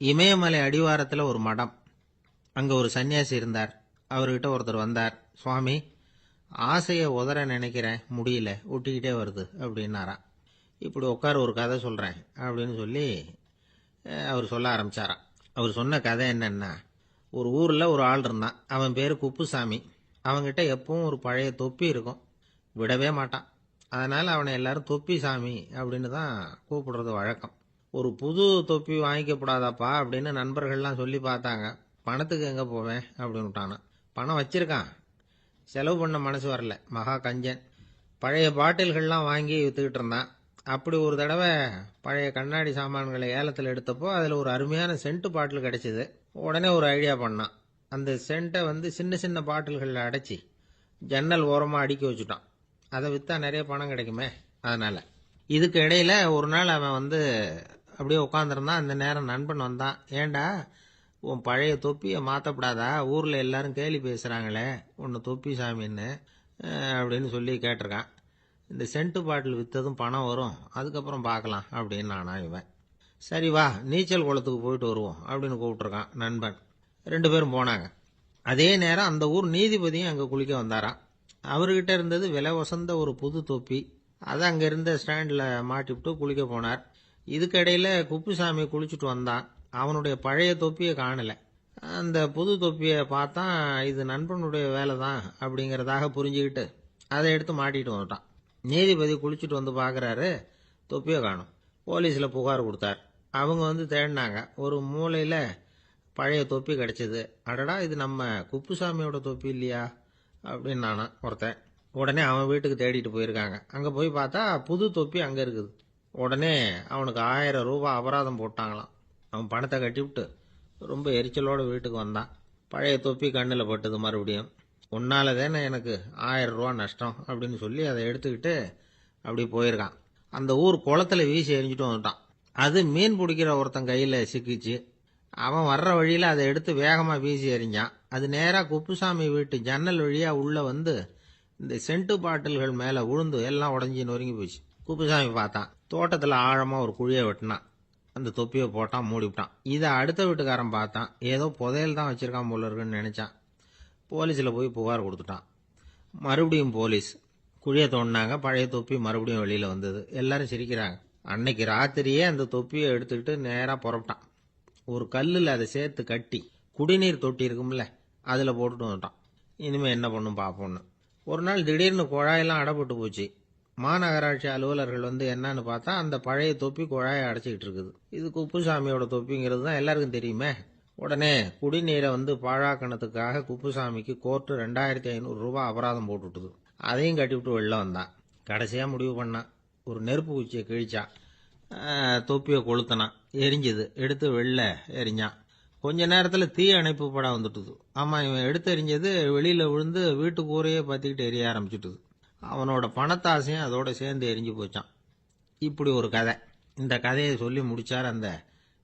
இமயமலை அடிவாரத்தில் ஒரு மடம். அங்கே ஒரு சன்னியாசி இருந்தார். அவர்கிட்ட ஒருத்தர் வந்தார். சுவாமி, ஆசையை உதற நினைக்கிறேன், முடியல, ஒட்டிக்கிட்டே வருது அப்படின்னாராம். இப்படி உட்கார, ஒரு கதை சொல்கிறேன் அப்படின்னு சொல்லி அவர் சொல்ல ஆரம்பித்தாராம். அவர் சொன்ன கதை என்னன்னா, ஒரு ஊரில் ஒரு ஆள் இருந்தான். அவன் பேர் குப்புசாமி. அவன்கிட்ட எப்பவும் ஒரு பழைய தொப்பி இருக்கும், விடவே மாட்டான். அதனால் அவனை எல்லாரும் தொப்பி சாமி அப்படின்னு தான் கூப்பிடுறது வழக்கம். ஒரு புது தொப்பி வாங்கிக்கப்படாதாப்பா அப்படின்னு நண்பர்கள்லாம் சொல்லி பார்த்தாங்க. பணத்துக்கு எங்கே போவேன் அப்படின்னு விட்டானான். பணம் வச்சிருக்கான், செலவு பண்ண மனசு வரல, மகா கஞ்சன். பழைய பாட்டில்கள்லாம் வாங்கி விற்றுக்கிட்டு இருந்தான். அப்படி ஒரு தடவை பழைய கண்ணாடி சாமான்களை ஏலத்தில் எடுத்தப்போ அதில் ஒரு அருமையான சென்ட்டு பாட்டில் கிடச்சிது. உடனே ஒரு ஐடியா பண்ணான். அந்த சென்ட்டை சின்ன சின்ன பாட்டில்களில் அடைச்சி ஜன்னல் ஓரமாக அடுக்கி வச்சுட்டான். அதை விற்றா நிறைய பணம் கிடைக்குமே, அதனால். இதுக்கு இடையில் ஒரு நாள் அவன் அப்படியே உட்காந்துருந்தான். அந்த நேரம் நண்பன் வந்தான். ஏண்டா, உன் பழைய தொப்பியை மாற்றப்படாதா, ஊரில் எல்லாரும் கேலி பேசுகிறாங்களே உன்னை தொப்பி சாமின்னு அப்படின்னு சொல்லி கேட்டிருக்கான். இந்த சென்ட்டு பாட்டில் விற்றதும் பணம் வரும், அதுக்கப்புறம் பார்க்கலாம் அப்படின்னு நானா இவன். சரி வா, நீச்சல் குளத்துக்கு போயிட்டு வருவோம் அப்படின்னு கூப்பிட்ருக்கான் நண்பன். 2 பேரும் போனாங்க. அதே நேரம் அந்த ஊர் நீதிபதியும் அங்கே குளிக்க வந்தாராம். அவர்கிட்ட இருந்தது விலை வசந்த ஒரு புது தொப்பி. அதை அங்கே இருந்த ஸ்டாண்டில் மாட்டிவிட்டு குளிக்க போனார். இதுக்கிடையில் குப்புசாமி குளிச்சுட்டு வந்தான். அவனுடைய பழைய தொப்பியை காணலை. அந்த புது தொப்பியை பார்த்தா இது நண்பனுடைய வேலை தான் அப்படிங்கிறதாக புரிஞ்சுக்கிட்டு அதை எடுத்து மாட்டிட்டு வந்துட்டான். நீதிபதி குளிச்சுட்டு வந்து பார்க்குறாரு, தொப்பியை காணும். போலீஸில் புகார் கொடுத்தார். அவங்க தேடினாங்க. ஒரு மூலையில் பழைய தொப்பி கிடச்சிது. அடடா, இது நம்ம குப்புசாமியோட தொப்பி இல்லையா அப்படின்னு நானா ஒருத்தன். உடனே அவன் வீட்டுக்கு தேடிட்டு போயிருக்காங்க. அங்கே போய் பார்த்தா புது தொப்பி அங்கே இருக்குது. உடனே அவனுக்கு 1000 ரூபாய் அபராதம் போட்டாங்களாம். அவன் பணத்தை கட்டிவிட்டு ரொம்ப எரிச்சலோடு வீட்டுக்கு வந்தான். பழைய தொப்பி கண்ணில் பட்டது. மறுபடியும், உன்னால தானே எனக்கு 1000 ரூபா நஷ்டம் அப்படின்னு சொல்லி அதை எடுத்துக்கிட்டு அப்படி போயிருக்கான். அந்த ஊர் குளத்தில் வீசி எரிஞ்சிட்டு வந்துட்டான். அது மீன் பிடிக்கிற ஒருத்தன் கையில் சிக்கிச்சு. அவன் வர்ற வழியில் அதை எடுத்து வேகமாக வீசி எறிஞ்சான். அது நேராக குப்புசாமி வீட்டு ஜன்னல் வழியாக உள்ளே இந்த சென்ட்டு பாட்டில்கள் மேலே விழுந்து எல்லாம் உடஞ்சி நொறுங்கி போச்சு. குப்புசாமி பார்த்தான். தோட்டத்தில் ஆழமாக ஒரு குழியை வெட்டினான். அந்த தொப்பியை போட்டான், மூடிவிட்டான். இதை அடுத்த வீட்டுக்காரன் பார்த்தான். ஏதோ புதையல் தான் வச்சுருக்கான் போல இருக்குன்னு நினச்சான். போலீஸில் போய் புகார் கொடுத்துட்டான். மறுபடியும் போலீஸ் குழியை தோண்டினாங்க. பழைய தொப்பி மறுபடியும் வெளியில் வந்தது. எல்லாரும் சிரிக்கிறாங்க. அன்னைக்கு ராத்திரியே அந்த தொப்பியை எடுத்துக்கிட்டு நேராக புறப்பட்டான். ஒரு கல்லில் அதை சேர்த்து கட்டி குடிநீர் தொட்டி இருக்கும்ல, அதில் போட்டுட்டு வந்துட்டான். இனிமேல் என்ன பண்ணும் பார்ப்போன்னு. ஒரு நாள் திடீர்னு குழாயெல்லாம் அடைப்பட்டு போச்சு. மாநகராட்சி அலுவலர்கள் என்னன்னு பார்த்தா அந்த பழைய தொப்பி குழாயை அடைச்சிக்கிட்டு இருக்குது. இது குப்புசாமியோட தொப்பிங்கிறது தான் எல்லாருக்கும் தெரியுமே. உடனே குடிநீரை பாழாக்கணத்துக்காக குப்புசாமிக்கு கோர்ட்டு 2500 ரூபாய் அபராதம் போட்டுவிட்டுது. அதையும் கட்டிவிட்டு வெளில வந்தான். கடைசியாக முடிவு பண்ணான். ஒரு நெருப்பு குச்சியை கிழிச்சான். தொப்பியை கொளுத்தினான். எரிஞ்சுது. எடுத்து வெளில எரிஞ்சான். கொஞ்ச நேரத்தில் தீ அணைப்பு படம் வந்துட்டுது. ஆமாம், இவன் எடுத்து எரிஞ்சது வெளியில் விழுந்து வீட்டு கூரையே பற்றிக்கிட்டு எரிய ஆரம்பிச்சுட்டுது. அவனோட பணத்தாசையும் அதோட சேர்ந்து எரிஞ்சு போச்சான். இப்படி ஒரு கதை. இந்த கதையை சொல்லி முடிச்சார் அந்த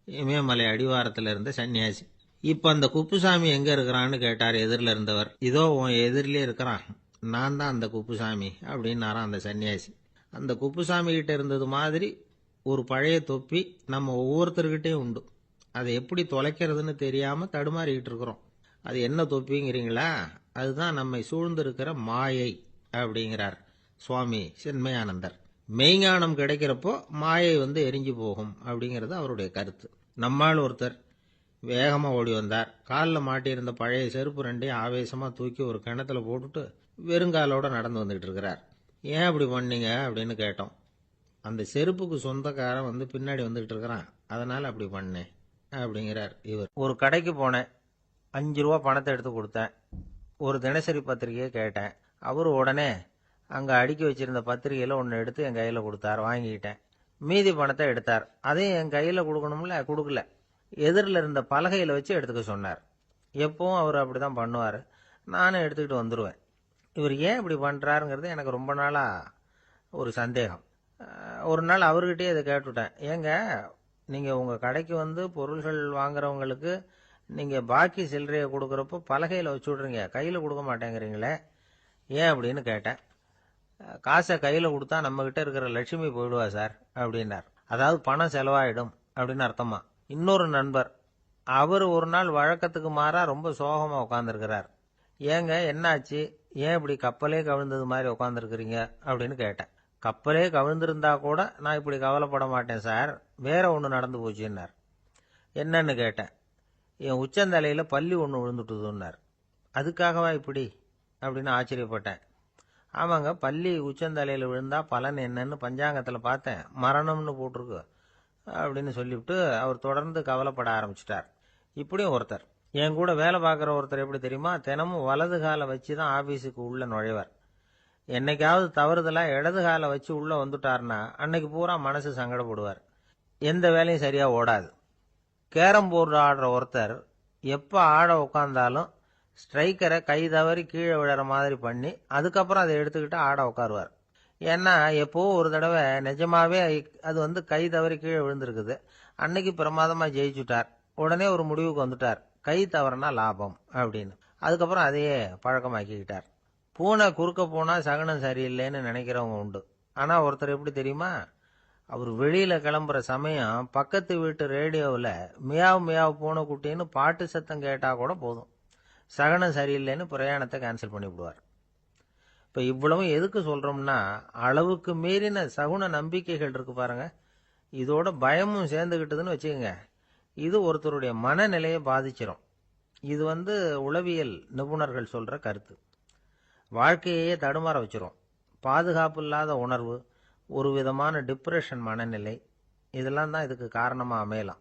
இமயமலை அடிவாரத்தில் இருந்த சன்னியாசி. இப்போ அந்த குப்புசாமி எங்கே இருக்கிறான்னு கேட்டார் எதிரில் இருந்தவர். இதோ உன் எதிரிலே இருக்கிறான், நான் தான் அந்த குப்புசாமி அப்படின்னாரான் அந்த சன்னியாசி. அந்த குப்புசாமி கிட்ட இருந்தது மாதிரி ஒரு பழைய தொப்பி நம்ம ஒவ்வொருத்தர்கிட்டையும் உண்டு. அதை எப்படி தொலைக்கிறதுன்னு தெரியாமல் தடுமாறிக்கிட்டு இருக்கிறோம். அது என்ன தொப்பிங்கிறீங்களா? அதுதான் நம்மை சூழ்ந்திருக்கிற மாயை அப்படிங்கிறார் சுவாமி சின்மயானந்தர். மெய்ஞானம் கிடைக்கிறப்போ மாயை எரிஞ்சு போகும் அப்படிங்கிறது அவருடைய கருத்து. நம்மால் ஒருத்தர் வேகமாக ஓடி வந்தார். காலில் மாட்டியிருந்த பழைய செருப்பு 2ஐயும் ஆவேசமாக தூக்கி ஒரு கிணத்துல போட்டுட்டு வெறுங்காலோட நடந்து வந்துகிட்டு இருக்கிறார். ஏன் அப்படி பண்ணீங்க அப்படின்னு கேட்டோம். அந்த செருப்புக்கு சொந்தக்காரன் பின்னாடி வந்துகிட்டு இருக்கிறான், அதனால் அப்படி பண்ணேன் அப்படிங்கிறார் இவர். ஒரு கடைக்கு போனேன். 5 ரூபா பணத்தை எடுத்து கொடுத்தேன். ஒரு தினசரி பத்திரிகையை கேட்டேன். அவர் உடனே அங்கே அடுக்கி வச்சிருந்த பத்திரிகையில் ஒன்று எடுத்து என் கையில் கொடுத்தார். வாங்கிக்கிட்டேன். மீதி பணத்தை எடுத்தார். அதையும் என் கையில் கொடுக்கணும்ல, கொடுக்கல. எதிரில் இருந்த பலகையில் வச்சு எடுத்துக்க சொன்னார். எப்பவும் அவர் அப்படி தான் பண்ணுவார். நானும் எடுத்துக்கிட்டு வந்துடுவேன். இவர் ஏன் இப்படி பண்ணுறாருங்கிறது எனக்கு ரொம்ப நாளாக ஒரு சந்தேகம். ஒரு நாள் அவர்கிட்டயே இதை கேட்டுவிட்டேன். ஏங்க, நீங்கள் உங்கள் கடைக்கு பொருள்கள் வாங்குறவங்களுக்கு நீங்கள் பாக்கி சில்லறையை கொடுக்குறப்போ பலகையில் வச்சு விட்றீங்க, கையில் கொடுக்க மாட்டேங்கிறீங்களே, ஏன் அப்படின்னு கேட்டேன். காசை கையில் கொடுத்தா நம்மக்கிட்ட இருக்கிற லட்சுமி போயிடுவா சார் அப்படின்னார். அதாவது பணம் செலவாயிடும் அப்படின்னு அர்த்தமா. இன்னொரு நண்பர் அவர் ஒரு நாள் வழக்கத்துக்கு மாறா ரொம்ப சோகமா உட்காந்துருக்கிறார். ஏங்க என்னாச்சு, ஏன் இப்படி கப்பலே கவிழ்ந்தது மாதிரி உட்காந்துருக்கிறீங்க அப்படின்னு கேட்டேன். கப்பலே கவிழ்ந்திருந்தா கூட நான் இப்படி கவலைப்பட மாட்டேன் சார், வேற ஒன்று நடந்து போச்சுன்னார். என்னன்னு கேட்டேன். என் உச்சந்தலையில் பள்ளி ஒன்று விழுந்துட்டுதுன்னார். அதுக்காகவா இப்படி அப்படின்னு ஆச்சரியப்பட்டேன். ஆமாங்க, பள்ளி உச்சந்தலையில் விழுந்தா பலன் என்னன்னு பஞ்சாங்கத்தில் பார்த்தேன், மரணம்னு போட்டிருக்கு அப்படின்னு சொல்லிவிட்டு அவர் தொடர்ந்து கவலைப்பட ஆரம்பிச்சிட்டார். இப்படியும் ஒருத்தர், என் கூட வேலை பார்க்குற ஒருத்தர் எப்படி தெரியுமா, தினமும் வலது காலை வச்சு தான் ஆஃபீஸுக்கு உள்ள நுழைவார். என்னைக்காவது தவறுதலாக இடது காலை வச்சு உள்ளே வந்துட்டார்னா அன்னைக்கு பூரா மனசு சங்கடப்படுவார், எந்த வேலையும் சரியாக ஓடாது. கேரம் போர்டு ஆடுற ஒருத்தர் எப்போ ஆட உட்காந்தாலும் ஸ்ட்ரைக்கரை கை தவறி கீழே விழற மாதிரி பண்ணி அதுக்கப்புறம் அதை எடுத்துக்கிட்டு ஆட உட்காருவார். ஏன்னா எப்போ ஒரு தடவை நிஜமாவே அது கை தவறி கீழே விழுந்திருக்குது, அன்னைக்கு பிரமாதமாக ஜெயிச்சுட்டார். உடனே ஒரு முடிவுக்கு வந்துட்டார், கை தவறுனா லாபம் அப்படின்னு. அதுக்கப்புறம் அதையே பழக்கமாக்கிக்கிட்டார். பூனை குறுக்க போனால் சகனம் சரியில்லைன்னு நினைக்கிறவங்க உண்டு. ஆனால் ஒருத்தர் எப்படி தெரியுமா, அவர் வெளியில் கிளம்புற சமயம் பக்கத்து வீட்டு ரேடியோவில் மியாவ் மியாவ் பூனை குட்டின்னு பாட்டு சத்தம் கேட்டால் கூட போதும், சகனம் சரியில்லைன்னு பிரயாணத்தை கேன்சல் பண்ணிவிடுவார். இப்போ இவ்வளவும் எதுக்கு சொல்கிறோம்னா, அளவுக்கு மீறின சகுன நம்பிக்கைகள் இருக்கு பாருங்க, இதோட பயமும் சேர்ந்துக்கிட்டதுன்னு வச்சுக்கோங்க, இது ஒருத்தருடைய மனநிலையை பாதிச்சிடும். இது உளவியல் நிபுணர்கள் சொல்கிற கருத்து. வாழ்க்கையே தடுமாற வச்சிரும். பாதுகாப்பு இல்லாத உணர்வு, ஒரு விதமான டிப்ரெஷன் மனநிலை, இதெல்லாம் தான் இதுக்கு காரணமாக அமையலாம்.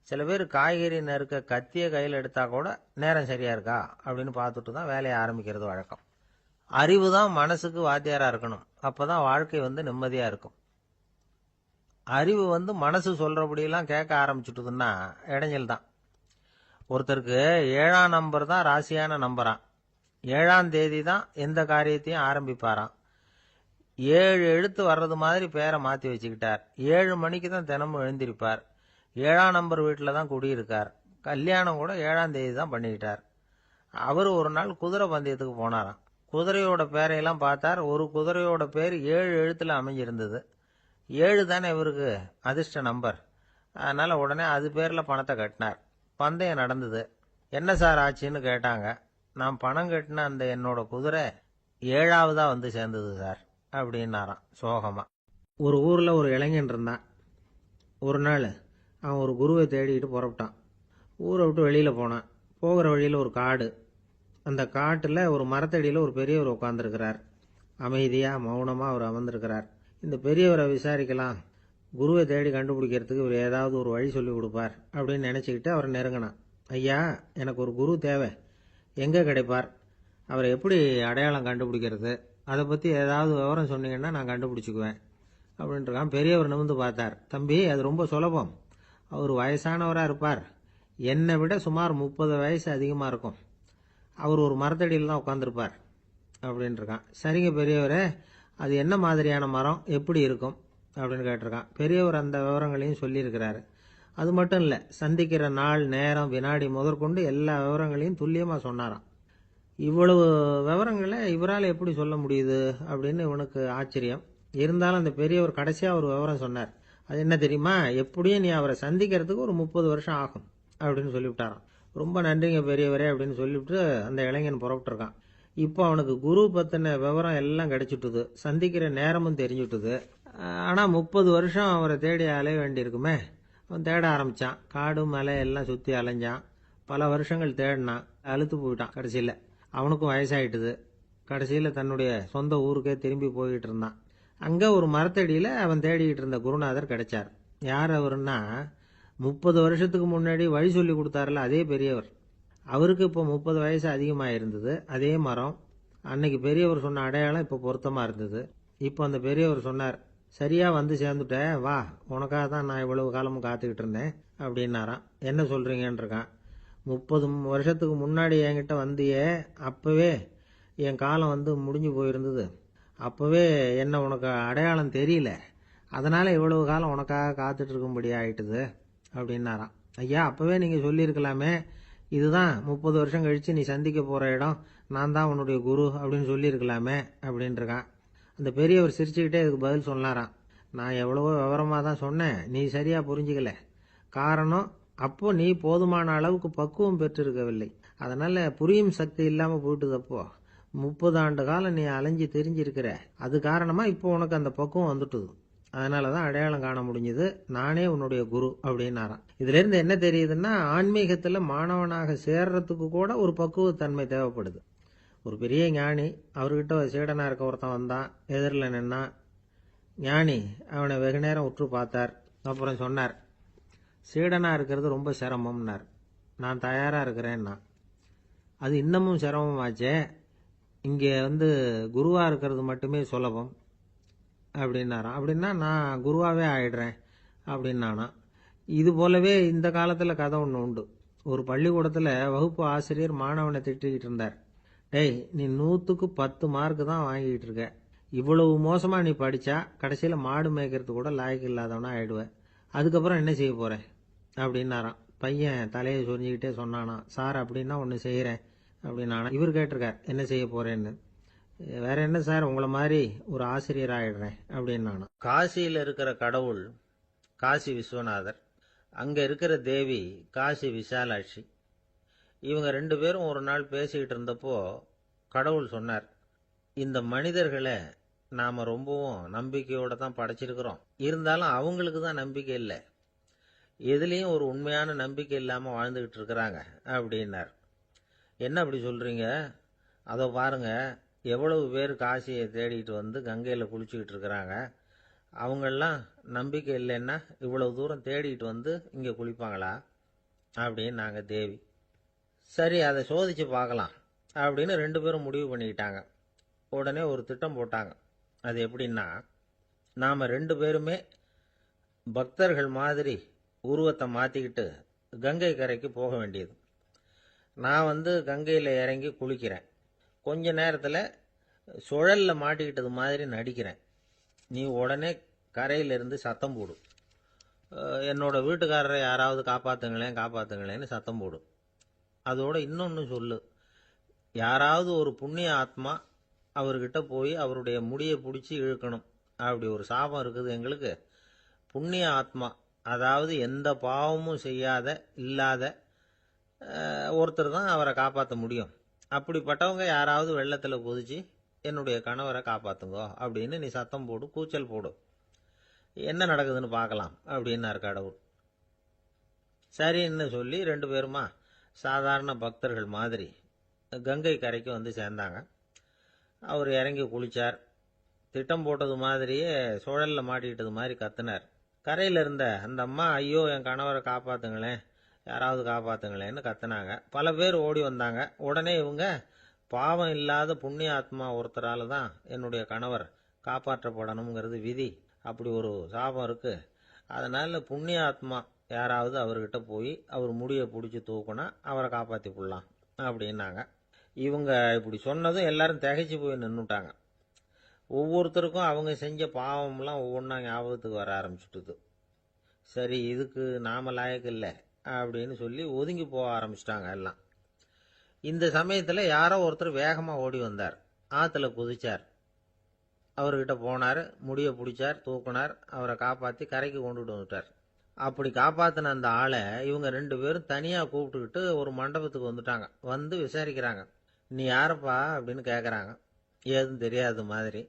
சில பேர் காய்கறி நறுக்க கத்திய கையில் எடுத்தா கூட நேரம் சரியா இருக்கா அப்படின்னு பார்த்துட்டு தான் வேலையை ஆரம்பிக்கிறது வழக்கம். அறிவு தான் மனசுக்கு வாத்தியாரா இருக்கணும், அப்பதான் வாழ்க்கை நிம்மதியா இருக்கும். அறிவு மனசு சொல்றபடியெல்லாம் கேட்க ஆரம்பிச்சுட்டுதுன்னா இடைஞ்சல் தான். ஒருத்தருக்கு 7ஆம் நம்பர் தான் ராசியான நம்பரான், 7ஆம் தேதி தான் எந்த காரியத்தையும் ஆரம்பிப்பாராம். 7 எழுத்து வர்றது மாதிரி பேரை மாற்றி வச்சுக்கிட்டார். 7 மணிக்கு தான் தினமும் எழுந்திருப்பார். 7ஆம் நம்பர் வீட்டில் தான் குடியிருக்கார். கல்யாணம் கூட 7ஆம் தேதி தான் பண்ணிக்கிட்டார். அவர் ஒரு நாள் குதிரை பந்தயத்துக்கு போனாராம். குதிரையோட பேரையெல்லாம் பார்த்தார். ஒரு குதிரையோட பேர் 7 எழுத்துல அமைஞ்சிருந்தது. 7 தானே இவருக்கு அதிர்ஷ்ட நம்பர், அதனால உடனே அது பேரில் பணத்தை கட்டினார். பந்தயம் நடந்தது. என்ன சார் ஆச்சுன்னு கேட்டாங்க. நான் பணம் கட்டின அந்த என்னோட குதிரை 7ஆவதா சேர்ந்தது சார் அப்படின்னாராம் சோகமா. ஒரு ஊரில் ஒரு இளைஞன் இருந்தான். ஒரு நாள் அவன் ஒரு குருவை தேடிக்கிட்டு புறப்பட்டான். ஊரை விட்டு வெளியில் போனான். போகிற வழியில் ஒரு காடு. அந்த காட்டில் ஒரு மரத்தடியில் ஒரு பெரியவர் உட்காந்துருக்கிறார். அமைதியாக மௌனமாக அவர் அமர்ந்திருக்கிறார். இந்த பெரியவரை விசாரிக்கலாம், குருவை தேடி கண்டுபிடிக்கிறதுக்கு இவர் ஏதாவது ஒரு வழி சொல்லி கொடுப்பார் அப்படின்னு நினச்சிக்கிட்டு அவரை நெருங்கினான். ஐயா, எனக்கு ஒரு குரு தேவை, எங்கே கிடைப்பார், அவரை எப்படி அடையாளம் கண்டுபிடிக்கிறது, அதை பற்றி ஏதாவது விவரம் சொன்னீங்கன்னா நான் கண்டுபிடிச்சிக்குவேன் அப்படின்ட்டுருக்கான். பெரியவர் நிமிர்ந்து பார்த்தார். தம்பி, அது ரொம்ப சுலபம். அவர் வயசானவராக இருப்பார், என்னை விட சுமார் 30 வயசு அதிகமாக இருக்கும். அவர் ஒரு மரத்தடியில் தான் உட்காந்துருப்பார் அப்படின்ட்டுருக்கான். சரிங்க பெரியவரே, அது என்ன மாதிரியான மரம், எப்படி இருக்கும் அப்படின்னு கேட்டிருக்கான். பெரியவர் அந்த விவரங்களையும் சொல்லியிருக்கிறாரு. அது மட்டும் இல்லை, சந்திக்கிற நாள், நேரம், வினாடி முதற்கொண்டு எல்லா விவரங்களையும் துல்லியமாக சொன்னாராம். இவ்வளவு விவரங்களை இவரால் எப்படி சொல்ல முடியுது அப்படின்னு இவனுக்கு ஆச்சரியம். இருந்தாலும் அந்த பெரியவர் கடைசியாக ஒரு விவரம் சொன்னார். அது என்ன தெரியுமா, எப்படியும் நீ அவரை சந்திக்கிறதுக்கு ஒரு 30 வருஷம் ஆகும் அப்படின்னு சொல்லிவிட்டாராம். ரொம்ப நன்றிங்க பெரியவரே அப்படின்னு சொல்லிவிட்டு அந்த இளைஞன் புறப்பட்டுருக்கான். இப்போ அவனுக்கு குரு பற்றின விவரம் எல்லாம் கிடைச்சிட்டுது, சந்திக்கிற நேரமும் தெரிஞ்சுட்டுது. ஆனால் 30 வருஷம் அவரை தேடி அலைய வேண்டியிருக்குமே. அவன் தேட ஆரம்பித்தான். காடு மலை எல்லாம் சுற்றி அலைஞ்சான். பல வருஷங்கள் தேடினான், அழுத்து போயிட்டான். கடைசியில் அவனுக்கும் வயசாயிட்டுது. கடைசியில் தன்னுடைய சொந்த ஊருக்கே திரும்பி போய்கிட்டு இருந்தான். அங்கே ஒரு மரத்தடியில் அவன் தேடிக்கிட்டு இருந்த குருநாதர் கிடைச்சார். யார் அவருன்னா, 30 வருஷத்துக்கு முன்னாடி வழி சொல்லி கொடுத்தாருல அதே பெரியவர். அவருக்கு இப்போ 30 வயசு அதிகமாக இருந்தது. அதே மரம், அன்னைக்கு பெரியவர் சொன்ன அடையாளம் இப்போ பொருத்தமாக இருந்தது. இப்போ அந்த பெரியவர் சொன்னார், சரியாக சேர்ந்துட்டேன், வா, உனக்காக தான் நான் இவ்வளவு காலமும் காத்துக்கிட்டு இருந்தேன் அப்படின்னாராம். என்ன சொல்கிறீங்கன்னு இருக்கான். 30 வருஷத்துக்கு முன்னாடி என்கிட்ட வந்தியே, அப்போவே என் காலம் முடிஞ்சு போயிருந்தது. அப்போவே என்ன உனக்கு அடையாளம் தெரியல, அதனால் இவ்வளவு காலம் உனக்காக காத்துட்டு இருக்கும்படி ஆயிட்டுது அப்படின்னாராம். ஐயா, அப்போவே நீங்கள் சொல்லியிருக்கலாமே, இதுதான் 30 வருஷம் கழித்து நீ சந்திக்க போகிற இடம், நான் தான் உன்னுடைய குரு அப்படின்னு சொல்லியிருக்கலாமே அப்படின்ட்டுருக்கான். அந்த பெரியவர் சிரிச்சுக்கிட்டே இதுக்கு பதில் சொன்னாராம். நான் எவ்வளவோ விவரமாக தான் சொன்னேன், நீ சரியாக புரிஞ்சிக்கல. காரணம், அப்போ நீ போதுமான அளவுக்கு பக்குவம் பெற்றிருக்கவில்லை. அதனால புரியும் சக்தி இல்லாம போயிட்டுதப்போ 30 ஆண்டு காலம் நீ அலைஞ்சு தெரிஞ்சிருக்கிற. அது காரணமா இப்போ உனக்கு அந்த பக்குவம் வந்துட்டுது. அதனாலதான் அடையாளம் காண முடிஞ்சது. நானே உன்னுடைய குரு அப்படின்னாராம். இதுல இருந்து என்ன தெரியுதுன்னா, ஆன்மீகத்துல மாணவனாக சேர்றதுக்கு கூட ஒரு பக்குவத்தன்மை தேவைப்படுது. ஒரு பெரிய ஞானி, அவர்கிட்ட சீடனா இருக்க ஒருத்தன் வந்தான், எதிரில் நின்னா. ஞானி அவனை வெகு நேரம் உற்று பார்த்தார். அப்புறம் சொன்னார், சீடனா இருக்கிறது ரொம்ப சிரமம்னார். நான் தயாரா இருக்கிறேன்னா. அது இன்னமும் சிரமமாச்சே, இங்கே குருவா இருக்கிறது மட்டுமே சுலபம் அப்படின்னாராம். அப்படின்னா நான் குருவாவே ஆயிடுறேன் அப்படின்னானா. இது போலவே இந்த காலத்தில் கதை ஒன்று உண்டு. ஒரு பள்ளிக்கூடத்தில் வகுப்பு ஆசிரியர் மாணவனை திட்டிக்கிட்டு இருந்தார். டேய், நீ 100க்கு 10 மார்க் தான் வாங்கிட்டு இருக்க. இவ்வளவு மோசமா நீ படிச்சா கடைசியில் மாடு மேய்க்கிறது கூட லாய்க்கு இல்லாதவனா ஆயிடுவேன். அதுக்கப்புறம் என்ன செய்ய போறேன் அப்படின்னாராம். பையன் தலையை சொரிஞ்சுக்கிட்டே சொன்னானா, சார் அப்படின்னா ஒன்று செய்கிறேன் அப்படின்னானா. இவர் கேட்டிருக்கார், என்ன செய்ய போறேன்னு. வேற என்ன சார், உங்களை மாதிரி ஒரு ஆசிரியர் ஆயிடுறேன் அப்படின்னானா. காசியில் இருக்கிற கடவுள் காசி விஸ்வநாதர், அங்க இருக்கிற தேவி காசி விசாலாட்சி. இவங்க 2 பேரும் ஒரு நாள் பேசிக்கிட்டு இருந்தப்போ கடவுள் சொன்னார், இந்த மனிதர்களை நாம ரொம்பவும் நம்பிக்கையோட தான் படைச்சிருக்கிறோம். இருந்தாலும் அவங்களுக்கு தான் நம்பிக்கை இல்லை. எதுலேயும் ஒரு உண்மையான நம்பிக்கை இல்லாமல் வாழ்ந்துக்கிட்டு இருக்கிறாங்க அப்படின்னார். என்ன அப்படி சொல்றீங்க? அதோ பாருங்க, எவ்வளவு பேர் காசியை தேடிட்டு கங்கையில் குளிச்சுக்கிட்டு இருக்கிறாங்க. அவங்கெல்லாம் நம்பிக்கை இல்லைன்னா இவ்வளவு தூரம் தேடிட்டு இங்கே குளிப்பாங்களா அப்படின்னு நாங்கள் தேவி. சரி, அதை சோதிச்சு பார்க்கலாம் அப்படின்னு 2 பேரும் முடிவு பண்ணிக்கிட்டாங்க. உடனே ஒரு திட்டம் போட்டாங்க. அது எப்படின்னா, நாம் 2 பேருமே பக்தர்கள் மாதிரி உருவத்தை மாற்றிக்கிட்டு கங்கை கரைக்கு போக வேண்டியது. நான் கங்கையில் இறங்கி குளிக்கிறேன். கொஞ்ச நேரத்தில் சுழலில் மாட்டிக்கிட்டது மாதிரி நடிக்கிறேன். நீ உடனே கரையிலிருந்து சத்தம் போடு, என்னோட வீட்டுக்காரரை யாராவது காப்பாற்றுங்களேன் காப்பாற்றுங்களேன்னு சத்தம் போடு. அதோட இன்னொன்று சொல்லு, யாராவது ஒரு புண்ணிய ஆத்மா அவர்கிட்ட போய் அவருடைய முடியை பிடிச்சி இழுக்கணும். அப்படி ஒரு சாபம் இருக்குது எங்களுக்கு. புண்ணிய ஆத்மா, அதாவது எந்த பாவமும் செய்யாத இல்லாத ஒருத்தர் தான் அவரை காப்பாற்ற முடியும். அப்படிப்பட்டவங்க யாராவது வெள்ளத்தில் குதிச்சு என்னுடைய கணவரை காப்பாற்றுங்கோ அப்படின்னு நீ சத்தம் போடு, கூச்சல் போடு. என்ன நடக்குதுன்னு பார்க்கலாம் அப்படின்னார் கடவுள். சரின்னு சொல்லி 2 பேருமா சாதாரண பக்தர்கள் மாதிரி கங்கை கரைக்கு சேர்ந்தாங்க. அவர் இறங்கி குளிச்சார். திட்டம் போட்டது மாதிரியே சுழலில் மாட்டிக்கிட்டது மாதிரி கத்துனார். கரையில் இருந்த அந்த அம்மா, ஐயோ என் கணவரை காப்பாற்றுங்களேன், யாராவது காப்பாற்றுங்களேன்னு கத்துனாங்க. பல பேர் ஓடி வந்தாங்க. உடனே இவங்க, பாவம் இல்லாத புண்ணிய ஆத்மா ஒருத்தரால தான் என்னுடைய கணவர் காப்பாற்றப்படணுங்கிறது விதி, அப்படி ஒரு சாபம் இருக்கு. அதனால புண்ணிய ஆத்மா யாராவது அவர்கிட்ட போய் அவர் முடியை பிடிச்சி தூக்குனா அவரை காப்பாற்றி போடலாம் அப்படின்னாங்க. இவங்க இப்படி சொன்னதும் எல்லாரும் திகைச்சு போய் நின்றுட்டாங்க. ஒவ்வொருத்தருக்கும் அவங்க செஞ்ச பாவம்லாம் ஒவ்வொன்றா ஞாபகத்துக்கு வர ஆரம்பிச்சுட்டுது. சரி, இதுக்கு நாம லாயக்கு இல்லை அப்படின்னு சொல்லி ஒதுங்கி போக ஆரம்பிச்சிட்டாங்க எல்லாம். இந்த சமயத்தில் யாரோ ஒருத்தர் வேகமாக ஓடி வந்தார். ஆற்றுல குதிச்சார். அவர்கிட்ட போனார், முடியை பிடிச்சார், தூக்குனார், அவரை காப்பாற்றி கரைக்கு கொண்டுட்டு வந்துட்டார். அப்படி காப்பாற்றின அந்த ஆளை இவங்க 2 பேரும் தனியாக கூப்பிட்டுக்கிட்டு ஒரு மண்டபத்துக்கு வந்துட்டாங்க. வந்து விசாரிக்கிறாங்க. நீ யாரப்பா அப்படின்னு கேட்குறாங்க. ஏதும் தெரியாத மாதிரி.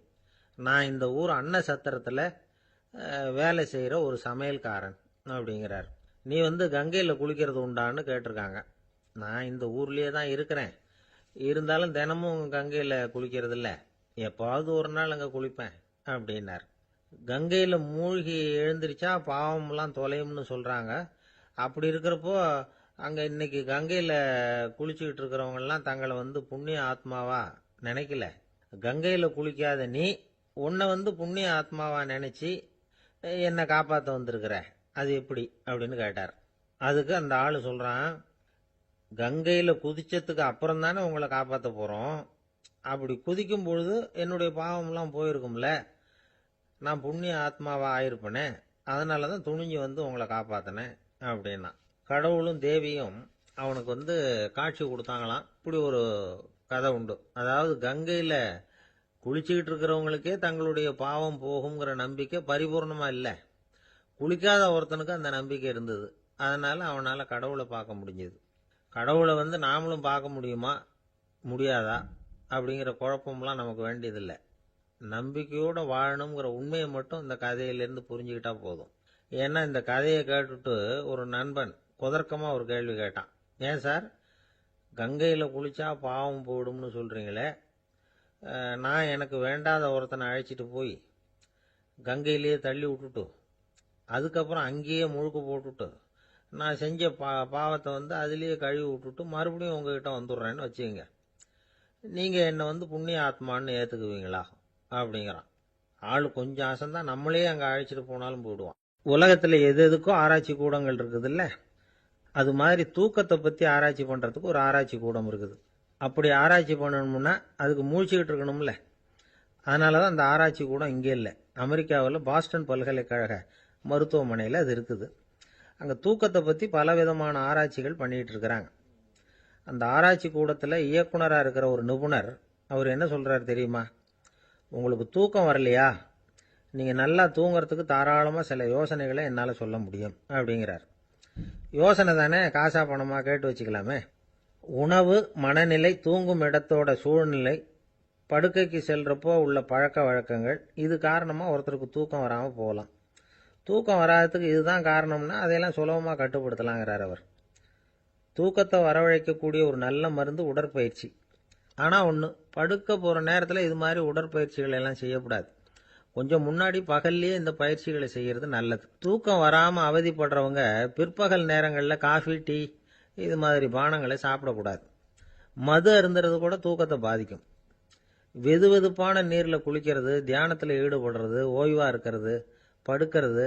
நான் இந்த ஊர் அன்ன சத்திரத்தில் வேலை செய்கிற ஒரு சமையல்காரன் அப்படிங்கிறார். நீ கங்கையில் குளிக்கிறது உண்டான்னு கேட்டிருக்காங்க. நான் இந்த ஊர்லேயே தான் இருக்கிறேன், இருந்தாலும் தினமும் கங்கையில் குளிக்கிறது இல்லை, எப்பாவது ஒரு நாள் அங்கே குளிப்பேன் அப்படின்னார். கங்கையில் மூழ்கி எழுந்திரிச்சா பாவம்லாம் தொலையும்னு சொல்கிறாங்க. அப்படி இருக்கிறப்போ அங்கே இன்னைக்கு கங்கையில் குளிச்சுக்கிட்டு இருக்கிறவங்கெல்லாம் தங்களை புண்ணிய ஆத்மாவா நினைக்கல. கங்கையில் குளிக்காத நீ உன்னை புண்ணிய ஆத்மாவா நினச்சி என்னை காப்பாற்ற வந்திருக்கிற, அது எப்படி அப்படின்னு கேட்டார். அதுக்கு அந்த ஆள் சொல்கிறான், கங்கையில் குதிச்சதுக்கு அப்புறம் தானே உங்களை காப்பாற்ற போகிறோம். அப்படி குதிக்கும் பொழுது என்னுடைய பாவம்லாம் போயிருக்கும்ல, நான் புண்ணிய ஆத்மாவா ஆயிருப்பேனே, அதனால தான் துணிஞ்சு உங்களை காப்பாற்றினேன் அப்படின்னா. கடவுளும் தேவியும் அவனுக்கு காட்சி கொடுத்தாங்களாம். இப்படி ஒரு கதை உண்டு. அதாவது கங்கையில் குளிச்சுக்கிட்டு இருக்கிறவங்களுக்கே தங்களுடைய பாவம் போகுங்கிற நம்பிக்கை பரிபூர்ணமாக இல்லை. குளிக்காத ஒருத்தனுக்கு அந்த நம்பிக்கை இருந்தது. அதனால் அவனால் கடவுளை பார்க்க முடிஞ்சது. கடவுளை நாமளும் பார்க்க முடியுமா முடியாதா அப்படிங்கிற குழப்பம்லாம் நமக்கு வேண்டியதில்லை. நம்பிக்கையோடு வாழணுங்கிற உண்மையை மட்டும் இந்த கதையிலேருந்து புரிஞ்சுக்கிட்டா போதும். ஏன்னா இந்த கதையை கேட்டுட்டு ஒரு நண்பன் குதர்க்கமாக ஒரு கேள்வி கேட்டான். ஏன் சார், கங்கையில் குளிச்சா பாவம் போயிடும்னு சொல்கிறீங்களே, நான் எனக்கு வேண்டாத ஒருத்தனை அழைச்சிட்டு போய் கங்கையிலேயே தள்ளி விட்டுட்டு அதுக்கப்புறம் அங்கேயே முழுக்க போட்டுட்டு நான் செஞ்ச பாவத்தை அதுலேயே கழுவி விட்டுட்டு மறுபடியும் உங்ககிட்ட வந்துடுறேன்னு வச்சுக்கோங்க, நீங்கள் என்னை புண்ணிய ஆத்மான்னு ஏற்றுக்குவீங்களா அப்படிங்கிறான். ஆள் கொஞ்சம் அசந்தான் நம்மளே அங்கே அழைச்சிட்டு போனாலும் போயிடுவான். உலகத்தில் எது எதுக்கும் ஆராய்ச்சி கூடங்கள் இருக்குதுல்ல, அது மாதிரி தூக்கத்தை பற்றி ஆராய்ச்சி பண்ணுறதுக்கு ஒரு ஆராய்ச்சி கூடம் இருக்குது. அப்படி ஆராய்ச்சி பண்ணணும்னா அதுக்கு மூழ்கிக்கிட்டு இருக்கணும்ல. அதனால தான் அந்த ஆராய்ச்சி கூடம் இங்கே இல்லை. அமெரிக்காவில் பாஸ்டன் பல்கலைக்கழக மருத்துவமனையில் அது இருக்குது. அங்கே தூக்கத்தை பற்றி பலவிதமான ஆராய்ச்சிகள் பண்ணிகிட்டு இருக்கிறாங்க. அந்த ஆராய்ச்சி கூடத்தில் இயக்குனராக இருக்கிற ஒரு நிபுணர் அவர் என்ன சொல்கிறார் தெரியுமா? உங்களுக்கு தூக்கம் வரலையா, நீங்கள் நல்லா தூங்குறதுக்கு தாராளமாக சில யோசனைகளை என்னால் சொல்ல முடியும் அப்படிங்கிறார். யோசனை தானே, காசா பணமாக கேட்டு வச்சுக்கலாமே. உணவு, மனநிலை, தூங்கும் இடத்தோட சூழ்நிலை, படுக்கைக்கு செல்றப்போ உள்ள பழக்க வழக்கங்கள், இது காரணமாக ஒருத்தருக்கு தூக்கம் வராமல் போகலாம். தூக்கம் வராததுக்கு இதுதான் காரணம்னா அதையெல்லாம் சுலபமாக கட்டுப்படுத்தலாங்கிறார் அவர். தூக்கத்தை வரவழைக்கக்கூடிய ஒரு நல்ல மருந்து உடற்பயிற்சி. ஆனால் ஒன்று, படுக்க போகிற நேரத்தில் இது மாதிரி உடற்பயிற்சிகள் எல்லாம் செய்யக்கூடாது. கொஞ்சம் முன்னாடி பகல்லையே இந்த பயிற்சிகளை செய்கிறது நல்லது. தூக்கம் வராமல் அவதிப்படுறவங்க பிற்பகல் நேரங்களில் காஃபி, டீ இது மாதிரி பானங்களை சாப்பிடக்கூடாது. மது அருந்துறது கூட தூக்கத்தை பாதிக்கும். வெது வெதுப்பான நீரில் குளிக்கிறது, தியானத்தில் ஈடுபடுறது, ஓய்வாக இருக்கிறது, படுக்கிறது,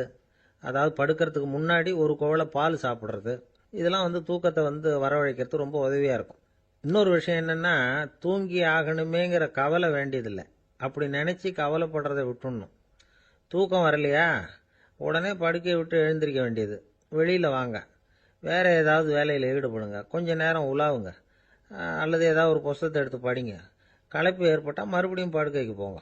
அதாவது படுக்கிறதுக்கு முன்னாடி ஒரு குவளை பால் சாப்பிட்றது, இதெல்லாம் தூக்கத்தை வரவழைக்கிறது ரொம்ப உதவியாக இருக்கும். இன்னொரு விஷயம் என்னென்னா, தூங்கி ஆகணுமேங்கிற கவலை வேண்டியதில்லை. அப்படி நினச்சி கவலைப்படுறதை விட்டுடணும். தூக்கம் வரலையா, உடனே படுக்கையை விட்டு எழுந்திருக்க வேண்டியது. வெளியில் வாங்க, வேறு ஏதாவது வேலையில் ஈடுபடுங்க, கொஞ்சம் நேரம் உலாவுங்க, அல்லது ஏதாவது ஒரு புஸ்தகத்தை எடுத்து படிங்க. களைப்பு ஏற்பட்டால் மறுபடியும் படுக்கைக்கு போங்க,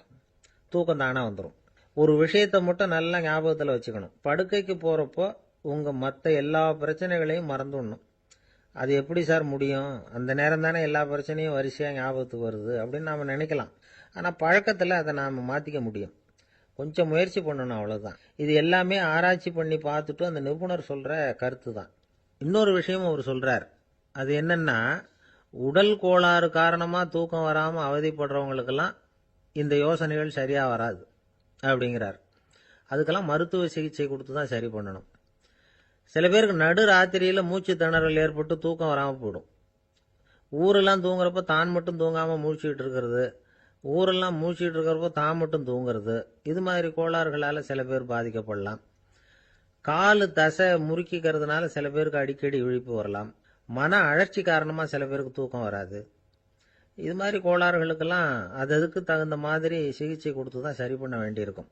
தூக்கம் தானாக வந்துடும். ஒரு விஷயத்தை மட்டும் நல்லா ஞாபகத்தில் வச்சுக்கணும். படுக்கைக்கு போகிறப்போ உங்கள் மற்ற எல்லா பிரச்சனைகளையும் மறந்துடணும். அது எப்படி சார் முடியும், அந்த நேரம் தானே எல்லா பிரச்சனையும் வரிசையாக ஞாபகத்துக்கு வருது அப்படின்னு நாம் நினைக்கலாம். ஆனால் பழக்கத்தில் அதை நாம் மாற்றிக்க முடியும். கொஞ்சம் முயற்சி பண்ணணும், அவ்வளோதான். இது எல்லாமே ஆராய்ச்சி பண்ணி பார்த்துட்டு அந்த நிபுணர் சொல்கிற கருத்து தான். இன்னொரு விஷயமும் அவர் சொல்கிறார். அது என்னென்னா, உடல் கோளாறு காரணமாக தூக்கம் வராமல் அவதிப்படுறவங்களுக்கெல்லாம் இந்த யோசனைகள் சரியாக வராது அப்படிங்கிறார். அதுக்கெல்லாம் மருத்துவ சிகிச்சை கொடுத்து தான் சரி பண்ணணும். சில பேருக்கு நடு ராத்திரியில் மூச்சு திணறல் ஏற்பட்டு தூக்கம் வராமல் போயிடும். ஊரெல்லாம் தூங்குறப்ப தான் மட்டும் தூங்காமல் மூழ்கிட்டு இருக்கிறது, ஊரெல்லாம் மூழ்கிட்டு இருக்கிறப்போ தான் மட்டும் தூங்குறது, இது மாதிரி கோளாறுகளால் சில பேர் பாதிக்கப்படலாம். காலு தசை முறுக்கிக்கிறதுனால சில பேருக்கு அடிக்கடி இழிப்பு வரலாம். மன அழற்சி காரணமாக சில பேருக்கு தூக்கம் வராது. இது மாதிரி கோளாறுகளுக்கெல்லாம் அதுக்கு தகுந்த மாதிரி சிகிச்சை கொடுத்து தான் சரி பண்ண வேண்டியிருக்கும்.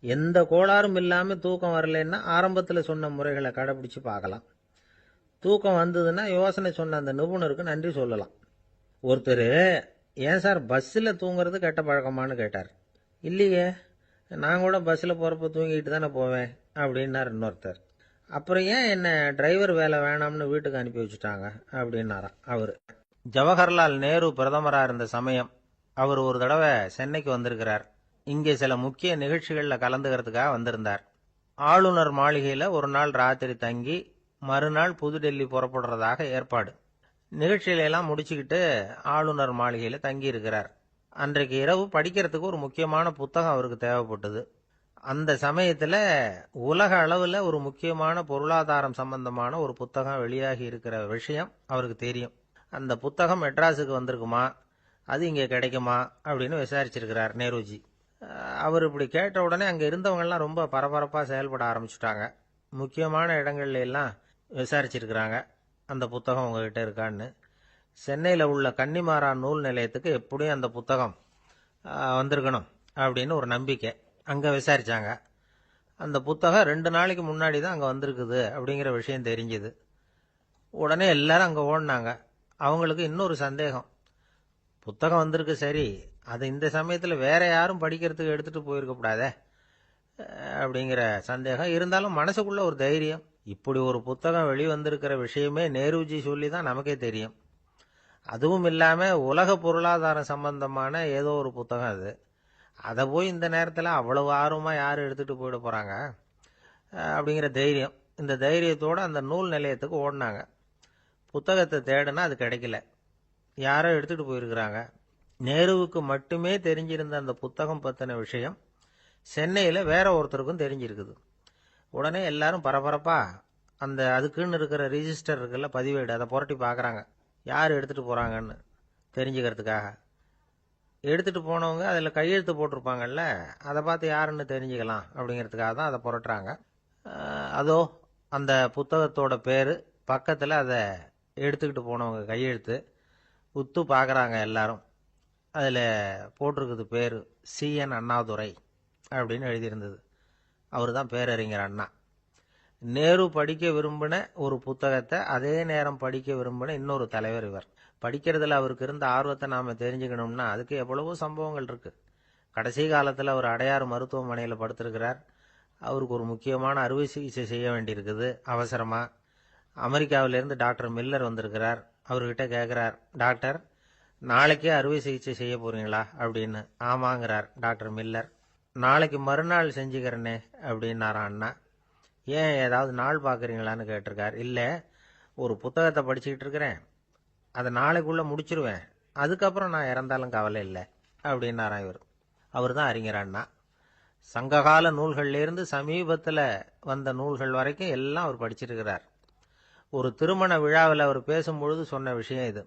எந்த கோளாறும் இல்லாமல் தூக்கம் வரலைன்னா ஆரம்பத்தில் சொன்ன முறைகளை கடைபிடிச்சு பார்க்கலாம். தூக்கம் வந்ததுன்னா யோசனை சொன்ன அந்த நிபுணருக்கு நன்றி சொல்லலாம். ஒருத்தர், ஏன் சார் பஸ்ஸில் தூங்குறது கெட்ட பழக்கமானு கேட்டார். இல்லையே, நான் கூட பஸ்ஸில் போகிறப்ப தூங்கிட்டு தானே போவேன் அப்படின்னார் இன்னொருத்தர். அப்புறம் ஏன் என்ன டிரைவர் வேலை வேணாம்னு வீட்டுக்கு அனுப்பி வச்சுட்டாங்க அப்படின்னாராம் அவர். ஜவஹர்லால் நேரு பிரதமராக இருந்த சமயம் அவர் ஒரு தடவை சென்னைக்கு வந்திருக்கிறார். இங்கே சில முக்கிய நிகழ்ச்சிகளில் கலந்துக்கிறதுக்காக வந்திருந்தார். ஆளுநர் மாளிகையில் ஒரு நாள் ராத்திரி தங்கி மறுநாள் புதுடெல்லி புறப்படுறதாக ஏற்பாடு. நிகழ்ச்சியிலெல்லாம் முடிச்சுக்கிட்டு ஆளுநர் மாளிகையில் தங்கி இருக்கிறார். அன்றைக்கு இரவு படிக்கிறதுக்கு ஒரு முக்கியமான புத்தகம் அவருக்கு தேவைப்பட்டது. அந்த சமயத்தில் உலக அளவில் ஒரு முக்கியமான பொருளாதாரம் சம்பந்தமான ஒரு புத்தகம் வெளியாகி இருக்கிற விஷயம் அவருக்கு தெரியும். அந்த புத்தகம் மெட்ராஸுக்கு வந்திருக்குமா, அது இங்கே கிடைக்குமா அப்படின்னு விசாரிச்சிருக்கிறார் நேருஜி. அவர் இப்படி கேட்ட உடனே அங்கே இருந்தவங்கெல்லாம் ரொம்ப பரபரப்பாக செயல்பட ஆரம்பிச்சுட்டாங்க. முக்கியமான இடங்கள்ல எல்லாம் விசாரிச்சிருக்கிறாங்க, அந்த புத்தகம் உங்ககிட்ட இருக்கான்னு. சென்னையில் உள்ள கன்னிமாரா நூல் நிலையத்துக்கு எப்படியும் அந்த புத்தகம் வந்திருக்கணும் அப்படின்னு ஒரு நம்பிக்கை. அங்கே விசாரித்தாங்க. அந்த புத்தகம் 2 நாளைக்கு முன்னாடி தான் அங்கே வந்திருக்குது அப்படிங்கிற விஷயம் தெரிஞ்சுது. உடனே எல்லாரும் அங்கே ஓடினாங்க. அவங்களுக்கு இன்னொரு சந்தேகம், புத்தகம் வந்திருக்கு சரி, அது இந்த சமயத்தில் வேற யாரும் படிக்கிறதுக்கு எடுத்துகிட்டு போயிருக்கக்கூடாதே அப்படிங்கிற சந்தேகம் இருந்தாலும் மனசுக்குள்ள ஒரு தைரியம், இப்படி ஒரு புத்தகம் வெளிவந்திருக்கிற விஷயமே நேருஜி சொல்லி தான் நமக்கே தெரியும். அதுவும் இல்லாமல் உலக பொருளாதாரம் சம்பந்தமான ஏதோ ஒரு புத்தகம் அது. அதை போய் இந்த நேரத்தில் அவ்வளவு ஆர்வமாக யார் எடுத்துகிட்டு போயிட போகிறாங்க அப்படிங்கிற தைரியம். இந்த தைரியத்தோடு அந்த நூல் நிலையத்துக்கு ஓடினாங்க. புத்தகத்தை தேடுனா அது கிடைக்கல. யாரோ எடுத்துகிட்டு போயிருக்கிறாங்க. நேருவுக்கு மட்டுமே தெரிஞ்சிருந்த அந்த புத்தகம் பற்றின விஷயம் சென்னையில் வேற ஒருத்தருக்கும் தெரிஞ்சிருக்குது. உடனே எல்லாரும் பரபரப்பா அந்த அதுக்குன்னு இருக்கிற ரிஜிஸ்டர் இருக்குல்ல, பதிவேடு, அதை புரட்டி பார்க்குறாங்க யார் எடுத்துகிட்டு போகிறாங்கன்னு தெரிஞ்சுக்கிறதுக்காக. எடுத்துகிட்டு போனவங்க அதில் கையெழுத்து போட்டிருப்பாங்கல்ல, அதை பார்த்து யாருன்னு தெரிஞ்சுக்கலாம் அப்படிங்கிறதுக்காக தான் அதை புரட்டுறாங்க. அதோ அந்த புத்தகத்தோட பேர் பக்கத்தில் அதை எடுத்துக்கிட்டு போனவங்க கையெழுத்து உத்து பார்க்குறாங்க எல்லாரும். அதில் போட்டிருக்குது பேர் CN அண்ணாதுரை அப்படின்னு எழுதியிருந்தது. அவர் தான் பேரறிஞர் அண்ணா. நேரு படிக்க விரும்பின ஒரு புத்தகத்தை அதே நேரம் படிக்க விரும்பின இன்னொரு தலைவர் இவர். படிக்கிறதுல அவருக்கு இருந்த ஆர்வத்தை நாம் தெரிஞ்சுக்கணும்னா அதுக்கு எவ்வளவோ சம்பவங்கள் இருக்கு. கடைசி காலத்தில் அவர் அடையாறு மருத்துவமனையில் படுத்திருக்கிறார். அவருக்கு ஒரு முக்கியமான அறுவை சிகிச்சை செய்ய வேண்டியிருக்குது அவசரமாக. அமெரிக்காவிலேருந்து டாக்டர் மில்லர் வந்திருக்கிறார். அவர்கிட்ட கேட்குறார், டாக்டர் நாளைக்கே அறுவை சிகிச்சை செய்ய போறீங்களா அப்படின்னு. ஆமாங்கிறார் டாக்டர் மில்லர். நாளைக்கு மறுநாள் செஞ்சுக்கிறேனே அப்படின்னாரான் அண்ணா. ஏன் ஏதாவது நாள் பார்க்குறீங்களான்னு கேட்டிருக்கார். இல்லை, ஒரு புத்தகத்தை படிச்சுக்கிட்டு இருக்கிறேன், அதை நாளைக்குள்ளே முடிச்சிருவேன், அதுக்கப்புறம் நான் இறந்தாலும் கவலை இல்லை அப்படின்னாரான் இவர். அவர் தான் அறிஞர் அண்ணா. சங்ககால நூல்கள்லேருந்து சமீபத்தில் வந்த நூல்கள் வரைக்கும் எல்லாம் அவர் படிச்சிருக்கிறார். ஒரு திருமண விழாவில் அவர் பேசும்பொழுது சொன்ன விஷயம் இது.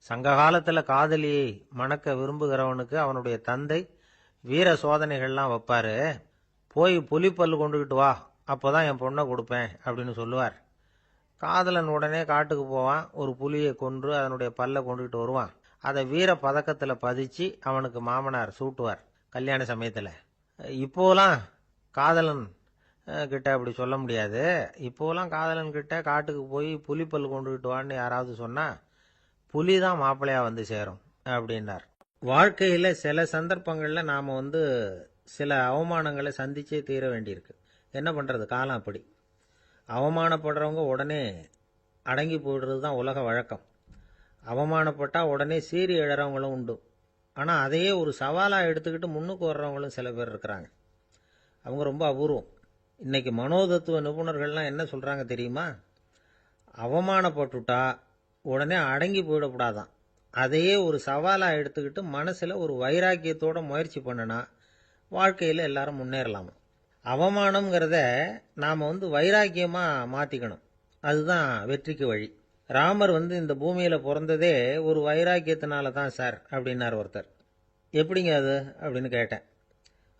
சங்க காலத்தில் காதலியை மணக்க விரும்புகிறவனுக்கு அவனுடைய தந்தை வீர சோதனைகள்லாம் வைப்பாரு. போய் புலிப்பல்லு கொண்டுகிட்டு வா, அப்போதான் என் பொண்ணை கொடுப்பேன் அப்படின்னு சொல்லுவார். காதலன் உடனே காட்டுக்கு போவான், ஒரு புலியை கொன்று அதனுடைய பல்லை கொண்டுகிட்டு வருவான். அதை வீர பதக்கத்தில் பதிச்சு அவனுக்கு மாமனார் சூட்டுவார் கல்யாண சமயத்தில். இப்போலாம் காதலன் கிட்ட அப்படி சொல்ல முடியாது. இப்போலாம் காதலன் கிட்ட காட்டுக்கு போய் புலிப்பல்லு கொண்டுகிட்டு வான்னு யாராவது சொன்னால் புலி தான் மாப்பிள்ளையா வந்து சேரும் அப்படின்னார். வாழ்க்கையில் சில சந்தர்ப்பங்களில் நாம் சில அவமானங்களை சந்திச்சே தீர வேண்டியிருக்கு. என்ன பண்ணுறது, காலம் அப்படி. அவமானப்படுறவங்க உடனே அடங்கி போயிடுறது தான் உலக வழக்கம். அவமானப்பட்டால் உடனே சீறி எழறவங்களும் உண்டு. ஆனால் அதையே ஒரு சவாலாக எடுத்துக்கிட்டு முன்னுக்கு வர்றவங்களும் சில பேர் இருக்கிறாங்க. அவங்க ரொம்ப அபூர்வம். இன்னைக்கு மனோதத்துவ நிபுணர்கள்லாம் என்ன சொல்கிறாங்க தெரியுமா? அவமானப்பட்டுட்டா உடனே அடங்கி போயிடக்கூடாதான். அதையே ஒரு சவாலாக எடுத்துக்கிட்டு மனசில் ஒரு வைராக்கியத்தோட முயற்சி பண்ணினா வாழ்க்கையில் எல்லாரும் முன்னேறலாமா. அவமானம்ங்கிறத நாம் வைராக்கியமாக மாற்றிக்கணும். அதுதான் வெற்றிக்கு வழி. ராமர் இந்த பூமியில் பிறந்ததே ஒரு வைராக்கியத்தினால தான் சார் அப்படின்னார் ஒருத்தர். எப்படிங்க அது அப்படின்னு கேட்டேன்.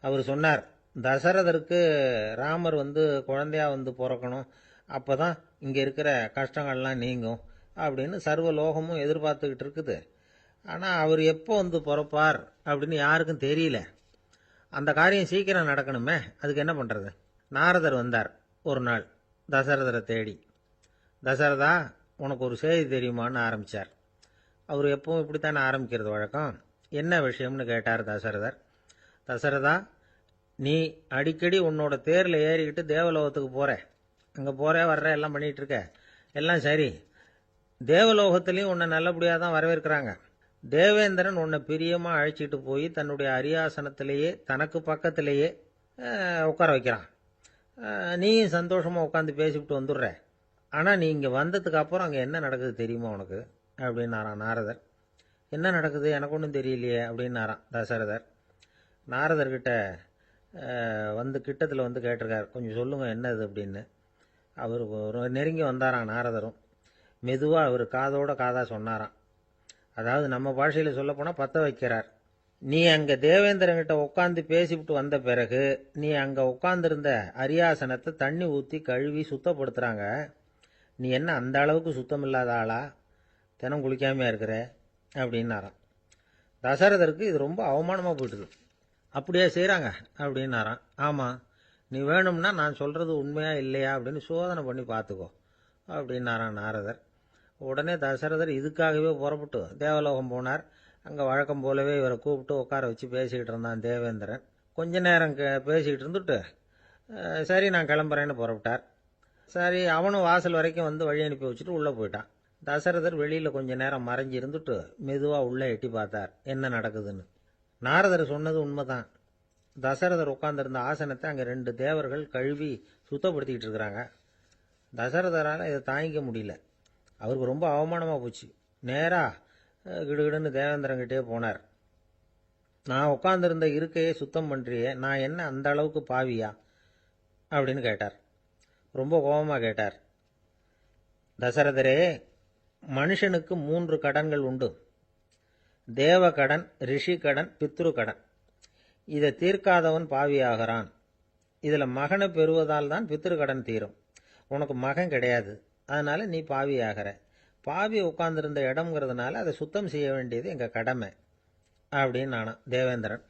அவர் சொன்னார், தசரதருக்கு ராமர் குழந்தையா பிறக்கணும், அப்போ தான் இங்கே இருக்கிற கஷ்டங்கள்லாம் நீங்கும் அப்படின்னு சர்வ லோகமும் எதிர்பார்த்துக்கிட்டு இருக்குது. ஆனால் அவர் எப்போ பிறப்பார் அப்படின்னு யாருக்கும் தெரியல. அந்த காரியம் சீக்கிரம் நடக்கணுமே, அதுக்கு என்ன பண்ணுறது? நாரதர் வந்தார் ஒரு நாள் தசரதரை தேடி. தசரதா, உனக்கு ஒரு செய்தி தெரியுமான்னு ஆரம்பித்தார். அவர் எப்பவும் இப்படித்தானே ஆரம்பிக்கிறது வழக்கம். என்ன விஷயம்னு கேட்டார் தசரதர். தசரதா, நீ அடிக்கடி உன்னோட தேரில் ஏறிக்கிட்டு தேவலோகத்துக்கு போகிற, அங்கே போகிற வர்ற எல்லாம் பண்ணிகிட்டு இருக்க, எல்லாம் சரி. தேவலோகத்திலையும் உன்னை நல்லபடியாக தான் வரவேற்கிறாங்க. தேவேந்திரன் உன்னை பிரியமாக அழைச்சிட்டு போய் தன்னுடைய அரியாசனத்திலேயே தனக்கு பக்கத்திலேயே உட்கார வைக்கிறான். நீயும் சந்தோஷமாக உட்காந்து பேசிவிட்டு வந்துடுற. ஆனால் நீ இங்கே வந்ததுக்கு அப்புறம் அங்கே என்ன நடக்குது தெரியுமா உனக்கு அப்படின்னாரான் நாரதர். என்ன நடக்குது எனக்கு ஒன்றும் தெரியலையே அப்படின்னாரான் தசரதர். நாரதர்கிட்ட கிட்டத்தில் கேட்டிருக்கார், கொஞ்சம் சொல்லுங்கள் என்னது அப்படின்னு. அவர் நெருங்கி வந்தாரான் நாரதரும். மெதுவாக அவர் காதோட காதாக சொன்னாராம். அதாவது நம்ம பாஷையில் சொல்லப்போனால் பற்ற வைக்கிறார். நீ அங்கே தேவேந்திரங்கிட்ட உட்காந்து பேசிவிட்டு வந்த பிறகு நீ அங்கே உட்காந்துருந்த அரியாசனத்தை தண்ணி ஊற்றி கழுவி சுத்தப்படுத்துகிறாங்க. நீ என்ன அந்த அளவுக்கு சுத்தம் இல்லாத ஆளா, தினம் குளிக்காமையாக இருக்கிற அப்படின்னாராம். தசரதருக்கு இது ரொம்ப அவமானமாக போயிட்டுது. அப்படியே செய்கிறாங்க அப்படின்னாராம். ஆமாம், நீ வேணும்னா நான் சொல்கிறது உண்மையா இல்லையா அப்படின்னு சோதனை பண்ணி பார்த்துக்கோ அப்படின்னாரான் நாரதர். உடனே தசரதர் இதுக்காகவே புறப்பட்டு தேவலோகம் போனார். அங்கே வழக்கம் போலவே இவரை கூப்பிட்டு உட்கார வச்சு பேசிக்கிட்டு இருந்தான் தேவேந்திரன். கொஞ்ச நேரம் பேசிக்கிட்டு இருந்துட்டு சரி நான் கிளம்புறேன்னு புறப்பட்டார். சரி, அவனும் வாசல் வரைக்கும் வந்து வழி அனுப்பி வச்சுட்டு உள்ளே போயிட்டான். தசரதர் வெளியில் கொஞ்ச நேரம் மறைஞ்சு இருந்துட்டு மெதுவாக உள்ளே எட்டி பார்த்தார் என்ன நடக்குதுன்னு. நாரதர் சொன்னது உண்மைதான். தசரதர் உட்கார்ந்திருந்த ஆசனத்தை அங்கே 2 தேவர்கள் கழுவி சுத்தப்படுத்திக்கிட்டு இருக்கிறாங்க. தசரதரால் இதை தாங்கிக்க முடியல. அவருக்கு ரொம்ப அவமானமாக போச்சு. நேராக கிடுகிடுன்னு தேவேந்திரங்கிட்டே போனார். நான் உட்கார்ந்திருந்த இருக்கையை சுத்தம் பண்ணுறியே, நான் என்ன அந்த அளவுக்கு பாவியா அப்படின்னு கேட்டார். ரொம்ப கோபமாக கேட்டார். தசரதரே, மனுஷனுக்கு 3 கடன்கள் உண்டு. தேவ கடன், ரிஷி கடன், பித்ரு கடன். இதை தீர்க்காதவன் பாவியாகிறான். இதில் மகனை பெறுவதால் தான் பித்ரு கடன் தீரும். உனக்கு மகன் கிடையாது, அதனால நீ பாவியாகிற. பாவி உட்கார்ந்திருந்த இடம்ங்கிறதுனால அதை சுத்தம் செய்ய வேண்டியது எங்கள் கடமை அப்படின்னு நானாம் தேவேந்திரன்.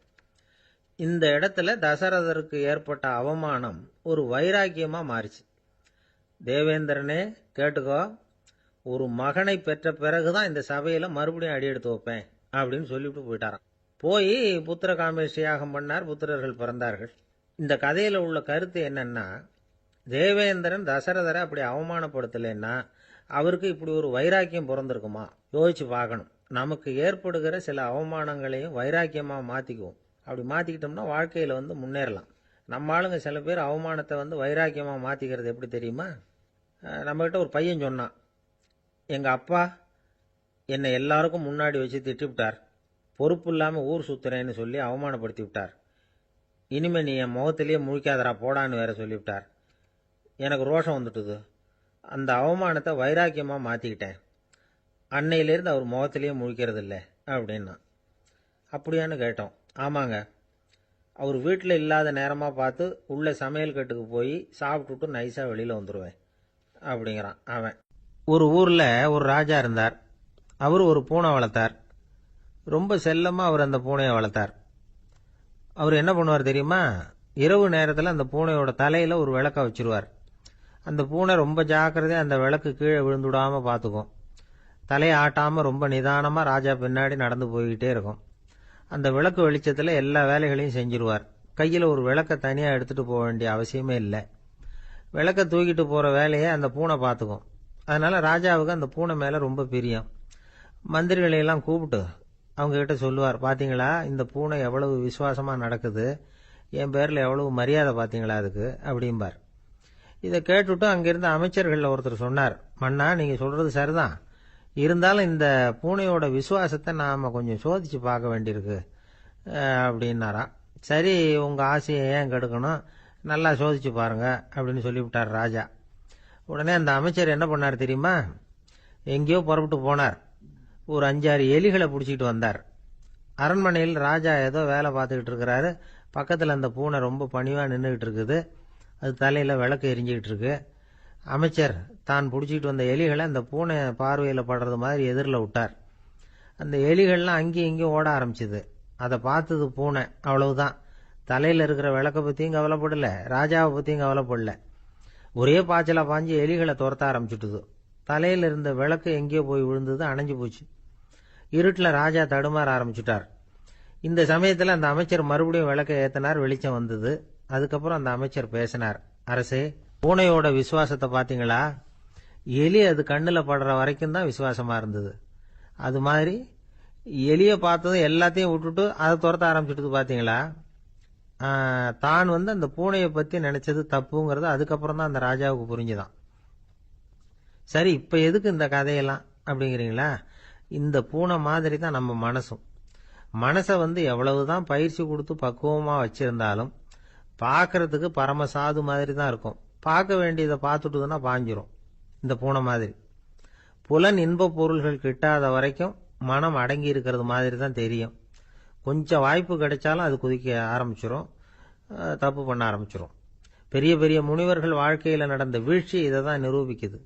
இந்த இடத்துல தசரதருக்கு ஏற்பட்ட அவமானம் ஒரு வைராக்கியமாக மாறிச்சு. தேவேந்திரனே கேட்டுக்கோ, ஒரு மகனை பெற்ற பிறகுதான் இந்த சபையில் மறுபடியும் அடி எடுத்து வைப்பேன் அப்படின்னு சொல்லிவிட்டு போயிட்டாராம். போய் புத்திர காமேஷ்டி யாகம் பண்ணார். புத்திரர்கள் பிறந்தார்கள். இந்த கதையில் உள்ள கருத்து என்னன்னா, தேவேந்திரன் தசரதரை அப்படி அவமானப்படுத்தலைன்னா அவருக்கு இப்படி ஒரு வைராக்கியம் பிறந்திருக்குமா? யோசிச்சு பார்க்கணும். நமக்கு ஏற்படுகிற சில அவமானங்களையும் வைராக்கியமாக மாற்றிக்குவோம். அப்படி மாற்றிக்கிட்டோம்னா வாழ்க்கையில் வந்து முன்னேறலாம். நம்ம ஆளுங்க சில பேர் அவமானத்தை வந்து வைராக்கியமாக மாற்றிக்கிறது எப்படி தெரியுமா? நம்மகிட்ட ஒரு பையன் சொன்னான், எங்கள் அப்பா என்னை எல்லாருக்கும் முன்னாடி வச்சு திட்டிவிட்டார், பொறுப்பு இல்லாமல் ஊர் சுற்றுறேன்னு சொல்லி அவமானப்படுத்தி விட்டார். இனிமேல் நீ என் முகத்திலேயே முழிக்காதரா போடான்னு வேற சொல்லிவிட்டார். எனக்கு ரோஷம் வந்துட்டுது. அந்த அவமானத்தை வைராக்கியமாக மாற்றிக்கிட்டேன். அன்னையிலேருந்து அவர் முகத்திலேயே முழிக்கிறது இல்லை அப்படின்னா. அப்படியான்னு கேட்டோம். ஆமாங்க, அவர் வீட்டில் இல்லாத நேரமாக பார்த்து உள்ள சமையல் கட்டுக்கு போய் சாப்பிட்டுட்டு நைஸாக வெளியில் வந்துடுவேன் அப்படிங்கிறான் அவன். ஒரு ஊரில் ஒரு ராஜா இருந்தார். அவர் ஒரு பூனை வளர்த்தார். ரொம்ப செல்லமாக அவர் அந்த பூனையை வளர்த்தார். அவர் என்ன பண்ணுவார் தெரியுமா? இரவு நேரத்தில் அந்த பூனையோட தலையில் ஒரு விளக்க வச்சுருவார். அந்த பூனை ரொம்ப ஜாக்கிரதையாக அந்த விளக்கு கீழே விழுந்துடாமல் பார்த்துக்கும். தலையை ஆட்டாமல் ரொம்ப நிதானமாக ராஜா பின்னாடி நடந்து போய்கிட்டே இருக்கும். அந்த விளக்கு வெளிச்சத்தில் எல்லா வேலைகளையும் செஞ்சிருவார். கையில் ஒரு விளக்கை தனியாக எடுத்துகிட்டு போக வேண்டிய அவசியமே இல்லை. விளக்கை தூக்கிட்டு போகிற வேலையை அந்த பூனை பார்த்துக்கும். அதனால் ராஜாவுக்கு அந்த பூனை மேலே ரொம்ப பிரியம். மந்திரிகளையெல்லாம் கூப்பிட்டு அவங்கக்கிட்ட சொல்லுவார், பார்த்தீங்களா இந்த பூனை எவ்வளவு விசுவாசமாக நடக்குது, என் பேரில் எவ்வளவு மரியாதை பார்த்தீங்களா அதுக்கு அப்படிம்பார். இதை கேட்டுவிட்டு அங்கிருந்த அமைச்சர்களில் ஒருத்தர் சொன்னார், மன்னா நீங்கள் சொல்கிறது சரிதான், இருந்தாலும் இந்த பூனையோட விசுவாசத்தை நாம் கொஞ்சம் சோதித்து பார்க்க வேண்டியிருக்கு அப்படின்னாராம். சரி, உங்கள் ஆசையை ஏன் கெடுக்கணும், நல்லா சோதிச்சு பாருங்க அப்படின்னு சொல்லிவிட்டார் ராஜா. உடனே அந்த அமைச்சர் என்ன பண்ணார் தெரியுமா? எங்கேயோ புறப்பட்டு போனார். ஒரு 5-6 எலிகளை பிடிச்சிக்கிட்டு வந்தார். அரண்மனையில் ராஜா ஏதோ வேலை பார்த்துக்கிட்டு இருக்கிறாரு. பக்கத்தில் அந்த பூனை ரொம்ப பணிவாக நின்றுக்கிட்டு இருக்குது. அது தலையில் விளக்கு எரிஞ்சிக்கிட்டு இருக்கு. அமைச்சர் தான் பிடிச்சிக்கிட்டு வந்த எலிகளை அந்த பூனை பார்வையில் படுறது மாதிரி எதிரில் விட்டார். அந்த எலிகள்லாம் அங்கேயும் இங்கேயும் ஓட ஆரம்பிச்சுது. அதை பார்த்தது பூனை. அவ்வளவுதான். தலையில் இருக்கிற விளக்கை பற்றியும் கவலைப்படலை, ராஜாவை பற்றியும் கவலைப்படல. ஒரே பாய்ச்சலாக பாஞ்சு எலிகளை துரத்த ஆரம்பிச்சுட்டுது. தலையில் இருந்த விளக்கு எங்கேயோ போய் விழுந்தது, அணைஞ்சு போச்சு. இருட்டில் ராஜா தடுமாற ஆரம்பிச்சுட்டார். இந்த சமயத்தில் அந்த அமைச்சர் மறுபடியும் விளக்கை ஏற்றினார். வெளிச்சம் வந்தது. அதுக்கப்புறம் அந்த அமைச்சர் பேசினார், அரசே, பூனையோட விசுவாசத்தை பார்த்தீங்களா? எலி அது கண்ணில் படுற வரைக்கும் தான் விசுவாசமாக இருந்தது. அது மாதிரி எலியை பார்த்ததும் எல்லாத்தையும் விட்டுட்டு அதை துரத்த ஆரம்பிச்சுட்டு பார்த்தீங்களா? தான் அந்த பூனையை பற்றி நினைச்சது தப்புங்கிறது அதுக்கப்புறம் தான் அந்த ராஜாவுக்கு புரிஞ்சுதான். சரி, இப்போ எதுக்கு இந்த கதையெல்லாம் அப்படிங்கிறீங்களா? இந்த பூனை மாதிரி தான் நம்ம மனசும். மனசை எவ்வளவுதான் பயிற்சி கொடுத்து பக்குவமாக வச்சிருந்தாலும் பார்க்கறதுக்கு பரமசாது மாதிரி தான் இருக்கும். பார்க்க வேண்டியதை பார்த்துட்டுதுன்னா பாஞ்சிரும். இந்த பூனை மாதிரி புலன் இன்ப பொருள்கள் கிட்டாத வரைக்கும் மனம் அடங்கி இருக்கிறது மாதிரி தான் தெரியும். கொஞ்சம் வாய்ப்பு கிடைச்சாலும் அது குதிக்க ஆரம்பிச்சிரும், தப்பு பண்ண ஆரம்பிச்சிரும். பெரிய பெரிய முனிவர்கள் வாழ்க்கையில் நடந்த வீழ்ச்சி இதை தான் நிரூபிக்குது.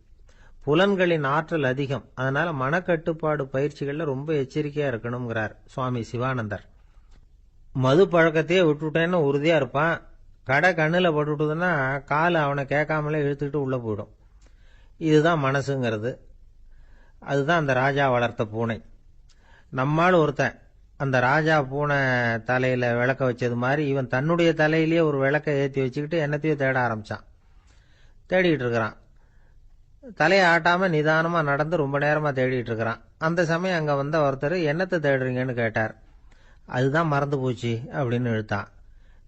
புலன்களின் ஆற்றல் அதிகம். அதனால மனக்கட்டுப்பாடு பயிற்சிகளில் ரொம்ப எச்சரிக்கையா இருக்கணுங்கிறார் சுவாமி சிவானந்தர். மது பழக்கத்தையே விட்டுட்டேன்னு உறுதியா இருப்பான். கடை கண்ணில் பட்டுட்டுதுன்னா காலை அவனை கேட்காமலே இழுத்துக்கிட்டு உள்ள போயிடும். இதுதான் மனசுங்கிறது. அதுதான் அந்த ராஜா வளர்த்த பூனை. நம்மால் ஒருத்தன் அந்த ராஜா பூனை தலையில விளக்க வச்சது மாதிரி இவன் தன்னுடைய தலையிலேயே ஒரு விளக்க ஏற்றி வச்சுக்கிட்டு என்னத்தையோ தேட ஆரம்பிச்சான். தேடிக்கிட்டு இருக்கிறான். தலையை ஆட்டாம நிதானமா நடந்து ரொம்ப நேரமா தேடிட்டு இருக்கிறான். அந்த சமயம் அங்க வந்த ஒருத்தர் என்னத்தை தேடுறீங்கன்னு கேட்டார். அதுதான் மறந்து போச்சு அப்படின்னு இழுத்தான்.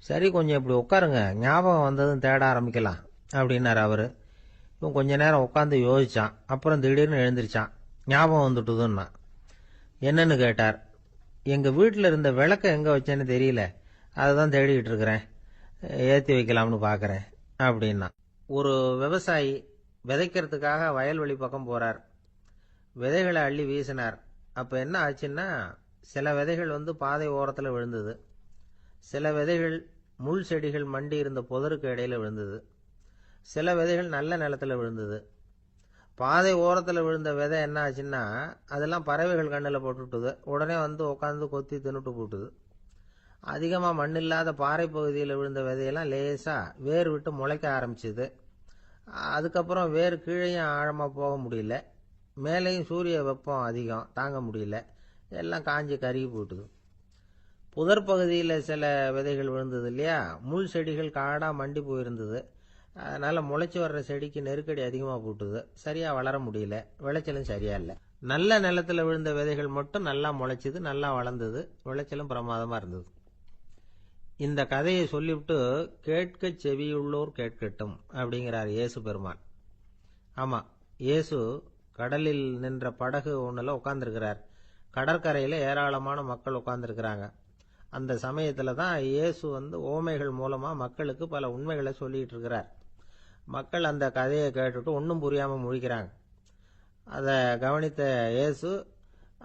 சரி, கொஞ்சம் இப்படி உட்காருங்க, ஞாபகம் வந்ததும் தேட ஆரம்பிக்கலாம் அப்படின்னாரு அவரு. இவன் கொஞ்ச நேரம் உட்காந்து யோசிச்சான். அப்புறம் திடீர்னு எழுந்திருச்சான். ஞாபகம் வந்துட்டுதுன்னா. என்னன்னு கேட்டார். எங்க வீட்டில் இருந்த விளக்க எங்க வச்சேன்னு தெரியல, அதுதான் தேடிட்டு இருக்கிறேன், ஏற்றி வைக்கலாம்னு பார்க்குறேன் அப்படின்னா. ஒரு விவசாயி விதைக்கிறதுக்காக வயல்வெளி பக்கம் போறார். விதைகளை அள்ளி வீசினார். அப்போ என்ன ஆச்சுன்னா, சில விதைகள் பாதை ஓரத்தில் விழுந்தது. சில விதைகள் முள் செடிகள் மண்டி இருந்த புதருக்கு இடையில விழுந்தது. சில விதைகள் நல்ல நிலத்தில் விழுந்தது. பாதை ஓரத்தில் விழுந்த விதை என்ன ஆச்சுன்னா, அதெல்லாம் பறவைகள் கண்ணில் போட்டுட்டுது. உடனே உட்காந்து கொத்தி தின்னுட்டு போட்டுது. அதிகமாக மண் இல்லாத பாறை பகுதியில் விழுந்த விதையெல்லாம் லேசாக வேர் விட்டு முளைக்க ஆரம்பிச்சுது. அதுக்கப்புறம் வேர் கீழேயும் ஆழமாக போக முடியல, மேலேயும் சூரிய வெப்பம் அதிகம் தாங்க முடியல, எல்லாம் காஞ்சி கருகி போட்டுது. புதர் பகுதியில் சில விதைகள் விழுந்தது இல்லையா, முள் செடிகள் காடாக மண்டி போயிருந்தது. அதனால் முளைச்சி வர்ற செடிக்கு நெருக்கடி அதிகமாக போட்டுது. சரியாக வளர முடியல, விளைச்சலும் சரியா இல்லை. நல்ல நிலத்தில் விழுந்த விதைகள் மட்டும் நல்லா முளைச்சிது, நல்லா வளர்ந்தது, விளைச்சலும் பிரமாதமாக இருந்தது. இந்த கதையை சொல்லிவிட்டு கேட்க செவியுள்ளோர் கேட்கட்டும் அப்படிங்கிறார் இயேசு பெருமான். ஆமாம், இயேசு கடலில் நின்ற படகு ஒன்றில் உட்காந்துருக்கிறார். கடற்கரையில் ஏராளமான மக்கள் உட்காந்துருக்கிறாங்க. அந்த சமயத்தில் தான் இயேசு ஓமைகள் மூலமாக மக்களுக்கு பல உண்மைகளை சொல்லிகிட்டு இருக்கிறார். மக்கள் அந்த கதையை கேட்டுட்டு ஒன்றும் புரியாமல் முழிக்கிறாங்க. அதை கவனித்த இயேசு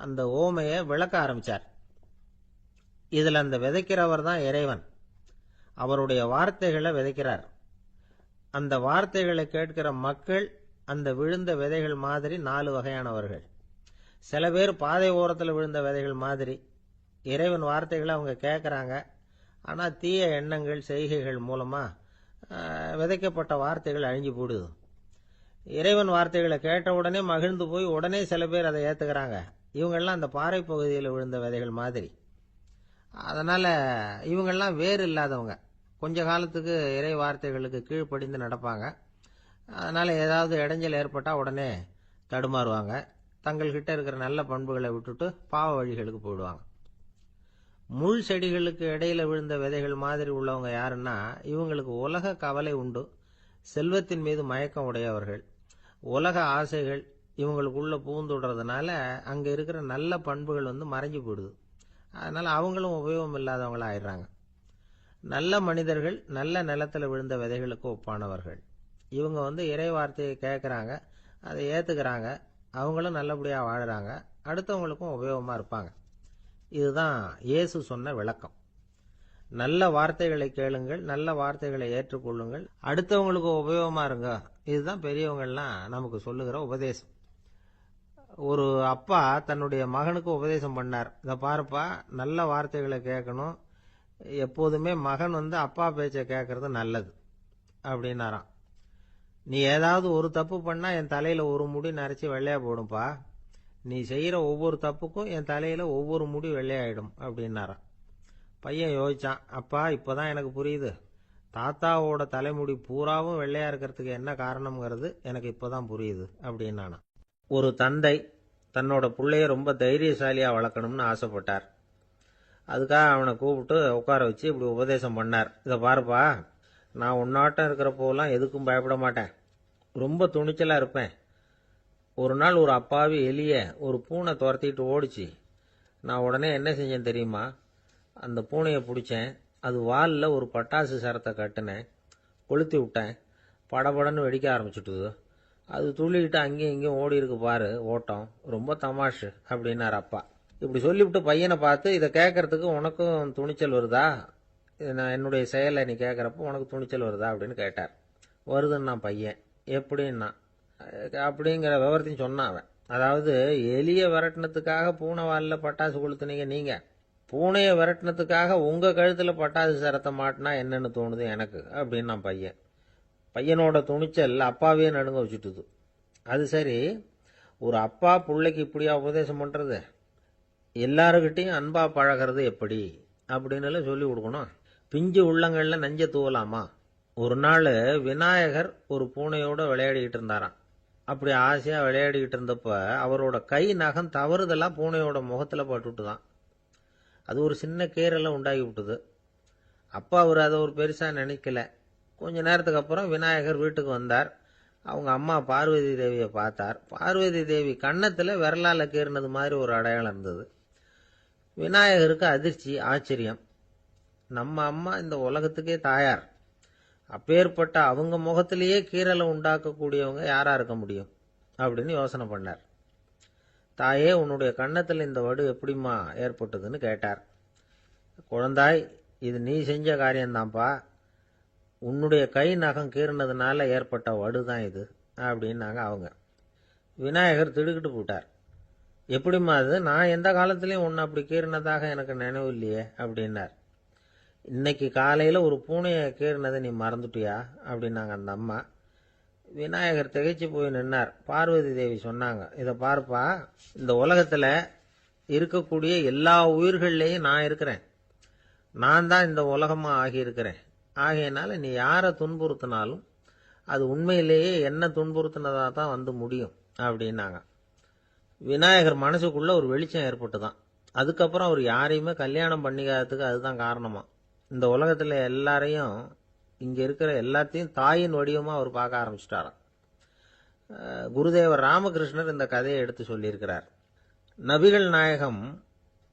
அந்த ஓமையை விளக்க ஆரம்பித்தார். இதில் அந்த விதைக்கிறவர் தான் இறைவன். அவருடைய வார்த்தைகளை விதைக்கிறார். அந்த வார்த்தைகளை கேட்கிற மக்கள் அந்த விழுந்த விதைகள் மாதிரி 4 வகையானவர்கள். சில பேர் பாதை ஓரத்தில் விழுந்த விதைகள் மாதிரி. இறைவன் வார்த்தைகளை அவங்க கேட்குறாங்க, ஆனால் தீய எண்ணங்கள் செய்கைகள் மூலமாக விதைக்கப்பட்ட வார்த்தைகள் அழிஞ்சு போடுது. இறைவன் வார்த்தைகளை கேட்ட உடனே மகிழ்ந்து போய் உடனே சில பேர் அதை ஏற்றுக்கிறாங்க. இவங்கெல்லாம் அந்த பாறை பகுதியில் விழுந்த விதைகள் மாதிரி. அதனால் இவங்கெல்லாம் வேறு இல்லாதவங்க. கொஞ்ச காலத்துக்கு இறை வார்த்தைகளுக்கு கீழ்ப்படிந்து நடப்பாங்க. அதனால் ஏதாவது இடைஞ்சல் ஏற்பட்டால் உடனே தடுமாறுவாங்க. தங்கள்கிட்ட இருக்கிற நல்ல பண்புகளை விட்டுட்டு பாவ வழிகளுக்கு போயிடுவாங்க. முள் செடிகளுக்கு இடையில விழுந்த விதைகள் மாதிரி உள்ளவங்க யாருன்னா, இவங்களுக்கு உலக கவலை உண்டு, செல்வத்தின் மீது மயக்கம் உடையவர்கள். உலக ஆசைகள் இவங்களுக்குள்ள பூந்துடுறதுனால அங்கே இருக்கிற நல்ல பண்புகள் மறைஞ்சு போயிடுது. அதனால் அவங்களும் உபயோகம் இல்லாதவங்களா ஆயிடுறாங்க. நல்ல மனிதர்கள் நல்ல நிலத்தில் விழுந்த விதைகளுக்கு ஒப்பானவர்கள். இவங்க இறை வார்த்தையை கேட்குறாங்க, அதை ஏற்றுக்கிறாங்க, அவங்களும் நல்லபடியாக வாழுறாங்க, அடுத்தவங்களுக்கும் உபயோகமாக இருப்பாங்க. இதுதான் இயேசு சொன்ன விளக்கம். நல்ல வார்த்தைகளை கேளுங்கள், நல்ல வார்த்தைகளை ஏற்றுக்கொள்ளுங்கள், அடுத்தவங்களுக்கு உபயோகமாக இருங்க. இதுதான் பெரியவங்கள்லாம் நமக்கு சொல்லுகிற உபதேசம். ஒரு அப்பா தன்னுடைய மகனுக்கு உபதேசம் பண்ணார். இதை பாருப்பா, நல்ல வார்த்தைகளை கேட்கணும், எப்போதுமே மகன் அப்பா பேச்சை கேட்கறது நல்லது அப்படின்னாராம். நீ ஏதாவது ஒரு தப்பு பண்ணா என் தலையில ஒரு முடி நரைச்சி வெள்ளையா போடும்பா, நீ செய்யற ஒவ்வொரு தப்புக்கும் என் தலையில ஒவ்வொரு முடி வெள்ளையாயிடும் அப்படின்னாராம். பையன் யோசிச்சான், அப்பா இப்பதான் எனக்கு புரியுது, தாத்தாவோட தலைமுடி பூராவும் வெள்ளையா இருக்கிறதுக்கு என்ன காரணம்ங்கிறது எனக்கு இப்பதான் புரியுது அப்படின்னானா. ஒரு தந்தை தன்னோட பிள்ளைய ரொம்ப தைரியசாலியா வளர்க்கணும்னு ஆசைப்பட்டார். அதுக்காக அவனை கூப்பிட்டு உட்கார வச்சு இப்படி உபதேசம் பண்ணார். இதை பாருப்பா, நான் உன்னாட்டம் இருக்கிறப்போலாம் எதுக்கும் பயப்பட மாட்டேன், ரொம்ப துணிச்சலா இருப்பேன். ஒரு நாள் ஒரு அப்பாவி எலிய ஒரு பூனை துரத்திட்டு ஓடிச்சு. நான் உடனே என்ன செஞ்சேன் தெரியுமா? அந்த பூனையை பிடிச்சேன், அது வாலில் ஒரு பட்டாசு சரத்தை கட்டினேன், கொளுத்தி விட்டேன், படபடன்னு வெடிக்க ஆரம்பிச்சுட்டுது. அது துள்ளிக்கிட்டு அங்கேயும் இங்கேயும் ஓடி இருக்கு பாரு ஓட்டம், ரொம்ப தமாஷு அப்படின்னார் அப்பா. இப்படி சொல்லிவிட்டு பையனை பார்த்து, இதை கேட்கறதுக்கு உனக்கும் துணிச்சல் வருதா, நான் என்னுடைய செயலை நீ கேட்குறப்போ உனக்கு துணிச்சல் வருதா அப்படின்னு கேட்டார். வருதுன்னா பையன். எப்படின்னா அப்படிங்கிற விவரத்தையும் சொன்னான் அவன். அதாவது எலியை விரட்டினத்துக்காக பூனை வாலில் பட்டாசு கொளுத்துனீங்க நீங்க, பூனையை விரட்டினத்துக்காக உங்க கழுத்துல பட்டாசு சரத்தை மாட்டினா என்னன்னு தோணுது எனக்கு அப்படின்னா பையன். பையனோட துணிச்சல் அப்பாவே நடுங்க வச்சுட்டுது. அது சரி, ஒரு அப்பா பிள்ளைக்கு இப்படியா உபதேசம் பண்றது? எல்லாருக்கிட்டையும் அன்பா பழகிறது எப்படி அப்படின்னு சொல்லி கொடுக்கணும். பிஞ்சு உள்ளங்கள்ல நஞ்ச தூவலாமா? ஒரு நாள் விநாயகர் ஒரு பூனையோட விளையாடிக்கிட்டு இருந்தாராம். அப்படி ஆசையாக விளையாடிக்கிட்டு இருந்தப்ப அவரோட கை நகம் தவறுதெல்லாம் பூனையோட முகத்தில் பட்டுட்டு தான். அது ஒரு சின்ன கீறலை உண்டாகி விட்டுது. அப்போ அவர் அதை ஒரு பெருசாக நினைக்கல. கொஞ்ச நேரத்துக்கு அப்புறம் விநாயகர் வீட்டுக்கு வந்தார். அவங்க அம்மா பார்வதி தேவியை பார்த்தார். பார்வதி தேவி கன்னத்தில் விரலால் கீறினது மாதிரி ஒரு அடையாளம் இருந்தது. விநாயகருக்கு அதிர்ச்சி, ஆச்சரியம். நம்ம அம்மா இந்த உலகத்துக்கே தாயார். அப்பேற்பட்ட அவங்க முகத்திலேயே கீறலை உண்டாக்கக்கூடியவங்க யாரா இருக்க முடியும் அப்படின்னு யோசனை பண்ணார். தாயே, உன்னுடைய கன்னத்தில் இந்த வடு எப்படிம்மா ஏற்பட்டதுன்னு கேட்டார். குழந்தாய், இது நீ செஞ்ச காரியம்தான்ப்பா. உன்னுடைய கை நகம் கீறினதுனால ஏற்பட்ட வடு தான் இது அப்படின்னாங்க அவங்க. விநாயகர் திடுக்கிட்டு போட்டார். எப்படிம்மா அது? நான் எந்த காலத்துலேயும் உன்னை அப்படி கீறினதாக எனக்கு நினைவு இல்லையே அப்படின்னார். இன்னைக்கு காலையில் ஒரு பூனையை கீறினதை நீ மறந்துட்டியா அப்படின்னாங்க அந்த அம்மா. விநாயகர் திகைச்சு போய் நின்னார். பார்வதி தேவி சொன்னாங்க, இதை பார்ப்பா, இந்த உலகத்தில் இருக்கக்கூடிய எல்லா உயிர்கள்லேயும் நான் இருக்கிறேன். நான் தான் இந்த உலகமாக ஆகியிருக்கிறேன். ஆகையினால நீ யாரை துன்புறுத்தினாலும் அது உண்மையிலேயே என்ன துன்புறுத்தினதாக தான் வந்து முடியும் அப்படின்னாங்க. விநாயகர் மனசுக்குள்ள ஒரு வெளிச்சம் ஏற்பட்டுதான். அதுக்கப்புறம் அவர் யாரையுமே கல்யாணம் பண்ணிக்காததுக்கு அதுதான் காரணமா. இந்த உலகத்தில் எல்லாரையும், இங்கே இருக்கிற எல்லாத்தையும் தாயின் வடிவமாக அவர் பார்க்க ஆரம்பிச்சிட்டாராம். குருதேவர் ராமகிருஷ்ணர் இந்த கதையை எடுத்து சொல்லியிருக்கிறார். நபிகள் நாயகம்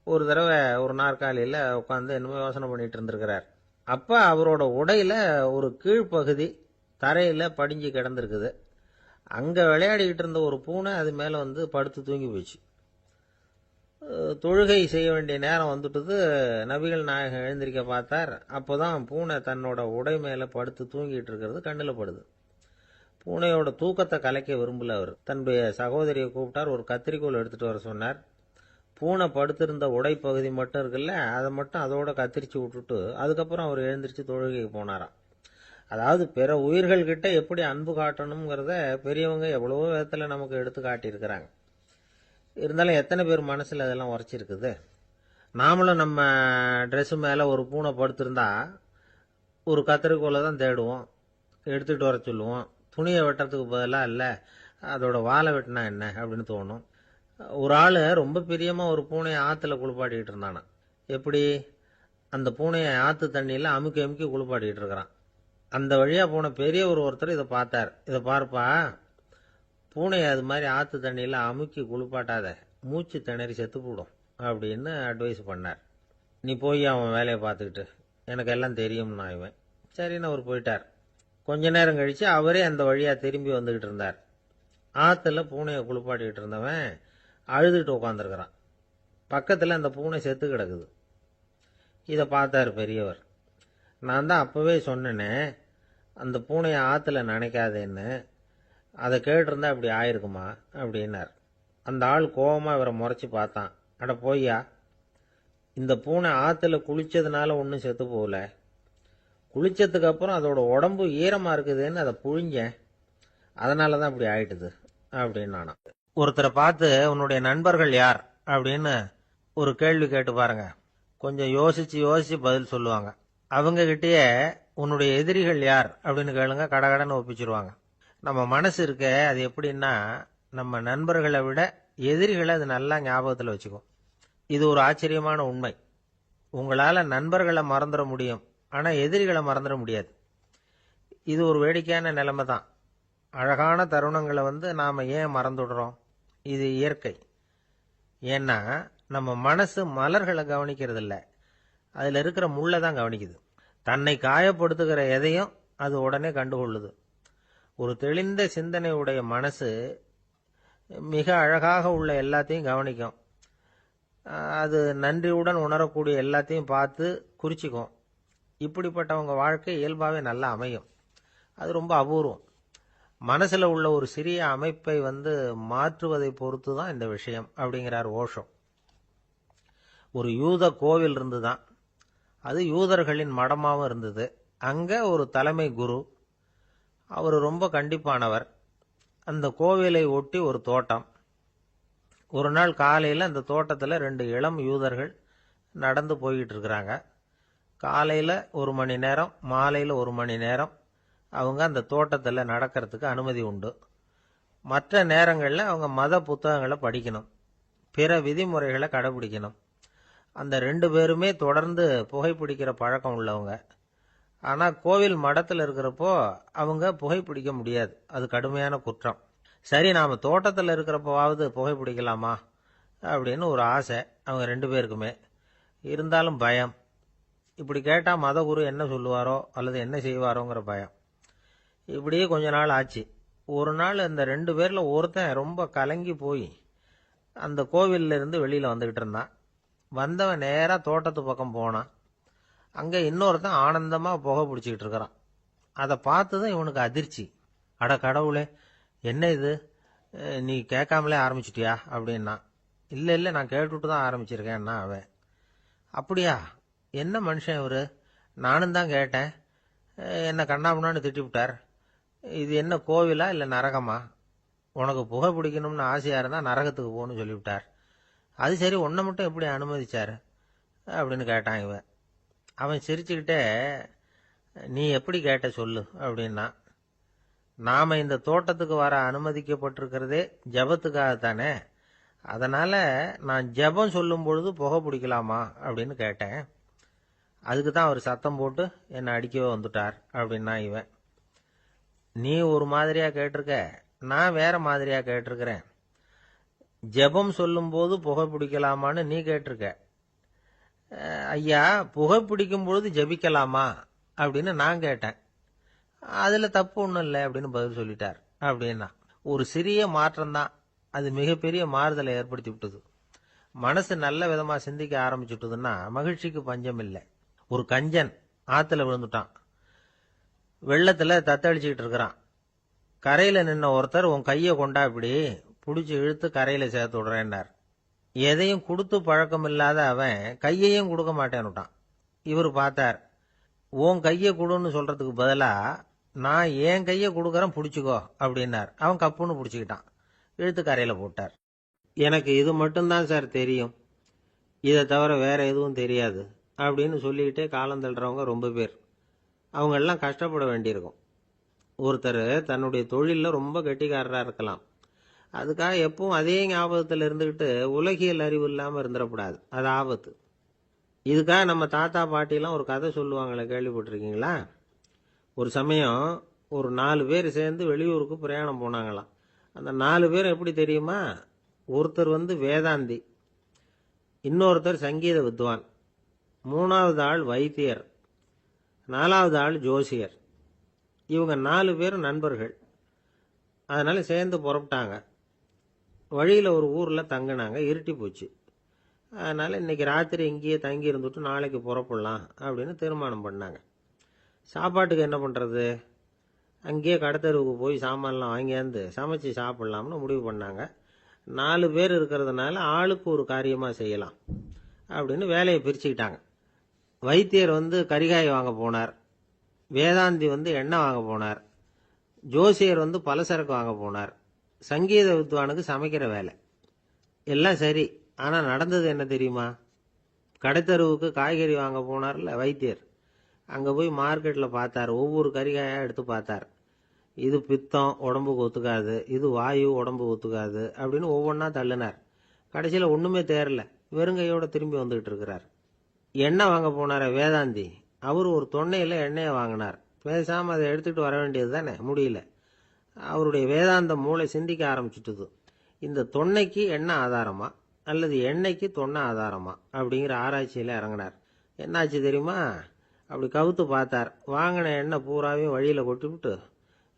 ஒரு தடவை ஒரு நாற்காலியில் உட்காந்து என்னமோ யோசனை பண்ணிட்டு இருந்திருக்கிறார். அப்போ அவரோட உடையில ஒரு கீழ்ப்பகுதி தரையில் படிஞ்சு கிடந்திருக்குது. அங்கே விளையாடிக்கிட்டு இருந்த ஒரு பூனை அது மேலே வந்து படுத்து தூங்கி போச்சு. தொழுகை செய்ய வேண்டிய நேரம் வந்துட்டுது. நபிகள் நாயகம் எழுந்திருக்க பார்த்தார். அப்போதான் பூனை தன்னோட உடை மேலே படுத்து தூங்கிட்டு இருக்கிறது கண்ணில் படுது. பூனையோட தூக்கத்தை கலைக்க விரும்பல அவர். தன்னுடைய சகோதரியை கூப்பிட்டார். ஒரு கத்திரிக்கோல் எடுத்துகிட்டு வர சொன்னார். பூனை படுத்திருந்த உடை பகுதி மட்டும் இருக்குல்ல, அதை மட்டும் அதோட கத்திரிச்சு விட்டுட்டு அதுக்கப்புறம் அவர் எழுந்திரிச்சு தொழுகைக்கு போனாராம். அதாவது பிற உயிர்கள்கிட்ட எப்படி அன்பு காட்டணுங்கிறத பெரியவங்க எவ்வளவோ விதத்தில் நமக்கு எடுத்து காட்டியிருக்கிறாங்க. இருந்தாலும் எத்தனை பேர் மனசில் அதெல்லாம் உரைச்சிருக்குது. நாமளும் நம்ம ட்ரெஸ்ஸு மேலே ஒரு பூனை படுத்திருந்தா ஒரு கத்திரிக்கோலை தான் தேடுவோம், எடுத்துகிட்டு வர சொல்லுவோம். துணியை வெட்டுறதுக்கு பதிலாக இல்லை அதோட வாழை வெட்டினா என்ன அப்படின்னு தோணும். ஒரு ஆள் ரொம்ப பிரியமாக ஒரு பூனையை ஆற்றுல குளிப்பாட்டிக்கிட்டு இருந்தானா. எப்படி? அந்த பூனையை ஆற்று தண்ணியில் அமுக்கி அமுக்கி குளிப்பாட்டிக்கிட்டு இருக்கிறான். அந்த வழியாக போன பெரியவர் ஒருத்தர் இதை பார்த்தார். இதை பார்ப்பா, பூனையை அது மாதிரி ஆற்று தண்ணியில் அமுக்கி குளிப்பாட்டாத, மூச்சு திணறி செத்து போடும் அப்படின்னு அட்வைஸ் பண்ணார். நீ போய் அவன் வேலையை பார்த்துக்கிட்டு, எனக்கு எல்லாம் தெரியும்னா இவன். சரின்னு அவர் போயிட்டார். கொஞ்ச நேரம் கழித்து அவரே அந்த வழியாக திரும்பி வந்துக்கிட்டு இருந்தார். ஆற்றுல பூனையை குளிப்பாட்டிக்கிட்டு இருந்தவன் அழுதுகிட்டு உட்காந்துருக்கிறான். பக்கத்தில் அந்த பூனை செத்து கிடக்குது. இதை பார்த்தார் பெரியவர். நான் தான் அப்போவே சொன்னேனே அந்த பூனையை ஆற்றுல நினைக்காதேன்னு, அதை கேட்டிருந்தா இப்படி ஆயிருக்குமா அப்படின்னார். அந்த ஆள் கோபமாக இவரை முறைச்சி பார்த்தான். அட போய்யா, இந்த பூனை ஆற்றுல குளித்ததுனால ஒன்றும் செத்து போகல, குளித்ததுக்கு அப்புறம் அதோட உடம்பு ஈரமாக இருக்குதுன்னு அதை புழிஞ்சேன், அதனால தான் இப்படி ஆயிட்டுது அப்படின்னு நானாம். ஒருத்தரை பார்த்து உன்னுடைய நண்பர்கள் யார் அப்படின்னு ஒரு கேள்வி கேட்டு பாருங்க. கொஞ்சம் யோசிச்சு யோசிச்சு பதில் சொல்லுவாங்க. அவங்க கிட்டேயே உன்னுடைய எதிரிகள் யார் அப்படின்னு கேளுங்க, கடகடன்னு ஒப்பிச்சிருவாங்க. நம்ம மனசு இருக்க, அது எப்படின்னா நம்ம நண்பர்களை விட எதிரிகளை அது நல்லா ஞாபகத்தில் வச்சுக்கும். இது ஒரு ஆச்சரியமான உண்மை. உங்களால் நண்பர்களை மறந்துட முடியும், ஆனால் எதிரிகளை மறந்துட முடியாது. இது ஒரு வேடிக்கையான நிலைமை தான். அழகான தருணங்களை நாம் ஏன் மறந்துடுறோம்? இது இயற்கை. ஏன்னா நம்ம மனசு மலர்களை கவனிக்கிறது இல்லை, அதில் இருக்கிற முள்ளை தான் கவனிக்குது. தன்னை காயப்படுத்துகிற எதையும் அது உடனே கண்டுகொள்ளுது. ஒரு தெளிந்த சிந்தனை உடைய மனசு மிக அழகாக உள்ள எல்லாத்தையும் கவனிக்கும். அது நன்றியுடன் உணரக்கூடிய எல்லாத்தையும் பார்த்து குறிச்சிக்கும். இப்படிப்பட்டவங்க வாழ்க்கை இயல்பாகவே நல்லா அமையும். அது ரொம்ப அபூர்வம். மனசில் உள்ள ஒரு சிறிய அமைப்பை மாற்றுவதை பொறுத்து தான் இந்த விஷயம் அப்படிங்கிறார் ஓஷோ. ஒரு யூத கோவில் இருந்து தான், அது யூதர்களின் மடமாகவும் இருந்தது. அங்கே ஒரு தலைமை குரு, அவர் ரொம்ப கண்டிப்பானவர். அந்த கோவிலை ஒட்டி ஒரு தோட்டம். ஒரு நாள் காலையில் அந்த தோட்டத்தில் 2 இளம் யூதர்கள் நடந்து போய்கிட்டு இருக்கிறாங்க. காலையில் 1 மணி நேரம், மாலையில் 1 மணி நேரம் அவங்க அந்த தோட்டத்தில் நடக்கிறதுக்கு அனுமதி உண்டு. மற்ற நேரங்களில் அவங்க மத புத்தகங்களை படிக்கணும், பிற விதிமுறைகளை கடைபிடிக்கணும். அந்த 2 பேருமே தொடர்ந்து புகைப்பிடிக்கிற பழக்கம் உள்ளவங்க. ஆனால் கோவில் மடத்தில் இருக்கிறப்போ அவங்க புகைப்பிடிக்க முடியாது, அது கடுமையான குற்றம். சரி, நாம் தோட்டத்தில் இருக்கிறப்பவாவது புகைப்பிடிக்கலாமா அப்படின்னு ஒரு ஆசை அவங்க 2 பேருக்குமே. இருந்தாலும் பயம். இப்படி கேட்டால் மதகுரு என்ன சொல்லுவாரோ அல்லது என்ன செய்வாரோங்கிற பயம். இப்படியே கொஞ்ச நாள் ஆச்சு. ஒரு நாள் இந்த 2 பேரில் ஒருத்தன் ரொம்ப கலங்கி போய் அந்த கோவில்ல இருந்து வெளியில் வந்துக்கிட்டு இருந்தான். வந்தவன் நேராக தோட்டத்து பக்கம் போனான். அங்கே இன்னொருத்தன் ஆனந்தமாக புகை பிடிச்சிக்கிட்டு இருக்கிறான். அதை பார்த்து தான் இவனுக்கு அதிர்ச்சி. அட கடவுளே, என்ன இது, நீ கேட்காமலே ஆரம்பிச்சிட்டியா அப்படின்னா. இல்லை இல்லை, நான் கேட்டுவிட்டு தான் ஆரம்பிச்சிருக்கேன்னா அவன். அப்படியா, என்ன மனுஷன் இவர், நானும் தான் கேட்டேன், என்ன கண்ணாமுன்னான்னு திட்டிவிட்டார். இது என்ன கோவிலா இல்லை நரகமா? உனக்கு புகை பிடிக்கணும்னு ஆசையாக இருந்தால் நரகத்துக்கு போகணும்னு சொல்லிவிட்டார். அது சரி, உன்னை மட்டும் எப்படி அனுமதிச்சார் அப்படின்னு கேட்டான் இவன். அவன் சிரிச்சுக்கிட்டே, நீ எப்படி கேட்ட சொல்லு அப்படின்னா. நாம் இந்த தோட்டத்துக்கு வர அனுமதிக்கப்பட்டிருக்கிறதே ஜபத்துக்காகத்தானே, அதனால் நான் ஜபம் சொல்லும் பொழுது புகை பிடிக்கலாமா அப்படின்னு கேட்டேன். அதுக்கு தான் அவர் சத்தம் போட்டு என்னை அடிக்கவே வந்துட்டார் அப்படின்னா இவன். நீ ஒரு மாதிரியாக கேட்டிருக்க, நான் வேற மாதிரியாக கேட்டிருக்கிறேன். ஜெபம் சொல்லும்போது புகை பிடிக்கலாமான்னு நீ கேட்டிருக்க. ஐயா, புகை பிடிக்கும் பொழுது ஜபிக்கலாமா அப்படின்னு நான் கேட்டேன். அதில் தப்பு ஒன்றும் இல்லை அப்படின்னு பதில் சொல்லிட்டார் அப்படின்னா. ஒரு சிறிய மாற்றம்தான், அது மிகப்பெரிய மாறுதலை ஏற்படுத்தி விட்டது. மனசு நல்ல விதமாக சிந்திக்க ஆரம்பிச்சுட்டுதுன்னா மகிழ்ச்சிக்கு பஞ்சம் இல்லை. ஒரு கஞ்சன் ஆற்றுல விழுந்துட்டான். வெள்ளத்தில் தத்தளிச்சுக்கிட்டு இருக்கிறான். கரையில் நின்ன ஒருத்தர், உன் கையை கொண்டா இப்படி பிடிச்சி இழுத்து கரையில் சேர்த்து விடுறேன்னார். எதையும் கொடுத்து பழக்கம் இல்லாத அவன் கையையும் கொடுக்க மாட்டேன்னுட்டான். இவர் பார்த்தார். உன் கையை கொடுன்னு சொல்றதுக்கு பதிலாக நான் என் கையை கொடுக்குறேன் பிடிச்சிக்கோ அப்படின்னார். அவன் கப்புன்னு பிடிச்சிக்கிட்டான், இழுத்து கரையில் போட்டார். எனக்கு இது மட்டும்தான் சார் தெரியும், இதை தவிர வேற எதுவும் தெரியாது அப்படின்னு சொல்லிக்கிட்டே காலம் தள்ளுறவங்க ரொம்ப பேர். அவங்கெல்லாம் கஷ்டப்பட வேண்டியிருக்கும். ஒருத்தர் தன்னுடைய தொழிலில் ரொம்ப கெட்டிக்காரராக இருக்கலாம். அதுக்காக எப்பவும் அதே ஞாபகத்தில் இருந்துக்கிட்டு உலகியல் அறிவு இல்லாமல் இருந்துடக்கூடாது, அது ஆபத்து. இதுக்காக நம்ம தாத்தா பாட்டிலாம் ஒரு கதை சொல்லுவாங்களே, கேள்விப்பட்டிருக்கீங்களா? ஒரு சமயம் ஒரு 4 பேர் சேர்ந்து வெளியூருக்கு பிரயாணம் போனாங்களாம். அந்த 4 பேர் எப்படி தெரியுமா? ஒருத்தர் வேதாந்தி, இன்னொருத்தர் சங்கீத வித்வான், 3வது ஆள் வைத்தியர், 4வது ஆள் ஜோசியர். இவங்க 4 பேரும் நண்பர்கள். அதனால சேர்ந்து புறப்பட்டாங்க. வழியில் ஒரு ஊரில் தங்கினாங்க. இருட்டி போச்சு. அதனால் இன்னைக்கு ராத்திரி இங்கேயே தங்கி இருந்துட்டு நாளைக்கு புறப்படலாம் அப்படின்னு தீர்மானம் பண்ணாங்க. சாப்பாட்டுக்கு என்ன பண்ணுறது? அங்கேயே கடத்தெருவுக்கு போய் சாமான்லாம் வாங்கியாந்து சமைச்சு சாப்பிட்லாம்னு முடிவு பண்ணாங்க. 4 பேர் இருக்கிறதுனால ஆளுக்கு ஒரு காரியமாக செய்யலாம் அப்படின்னு வேலையை பிரிச்சுக்கிட்டாங்க. வைத்தியர் கரிகாய் வாங்க போனார், வேதாந்தி எண்ணெய் வாங்க போனார், ஜோசியர் பலசரக்கு வாங்க போனார், சங்கீத வித்வானுக்கு சமைக்கிற வேலை. எல்லாம் சரி, ஆனால் நடந்தது என்ன தெரியுமா? கடைத்தருவுக்கு காய்கறி வாங்க போனார்ல வைத்தியர், அங்கே போய் மார்க்கெட்டில் பார்த்தார். ஒவ்வொரு கறிகாயாக எடுத்து பார்த்தார். இது பித்தம், உடம்புக்கு ஒத்துக்காது, இது வாயு, உடம்பு ஒத்துக்காது அப்படின்னு ஒவ்வொன்றா தள்ளினார். கடைசியில் ஒன்றுமே தேரல, வெறுங்கையோட திரும்பி வந்துகிட்டு இருக்கிறார். எண்ணெய் வாங்க போனார வேதாந்தி, அவர் ஒரு தொன்னையில் எண்ணெயை வாங்கினார். பேசாமல் அதை எடுத்துகிட்டு வர வேண்டியது தானே, முடியல. அவருடைய வேதாந்த மூளை சிந்திக்க ஆரம்பிச்சுட்டுது. இந்த தொன்னைக்கு எண்ணெய் ஆதாரமா அல்லது எண்ணெய்க்கு தொன்னை ஆதாரமா அப்படிங்கிற ஆராய்ச்சியில் இறங்கினார். என்னாச்சு தெரியுமா? அப்படி கவுத்து பார்த்தார். வாங்கின எண்ணெய் பூராவையும் வழியில் கொட்டிவிட்டு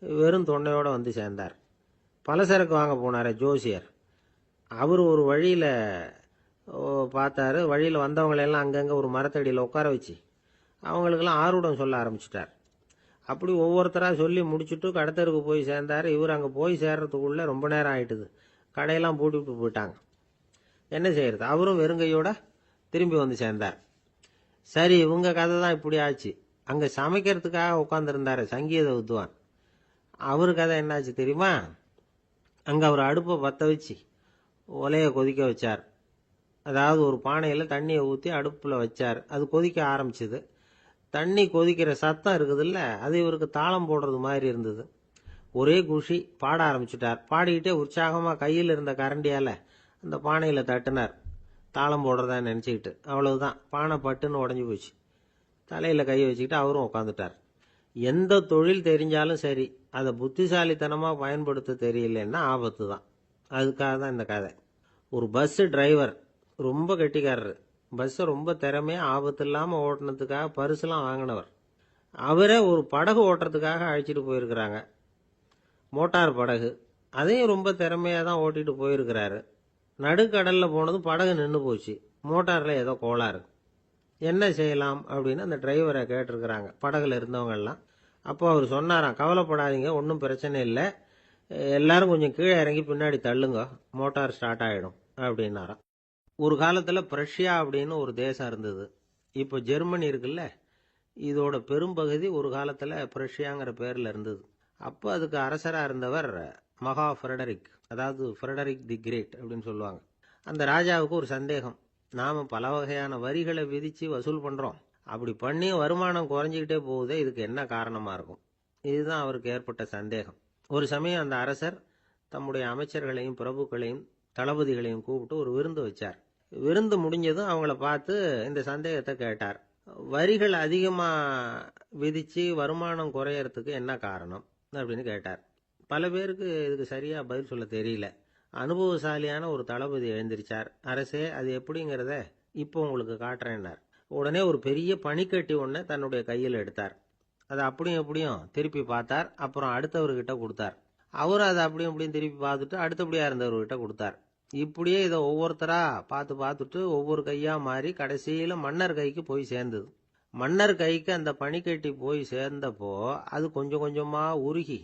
வெறும் தொன்னையோடு சேர்ந்தார். பலசரக்கு வாங்க போனார் ஜோசியர், அவர் ஒரு வழியில் பார்த்தாரு. வழியில் வந்தவங்களெல்லாம் அங்கங்கே ஒரு மரத்தடியில் உட்கார வச்சு அவங்களுக்கெல்லாம் ஆர்வம் சொல்ல ஆரம்பிச்சிட்டார். அப்படி ஒவ்வொருத்தராக சொல்லி முடிச்சுட்டு கடத்தருக்கு போய் சேர்ந்தார். இவர் அங்கே போய் சேர்றதுக்குள்ளே ரொம்ப நேரம் ஆயிட்டுது. கடையெல்லாம் பூட்டிவிட்டு போயிட்டாங்க. என்ன செய்யறது? அவரும் வெறுங்கையோட திரும்பி சேர்ந்தார். சரி, இவங்க கதை தான் இப்படி ஆச்சு. அங்கே சமைக்கிறதுக்காக உட்காந்துருந்தார் சங்கீத வித்வான், அவரு கதை என்னாச்சு தெரியுமா? அங்கே அவர் அடுப்பை பற்ற வச்சு ஒலையை கொதிக்க வச்சார். அதாவது ஒரு பானையில் தண்ணியை ஊற்றி அடுப்பில் வச்சார். அது கொதிக்க ஆரம்பிச்சுது. தண்ணி கொதிக்கிற சத்தம் இருக்குதுல்ல, அது இவருக்கு தாளம் போடுறது மாதிரி இருந்தது. ஒரே குஷி, பாட ஆரம்பிச்சுட்டார். பாடிக்கிட்டே உற்சாகமா கையில் இருந்த கரண்டியால அந்த பானையில தட்டினார், தாளம் போடுறதா நினைச்சுக்கிட்டு. அவ்வளவுதான், பானை பட்டுன்னு உடஞ்சி போச்சு. தலையில கை வச்சுக்கிட்டு அவரும் உட்காந்துட்டார். எந்த தொழில் தெரிஞ்சாலும் சரி, அதை புத்திசாலித்தனமா பயன்படுத்த தெரியலன்னா ஆபத்து தான். அதுக்காக தான் இந்த கதை. ஒரு பஸ் டிரைவர் ரொம்ப கெட்டிக்காரரு. பஸ்ஸை ரொம்ப திறமையா ஆபத்து இல்லாம ஓட்டுனதுக்காக பரிசுலாம் வாங்கினவர். அவரே ஒரு படகு ஓட்டுறதுக்காக அழைச்சிட்டு போயிருக்கிறாங்க, மோட்டார் படகு. அதையும் ரொம்ப திறமையா தான் ஓட்டிட்டு போயிருக்கிறாரு. நடுக்கடல்ல போனதும் படகு நின்று போச்சு. மோட்டார்ல ஏதோ கோளாறு. என்ன செய்யலாம் அப்படின்னு அந்த டிரைவரை கேட்டிருக்கிறாங்க படகுல இருந்தவங்க எல்லாம். அப்போ அவர் சொன்னாராம், கவலைப்படாதீங்க, ஒன்றும் பிரச்சனை இல்லை, எல்லாரும் கொஞ்சம் கீழே இறங்கி பின்னாடி தள்ளுங்க, மோட்டார் ஸ்டார்ட் ஆகிடும் அப்படின்னாராம். ஒரு காலத்தில் பிரஷ்யா அப்படின்னு ஒரு தேசம் இருந்தது. இப்போ ஜெர்மனி இருக்குல்ல, இதோட பெரும்பகுதி ஒரு காலத்தில் பிரஷ்யாங்கிற பேரில் இருந்தது. அப்போ அதுக்கு அரசராக இருந்தவர் மகா ஃப்ரெடரிக், அதாவது ஃப்ரெடரிக் தி கிரேட் அப்படின்னு சொல்லுவாங்க. அந்த ராஜாவுக்கு ஒரு சந்தேகம், நாம் பல வகையான வரிகளை விதித்து வசூல் பண்ணுறோம், அப்படி பண்ணி வருமானம் குறைஞ்சிக்கிட்டே போகுதே, இதுக்கு என்ன காரணமாக இருக்கும்? இதுதான் அவருக்கு ஏற்பட்ட சந்தேகம். ஒரு சமயம் அந்த அரசர் தம்முடைய அமைச்சர்களையும் பிரபுக்களையும் தளபதிகளையும் கூப்பிட்டு ஒரு விருந்து வச்சார். விருந்து முடிஞ்சதும் அவங்கள பார்த்து இந்த சந்தேகத்தை கேட்டார். வரிகள் அதிகமாக விதித்து வருமானம் குறையறதுக்கு என்ன காரணம் அப்படின்னு கேட்டார். பல பேருக்கு இதுக்கு சரியாக பதில் சொல்ல தெரியல. அனுபவசாலியான ஒரு தளபதி எழுந்திருச்சார். அரசே, அது எப்படிங்கிறத இப்போ உங்களுக்கு காட்டுறேன்னார். உடனே ஒரு பெரிய பனிக்கட்டி ஒன்றை தன்னுடைய கையில் எடுத்தார். அதை அப்படியும் எப்படியும் திருப்பி பார்த்தார். அப்புறம் அடுத்தவர்கிட்ட கொடுத்தார். அவர் அதை அப்படியும் இப்படியும் திருப்பி பார்த்துட்டு அடுத்தபடியா இருந்தவர்கிட்ட கொடுத்தார். இப்படியே இதை ஒவ்வொருத்தரா பார்த்துட்டு ஒவ்வொரு கையா மாறி கடைசியில மன்னர் கைக்கு போய் சேர்ந்தது. மன்னர் கைக்கு அந்த பனிக்கட்டி போய் சேர்ந்தப்போ அது கொஞ்சம் கொஞ்சமா உருகி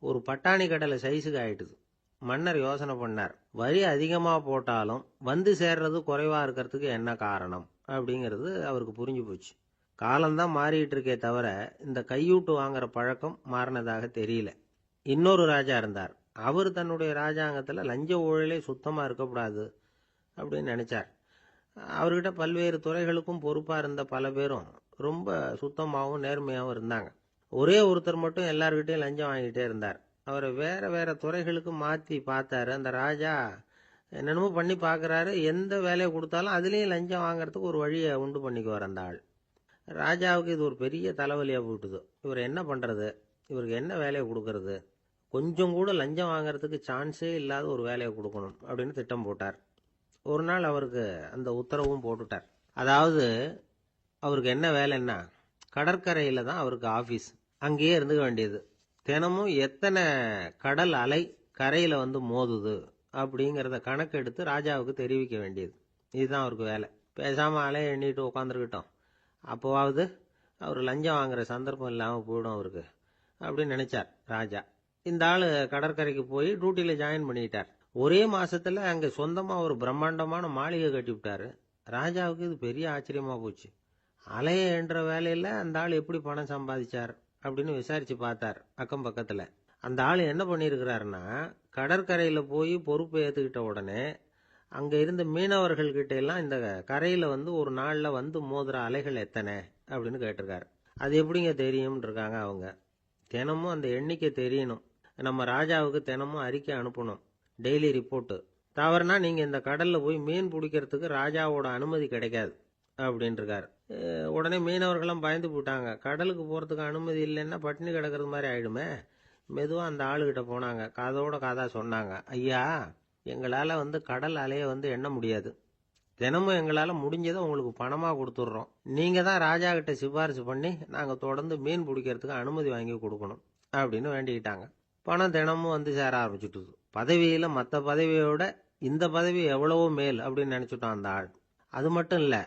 ஒரு பட்டாணி கடலை சைஸுக்கு ஆயிட்டுது. மன்னர் யோசனை பண்ணார், வரி அதிகமா போட்டாலும் வந்து சேர்றது குறைவா இருக்கிறதுக்கு என்ன காரணம் அப்படிங்கிறது அவருக்கு புரிஞ்சு போச்சு. காலம்தான் மாறிட்டு இருக்கே தவிர இந்த கையூட்டு வாங்குற பழக்கம் மாறினதாக தெரியல. இன்னொரு ராஜா இருந்தார். அவர் தன்னுடைய ராஜாங்கத்தில் லஞ்ச ஊழலே சுத்தமாக இருக்கக்கூடாது அப்படின்னு நினைச்சார். அவர்கிட்ட பல்வேறு துறைகளுக்கும் பொறுப்பாக இருந்த பல பேரும் ரொம்ப சுத்தமாகவும் நேர்மையாகவும் இருந்தாங்க. ஒரே ஒருத்தர் மட்டும் எல்லார்கிட்டையும் லஞ்சம் வாங்கிட்டே இருந்தார். அவரை வேற வேற துறைகளுக்கு மாற்றி பார்த்தாரு. அந்த ராஜா என்னென்னமோ பண்ணி பார்க்குறாரு. எந்த வேலையை கொடுத்தாலும் அதுலேயும் லஞ்சம் வாங்குறதுக்கு ஒரு வழியை உண்டு பண்ணிக்குவார் அந்த ஆள். ராஜாவுக்கு இது ஒரு பெரிய தலைவலியாக போட்டுது. இவர் என்ன பண்ணுறது, இவருக்கு என்ன வேலையை கொடுக்கறது, கொஞ்சம் கூட லஞ்சம் வாங்குறதுக்கு சான்ஸே இல்லாத ஒரு வேலையை கொடுக்கணும் அப்படின்னு திட்டம் போட்டார். ஒரு நாள் அவருக்கு அந்த உத்தரவும் போட்டுட்டார். அதாவது அவருக்கு என்ன வேலைன்னா, கடற்கரையில் தான் அவருக்கு ஆஃபீஸ். அங்கேயே இருந்துக்க வேண்டியது. தினமும் எத்தனை கடல் அலை கரையில் வந்து மோதுது அப்படிங்கிறத கணக்கெடுத்து ராஜாவுக்கு தெரிவிக்க வேண்டியது. இதுதான் அவருக்கு வேலை. பேசாமல் அலையை எண்ணிட்டு உட்காந்துருக்கட்டும், அப்போவாவது அவர் லஞ்சம் வாங்குற சந்தர்ப்பம் இல்லாமல் போயிடும் அவருக்கு அப்படின்னு நினைச்சார் ராஜா. இந்த ஆள் கடற்கரைக்கு போய் டியூட்டியில் ஜாயின் பண்ணிட்டார். ஒரே மாசத்துல அங்கே சொந்தமாக ஒரு பிரம்மாண்டமான மாளிகை கட்டி விட்டாரு. ராஜாவுக்கு இது பெரிய ஆச்சரியமா போச்சு. அலையை என்ற வேலையில் அந்த ஆள் எப்படி பணம் சம்பாதிச்சார் அப்படின்னு விசாரிச்சு பார்த்தார் அக்கம் பக்கத்தில். அந்த ஆள் என்ன பண்ணியிருக்கிறாருன்னா, கடற்கரையில் போய் பொறுப்பை ஏற்றுக்கிட்ட உடனே அங்கே இருந்த மீனவர்கள்கிட்ட எல்லாம் இந்த கரையில் வந்து ஒரு நாளில் வந்து மோதுற அலைகள் எத்தனை அப்படின்னு கேட்டிருக்காரு. அது எப்படிங்க தெரியும்னு இருக்காங்க அவங்க. தினமும் அந்த எண்ணிக்கை தெரியணும். நம்ம ராஜாவுக்கு தினமும் அறிக்கை அனுப்பணும், டெய்லி ரிப்போர்ட்டு. தவறுனா நீங்கள் இந்த கடலில் போய் மீன் பிடிக்கிறதுக்கு ராஜாவோட அனுமதி கிடைக்காது அப்படின்னு இருக்காரு. உடனே மீனவர்களும் பயந்து போட்டாங்க. கடலுக்கு போகிறதுக்கு அனுமதி இல்லைன்னா பட்டினி கிடக்கிறது மாதிரி ஆயிடுமே. மெதுவாக அந்த ஆளுகிட்ட போனாங்க. காதோட காதா சொன்னாங்க, ஐயா, எங்களால் வந்து கடல் அலையை வந்து எண்ண முடியாது. தினமும் எங்களால் முடிஞ்சதை உங்களுக்கு பணமாக கொடுத்துட்றோம். நீங்கள் தான் ராஜா கிட்ட சிபாரிசு பண்ணி நாங்கள் தொடர்ந்து மீன் பிடிக்கிறதுக்கு அனுமதி வாங்கி கொடுக்கணும் அப்படின்னு வேண்டிக்கிட்டாங்க. பணம் தினமும் வந்து சேர ஆரம்பிச்சுட்டுது. பதவியில் மற்ற பதவியோட இந்த பதவி எவ்வளவோ மேல் அப்படின்னு நினச்சிட்டோம் அந்த ஆள். அது மட்டும் இல்லை,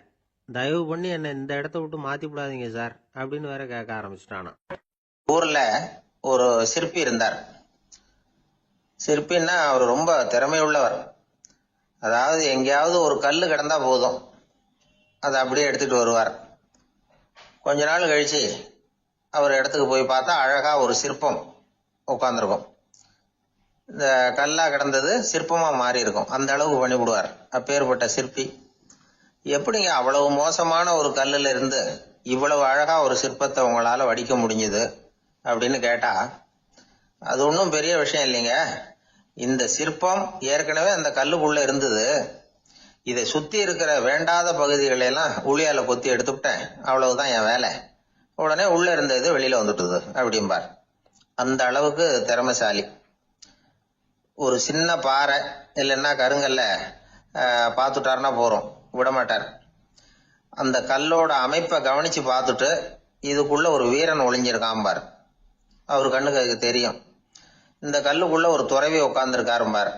தயவு பண்ணி என்னை இந்த இடத்த விட்டு மாற்றி விடாதீங்க சார் அப்படின்னு வேற கேட்க ஆரம்பிச்சிட்டானா. ஊரில் ஒரு சிற்பி இருந்தார். சிற்பின்னா அவர் ரொம்ப திறமை உள்ளவர். அதாவது எங்கேயாவது ஒரு கல் கிடந்தா போதும், அதை அப்படியே எடுத்துட்டு வருவார். கொஞ்ச நாள் கழிச்சு அவர் இடத்துக்கு போய் பார்த்தா அழகா ஒரு சிற்பம் உட்காந்துருக்கும். இந்த கல்லா கிடந்தது சிற்பமா மாறி இருக்கும். அந்த அளவுக்கு பண்ணிவிடுவார் அப்பேற்பட்ட சிற்பி. எப்படிங்க அவ்வளவு மோசமான ஒரு கல்லுல இருந்து இவ்வளவு அழகா ஒரு சிற்பத்தை உங்களால வடிக்க முடிஞ்சது அப்படின்னு கேட்டா, அது ஒன்றும் பெரிய விஷயம் இல்லைங்க. இந்த சிற்பம் ஏற்கனவே அந்த கல்லுக்குள்ள இருந்தது. இதை சுத்தி இருக்கிற வேண்டாத பகுதிகளை எல்லாம் உளியால கொத்தி எடுத்துவிட்டேன், அவ்வளவுதான் என் வேலை. உடனே உள்ள இருந்தது வெளியில வந்துட்டுது அப்படிம்பார். அந்த அளவுக்கு திறமைசாலி. ஒரு சின்ன பாறை இல்லைன்னா கருங்கல்ல பார்த்துட்டாருன்னா போறோம், விடமாட்டார். அந்த கல்லோட அமைப்பை கவனிச்சு பார்த்துட்டு இதுக்குள்ள ஒரு வீரன் ஒளிஞ்சிருக்காம்பார். அவர் கண்ணுக்கு அதுக்கு தெரியும். இந்த கல்லுக்குள்ள ஒரு துறவி உட்கார்ந்துருக்காரும்பார்.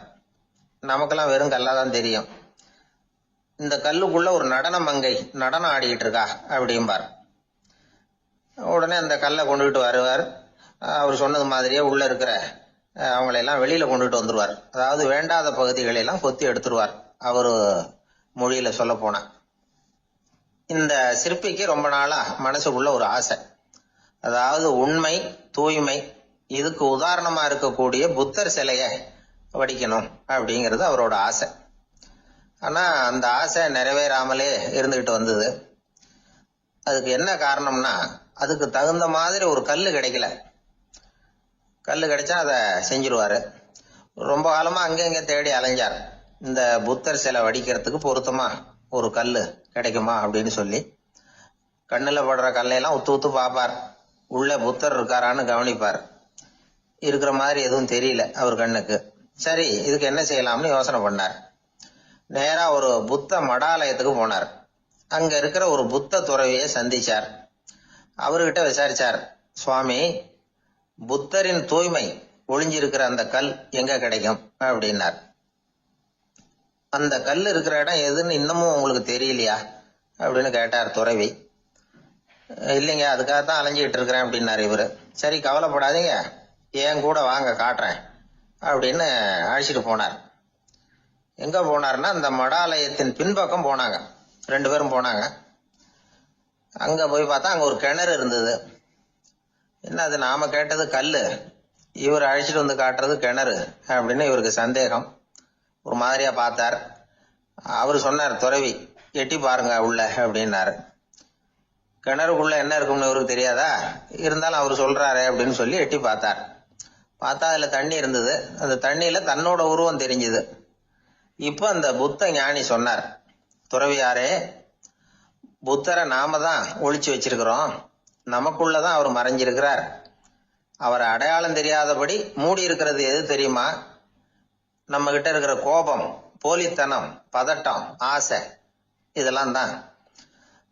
நமக்கெல்லாம் வெறும் கல்லாதான் தெரியும். இந்த கல்லுக்குள்ள ஒரு நடன மங்கை நடனம் ஆடிக்கிட்டு இருக்கா அப்படிம்பார். உடனே அந்த கல்லை கொண்டுகிட்டு வருவார். அவர் சொன்னது மாதிரியே உள்ள இருக்கிற அவங்களையெல்லாம் வெளியில கொண்டுட்டு வந்துருவார். அதாவது வேண்டாத பகுதிகளை எல்லாம் கொத்தி எடுத்துருவார். அவர் மொழியில சொல்ல போனா, இந்த சிற்பிக்கு ரொம்ப நாளா மனசுக்குள்ள ஒரு ஆசை. அதாவது உண்மை, தூய்மை, இதுக்கு உதாரணமா இருக்கக்கூடிய புத்தர் சிலைய வடிக்கணும் அப்படிங்கிறது அவரோட ஆசை. ஆனா அந்த ஆசை நிறைவேறாமலே இருந்துகிட்டு வந்தது. அதுக்கு என்ன காரணம்னா, அதுக்கு தகுந்த மாதிரி ஒரு கல்லு கிடைக்கல. கல்லு கிடைச்சா அதை செஞ்சிருவாரு. ரொம்ப காலமா அங்கங்க தேடி அலைஞ்சார். இந்த புத்தர் சிலை வடிக்கிறதுக்கு பொருத்தமா ஒரு கல்லு கிடைக்குமா அப்படின்னு சொல்லி கண்ணுல படுற கல்லையெல்லாம் உத்து உத்து பார்ப்பார். உள்ள புத்தர் இருக்காரான்னு கவனிப்பார். இருக்கிற மாதிரி எதுவும் தெரியல அவர் கண்ணுக்கு. சரி, இதுக்கு என்ன செய்யலாம்னு யோசனை பண்ணார். நேரா ஒரு புத்த மடாலயத்துக்கு போனார். அங்க இருக்கிற ஒரு புத்த துறவியை சந்திச்சார். அவர்கிட்ட விசாரிச்சார், சுவாமி, புத்தரின் தூய்மை ஒளிஞ்சிருக்கிற அந்த கல் எங்க கிடைக்கும் அப்படின்னார். அந்த கல் இருக்கிற இடம் எதுன்னு இன்னமும் உங்களுக்கு தெரியலையா அப்படின்னு கேட்டார் துறவி. இல்லைங்க, அதுக்காகத்தான் அலைஞ்சிக்கிட்டு இருக்கிறேன் அப்படின்னாரு இவரு. சரி, கவலைப்படாதீங்க, ஏன் கூட வாங்க காட்டுறேன் அப்படின்னு அழைச்சிட்டு போனார். எங்க போனார்னா, அந்த மடாலயத்தின் பின்பக்கம் போனாங்க. 2 பேரும் போனாங்க. அங்க போய் பார்த்தா அங்க ஒரு கிணறு இருந்தது. என்ன அது, நாம கேட்டது கல்லு, இவர் அழைச்சிட்டு வந்து காட்டுறது கிணறு அப்படின்னு இவருக்கு சந்தேகம். ஒரு மாதிரியா பார்த்தார். அவர் சொன்னார், துறவி எட்டி பாருங்க உள்ள அப்படின்னாரு. கிணறுக்குள்ள என்ன இருக்கும்னு இவருக்கு தெரியாதா, இருந்தாலும் அவர் சொல்றாரு அப்படின்னு சொல்லி எட்டி பார்த்தார். பார்த்தா அதுல தண்ணி இருந்தது. அந்த தண்ணியில தன்னோட உருவம் தெரிஞ்சுது. இப்ப அந்த புத்த ஞானி சொன்னார், துறவியாரே, புத்தரை நாம தான் ஒளிச்சு வச்சிருக்கிறோம், நமக்குள்ளதான் அவர் மறைஞ்சிருக்கிறார். அவரை அடையாளம் தெரியாதபடி மூடி இருக்கிறது எது தெரியுமா? நம்ம கிட்ட இருக்கிற கோபம், போலித்தனம், பதட்டம், ஆசை, இதெல்லாம் தான்.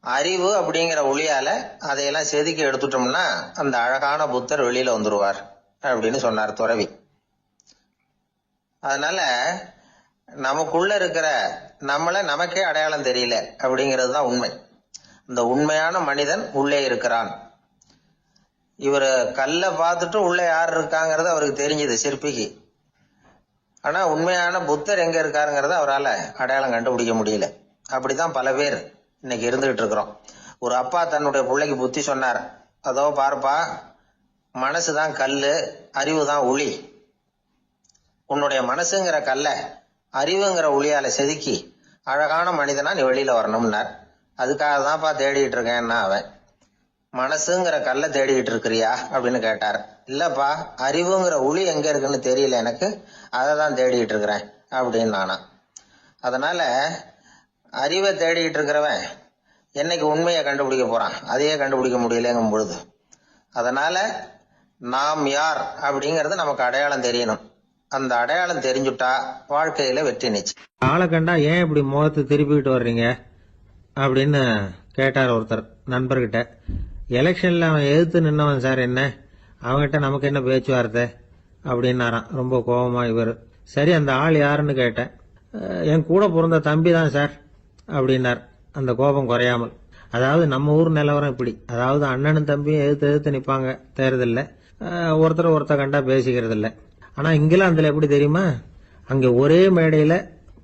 அறிவு அப்படிங்கிற ஒளியால அதையெல்லாம் செதுக்கி எடுத்துட்டோம்னா அந்த அழகான புத்தர் வெளியில வந்துருவார் அப்படின்னு சொன்னார் துறவி. அதனால நமக்குள்ள இருக்கிற நம்மள நமக்கே அடையாளம் தெரியல அப்படிங்கிறது தான் உண்மை. இந்த உண்மையான மனிதன் உள்ளே இருக்கிறான். இவர் கல்லை பார்த்துட்டு உள்ள யார் இருக்காங்கிறது அவருக்கு தெரிஞ்சது சிற்பிக்கு. ஆனா உண்மையான புத்தர் எங்க இருக்காருங்கிறத அவரால் அடையாளம் கண்டுபிடிக்க முடியல. அப்படிதான் பல பேர் இன்னைக்கு இருந்துகிட்டு இருக்கிறோம். ஒரு அப்பா தன்னுடைய பிள்ளைக்கு புத்தி சொன்னார், அதோ பார்ப்பா, மனசுதான் கல்லு, அறிவு தான் உளி. உன்னுடைய மனசுங்கிற கல்ல அறிவுங்கிற ஒளியால செதுக்கி அழகான மனிதனா நீ வெளியில வரணும்னார். அதுக்காக தான்ப்பா தேடிட்டு இருக்கேன்னா அவன். மனசுங்கிற கல்ல தேடிக்கிட்டு இருக்கிறியா அப்படின்னு கேட்டார். இல்லப்பா, அறிவுங்கிற ஒளி எங்க இருக்குன்னு தெரியல எனக்கு, அதை தான் தேடிக்கிட்டு இருக்கிறேன் அப்படின்னு நானா. அதனால அறிவை தேடிக்கிட்டு இருக்கிறவன் என்னைக்கு உண்மையை கண்டுபிடிக்க போறான்? அதையே கண்டுபிடிக்க முடியலங்கும் பொழுது. அதனால நாம் யார் அப்படிங்கறது நமக்கு அடையாளம் தெரியணும். அந்த அடையாளம் தெரிஞ்சுட்டா வாழ்க்கையில வெற்றி நிச்சயம். ஆளை கண்டா ஏன் இப்படி முகத்தை திருப்பிக்கிட்டு வர்றீங்க அப்படின்னு கேட்டார் ஒருத்தர் நண்பர்கிட்ட. எலெக்ஷன்ல அவன் எதிர்த்து நின்னவன் சார், என்ன அவன்கிட்ட நமக்கு என்ன பேச்சுவார்த்தை அப்படின்னாராம் ரொம்ப கோபமா இவர். சரி, அந்த ஆள் யாருன்னு கேட்டேன். என் கூட பிறந்த தம்பி தான் சார் அப்படின்னார் அந்த கோபம் குறையாமல். அதாவது நம்ம ஊர் நிலவரம் இப்படி. அதாவது அண்ணனும் தம்பியும் எதிர்த்து நிற்பாங்க தேர்தல்ல, ஒருத்தர் கண்டா பேசிக்கிறது இல்லை. ஆனா இங்கிலாந்துல எப்படி தெரியுமா, அங்க ஒரே மேடையில